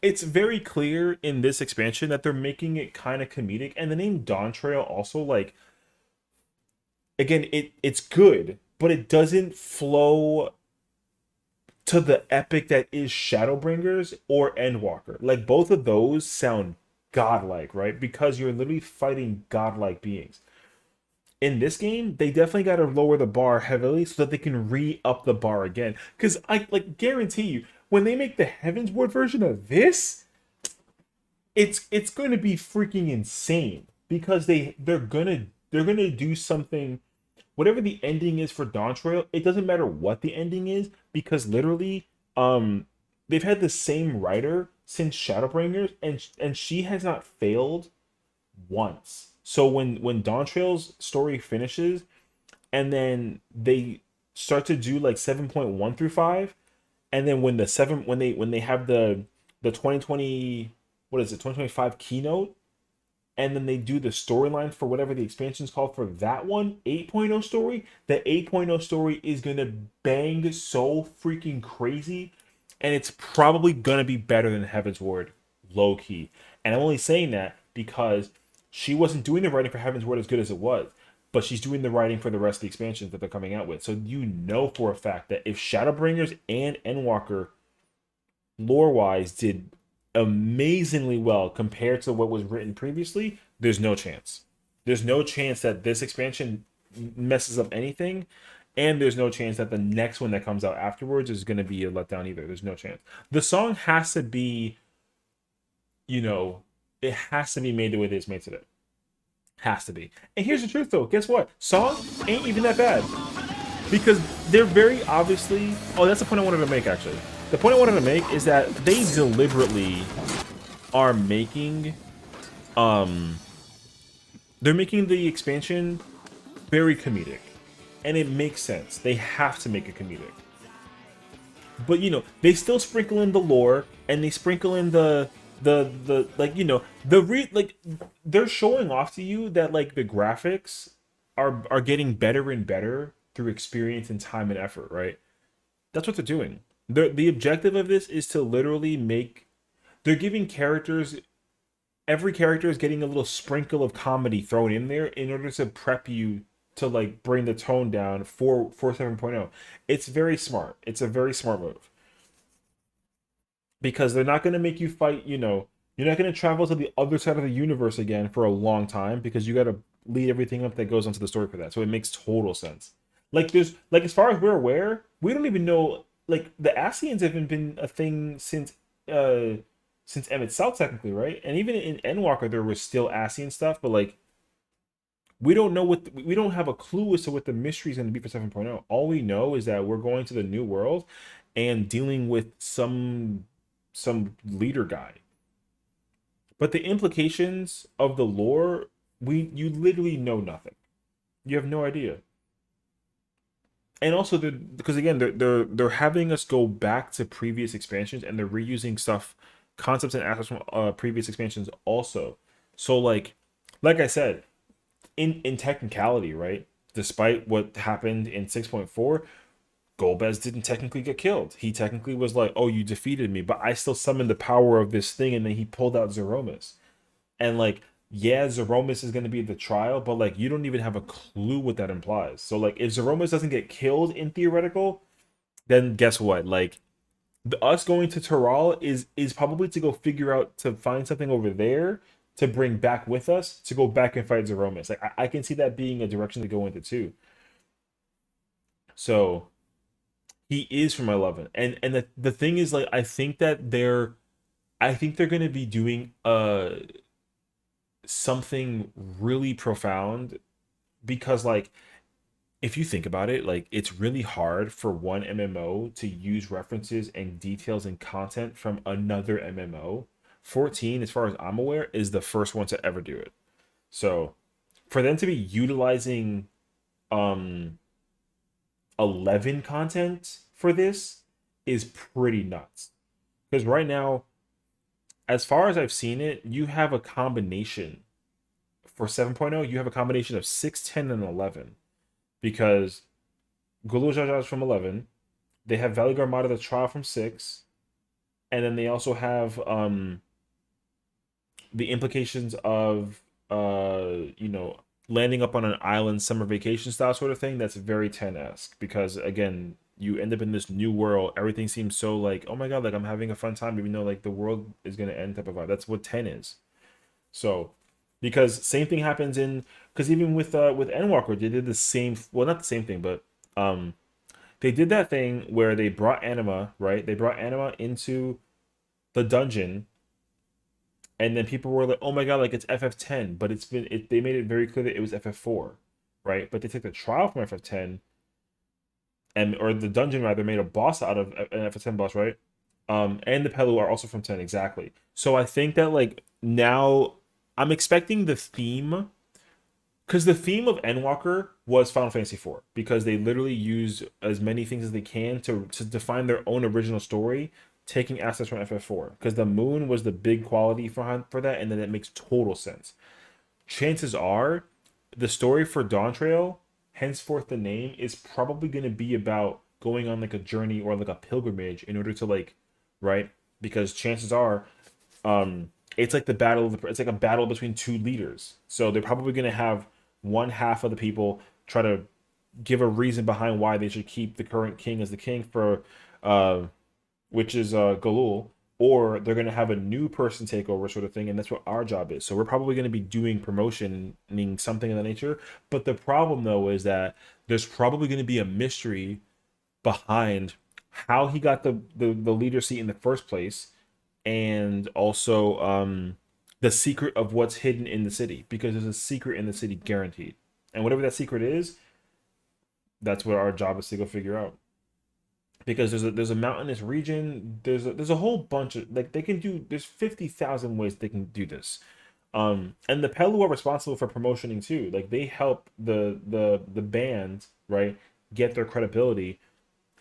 it's very clear in this expansion that they're making it kind of comedic, and the name Dawn Trail also like, again, it's good, but it doesn't flow to the epic that is Shadowbringers or Endwalker. Like both of those sound godlike, right? Because you're literally fighting godlike beings. In this game, they definitely got to lower the bar heavily so that they can re-up the bar again. Because I like guarantee you, when they make the Heavensward version of this, it's going to be freaking insane. Because they're gonna do something. Whatever the ending is for Dawn Trail, it doesn't matter what the ending is, because literally, they've had the same writer since Shadowbringers, and she has not failed once. So when Dawn Trail's story finishes, and then they start to do like 7.1 through 5, and then when they have the 2020, what is it, 2025 keynote, and then they do the storyline for whatever the expansion's called for that one, 8.0 story, the 8.0 story is gonna bang so freaking crazy, and it's probably gonna be better than Heavensward, low key. And I'm only saying that because she wasn't doing the writing for Heavensward as good as it was, but she's doing the writing for the rest of the expansions that they're coming out with. So you know for a fact that if Shadowbringers and Endwalker lore-wise did amazingly well compared to what was written previously, there's no chance. There's no chance that this expansion messes up anything, and there's no chance that the next one that comes out afterwards is going to be a letdown either. There's no chance. The song has to be, it has to be made the way that it's made today. Has to be. And here's the truth though. Guess what? Song ain't even that bad. Because they're very obviously... Oh, that's the point I wanted to make, actually. The point I wanted to make is that they deliberately are making... They're making the expansion very comedic. And it makes sense. They have to make it comedic. But, they still sprinkle in the lore, and they sprinkle in they're showing off to you that, like, the graphics are getting better and better through experience and time and effort, right? That's what they're doing. The objective of this is to literally make... They're giving characters... Every character is getting a little sprinkle of comedy thrown in there in order to prep you to, like, bring the tone down for 7.0. It's very smart. It's a very smart move. Because they're not going to make you fight, you're not going to travel to the other side of the universe again for a long time, because you got to lead everything up that goes onto the story for that. So it makes total sense. Like, as far as we're aware, we don't even know, like, the Ascians haven't been a thing since Emmett South, technically, right? And even in Endwalker, there was still Ascian stuff, but, like, we don't know we don't have a clue as to what the mystery is going to be for 7.0. All we know is that we're going to the new world and dealing with some leader guy. But the implications of the lore, you literally know nothing. You have no idea. And also, because again, they're having us go back to previous expansions, and they're reusing concepts and assets from previous expansions also. So like I said, in technicality, right? Despite what happened in 6.4, Golbez didn't technically get killed. He technically was like, "Oh, you defeated me, but I still summoned the power of this thing," and then he pulled out Zeromus. And like yeah, Zeromus is going to be the trial, but like you don't even have a clue what that implies. So like if Zeromus doesn't get killed in theoretical, then guess what? Like us going to Terral is probably to go figure out to find something over there to bring back with us to go back and fight Zeromus. Like I can see that being a direction to go into too. So he is from 11, and the thing is like I think they're gonna be doing something really profound because like if you think about it, like it's really hard for one MMO to use references and details and content from another MMO. 14, as far as I'm aware, is the first one to ever do it. So for them to be utilizing um 11 content for this is pretty nuts. Because right now, as far as I've seen it, you have a combination for 7.0, you have a combination of 6, 10, and 11. Because Gulu Jaja is from 11. They have Valley Garmada the trial from 6. And then they also have the implications of landing up on an island summer vacation style sort of thing. That's very 10-esque because again, you end up in this new world. Everything seems so like, oh my god, like I'm having a fun time, even though like the world is gonna end type of vibe. That's what 10 is. So because same thing happens in because even with Endwalker, they did the same, well, not the same thing, but they did that thing where they brought Anima, right? They brought Anima into the dungeon, and then people were like, "Oh my god, like it's FF10," but they made it very clear that it was FF4, right? But they took the trial from FF10, or the dungeon rather, made a boss out of an FF10 boss, right? And the Pelu are also from 10 exactly. So I think that like now I'm expecting the theme, because the theme of Endwalker was Final Fantasy IV, because they literally use as many things as they can to define their own original story, taking assets from FF4. Because the moon was the big quality for that, and then it makes total sense. Chances are, the story for Dawn Trail, henceforth the name, is probably going to be about going on like a journey or like a pilgrimage in order to like, right? Because chances are, it's like it's like a battle between two leaders. So they're probably going to have one half of the people try to give a reason behind why they should keep the current king as the king for which is Galul, or they're going to have a new person take over sort of thing, and that's what our job is. So we're probably going to be doing promotioning something of that nature. But the problem though is that there's probably going to be a mystery behind how he got the leader seat in the first place, and also the secret of what's hidden in the city, because there's a secret in the city guaranteed, and whatever that secret is, that's what our job is to go figure out. Because there's a mountainous region, there's a whole bunch of like they can do. There's 50,000 ways they can do this, and the Pelu are responsible for promotioning too. Like they help the band, right, get their credibility,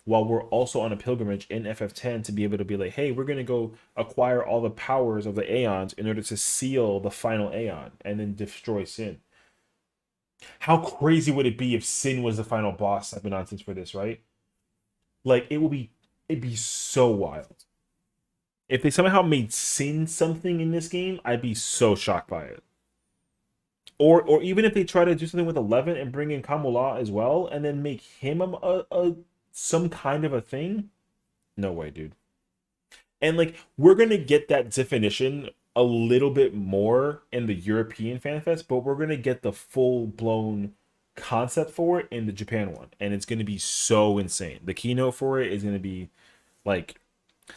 while we're also on a pilgrimage in FF10 to be able to be like, hey, we're going to go acquire all the powers of the Aeons in order to seal the final Aeon and then destroy Sin. How crazy would it be if Sin was the final boss type of nonsense for this, right? Like, it'd be so wild. If they somehow made Sin something in this game, I'd be so shocked by it. Or even if they try to do something with 11 and bring in Kamala as well, and then make him a some kind of a thing, no way, dude. And like we're gonna get that definition a little bit more in the European FanFest, but we're gonna get the full-blown concept for it in the Japan one, and it's gonna be so insane. The keynote for it is gonna be like,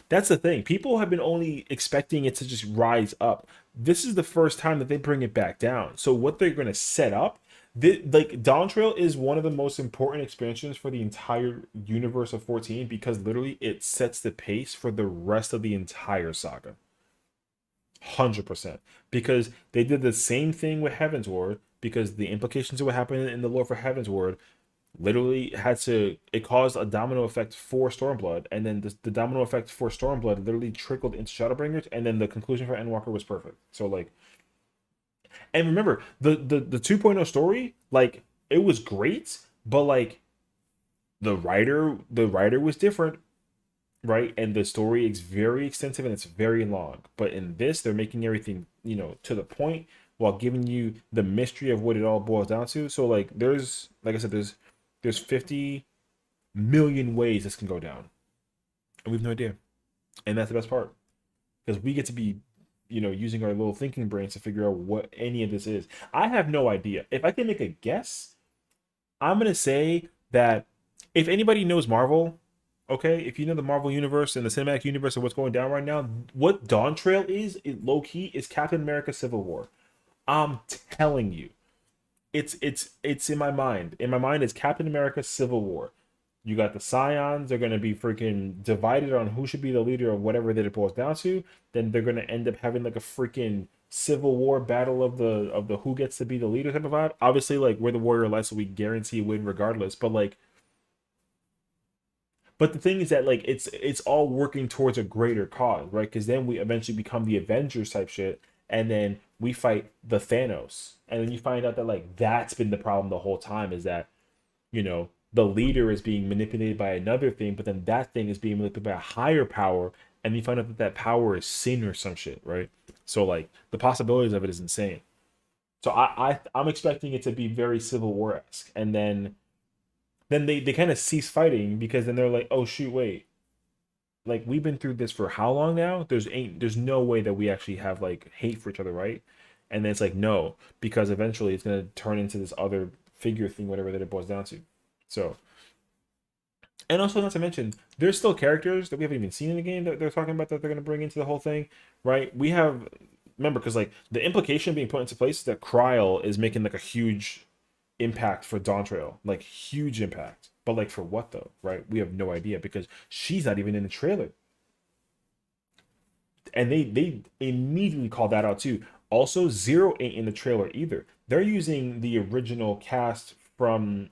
that's the thing, people have been only expecting it to just rise up. This is the first time that they bring it back down. So what they're gonna set up, like Dawn Trail is one of the most important expansions for the entire universe of 14, because literally it sets the pace for the rest of the entire saga. 100%. Because they did the same thing with Heaven's Ward, because the implications of what happened in the lore for Heaven's Ward literally it caused a domino effect for Stormblood, and then the domino effect for Stormblood literally trickled into Shadowbringers, and then the conclusion for Endwalker was perfect. So like, and remember, the 2.0 story, like, it was great, but like the writer was different, right? And the story is very extensive and it's very long. But in this, they're making everything, to the point, while giving you the mystery of what it all boils down to. So like there's, like I said, there's 50 million ways this can go down, and we have no idea. And that's the best part, because we get to be, using our little thinking brains to figure out what any of this is. I have no idea. If I can make a guess, I'm gonna say that if anybody knows Marvel, okay, if you know the Marvel universe and the cinematic universe of what's going down right now, what Dawn Trail is low key is Captain America: Civil War. I'm telling you, it's in my mind. In my mind, it's Captain America: Civil War. You got the Scions. They're gonna be freaking divided on who should be the leader of whatever that it boils down to. Then they're gonna end up having like a freaking Civil War battle of the who gets to be the leader type of vibe. Obviously, like we're the warrior light, so we guarantee a win regardless. But the thing is that like it's all working towards a greater cause, right? Because then we eventually become the Avengers type shit, and then we fight the Thanos, and then you find out that like that's been the problem the whole time, is that the leader is being manipulated by another thing, but then that thing is being manipulated by a higher power, and you find out that power is sin or some shit, right? So like the possibilities of it is insane. So I'm expecting it to be very Civil War-esque, and then they kind of cease fighting, because then they're like, oh shoot, wait, like we've been through this for how long now? There's no way that we actually have like hate for each other, right? And then it's like, no, because eventually it's gonna turn into this other figure thing, whatever that it boils down to. So, and also not to mention, there's still characters that we haven't even seen in the game that they're talking about that they're going to bring into the whole thing, right? Remember, because like the implication being put into place is that Kryl is making like a huge impact for Dawn Trail, like huge impact. But like for what though, right? We have no idea, because she's not even in the trailer. And they immediately called that out too. Also, Zero ain't in the trailer either. They're using the original cast from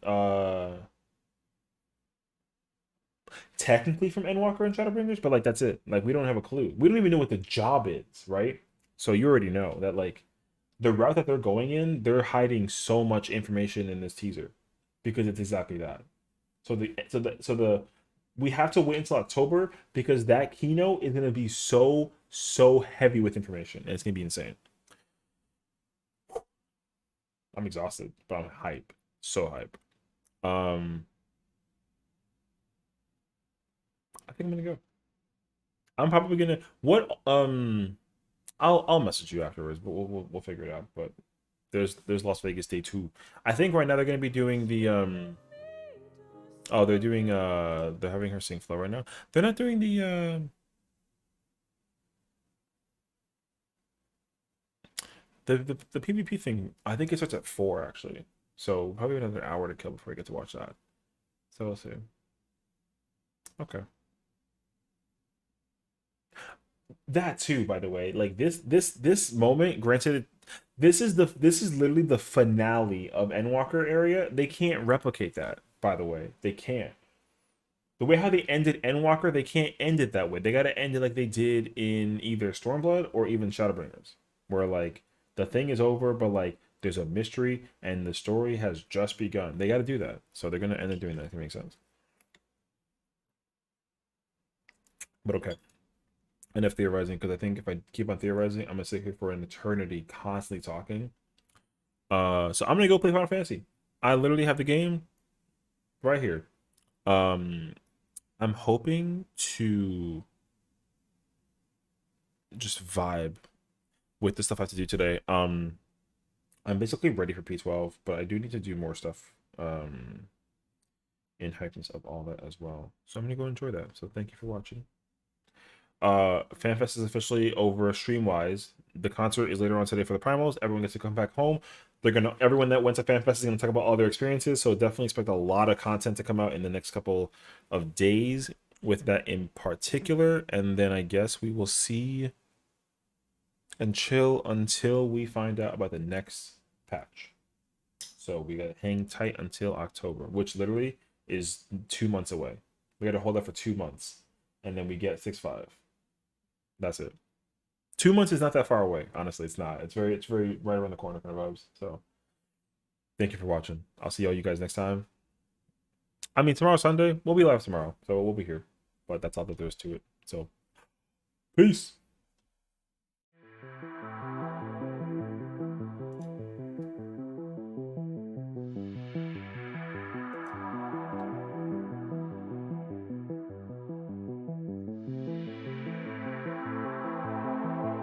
technically from Endwalker and Shadowbringers, but like that's it. Like we don't have a clue. We don't even know what the job is, right? So you already know that like the route that they're going in, they're hiding so much information in this teaser, because it's exactly that. So we have to wait until October, because that keynote is gonna be so heavy with information, and it's gonna be insane. I'm exhausted, but I'm hype. So hype. I think I'm gonna go. I'm probably gonna I'll message you afterwards, but we'll figure it out. But there's Las Vegas Day 2. I think right now they're gonna be doing the they're doing they're having her sing Flow right now. They're not doing the PvP thing. I think it starts at 4 actually. So probably another hour to kill before we get to watch that. So we'll see. Okay. That too, by the way, like this moment, granted, this is literally the finale of Endwalker area. They can't replicate that, by the way. They can't. The way how they ended Endwalker, they can't end it that way. They gotta end it like they did in either Stormblood or even Shadowbringers, where like the thing is over, but like there's a mystery and the story has just begun. They gotta do that. So they're gonna end up doing that, if it makes sense. But okay. Enough theorizing, because I think if I keep on theorizing, I'm gonna sit here for an eternity constantly talking. So I'm gonna go play Final Fantasy. I literally have the game right here. I'm hoping to just vibe with the stuff I have to do today. I'm basically ready for P12, but I do need to do more stuff in hypeness of all that as well. So I'm gonna go enjoy that. So thank you for watching. FanFest is officially over stream-wise. The concert is later on today for the primals. Everyone gets to come back home. Everyone that went to FanFest is gonna talk about all their experiences. So definitely expect a lot of content to come out in the next couple of days with that in particular. And then I guess we will see and chill until we find out about the next patch. So we gotta hang tight until October, which literally is 2 months away. We gotta hold that for 2 months, and then we get 6.5. That's it. 2 months is not that far away. Honestly, it's not. It's very right around the corner kind of vibes. So thank you for watching. I'll see all you guys next time. I mean, tomorrow's Sunday. We'll be live tomorrow, so we'll be here. But that's all that there is to it. So peace.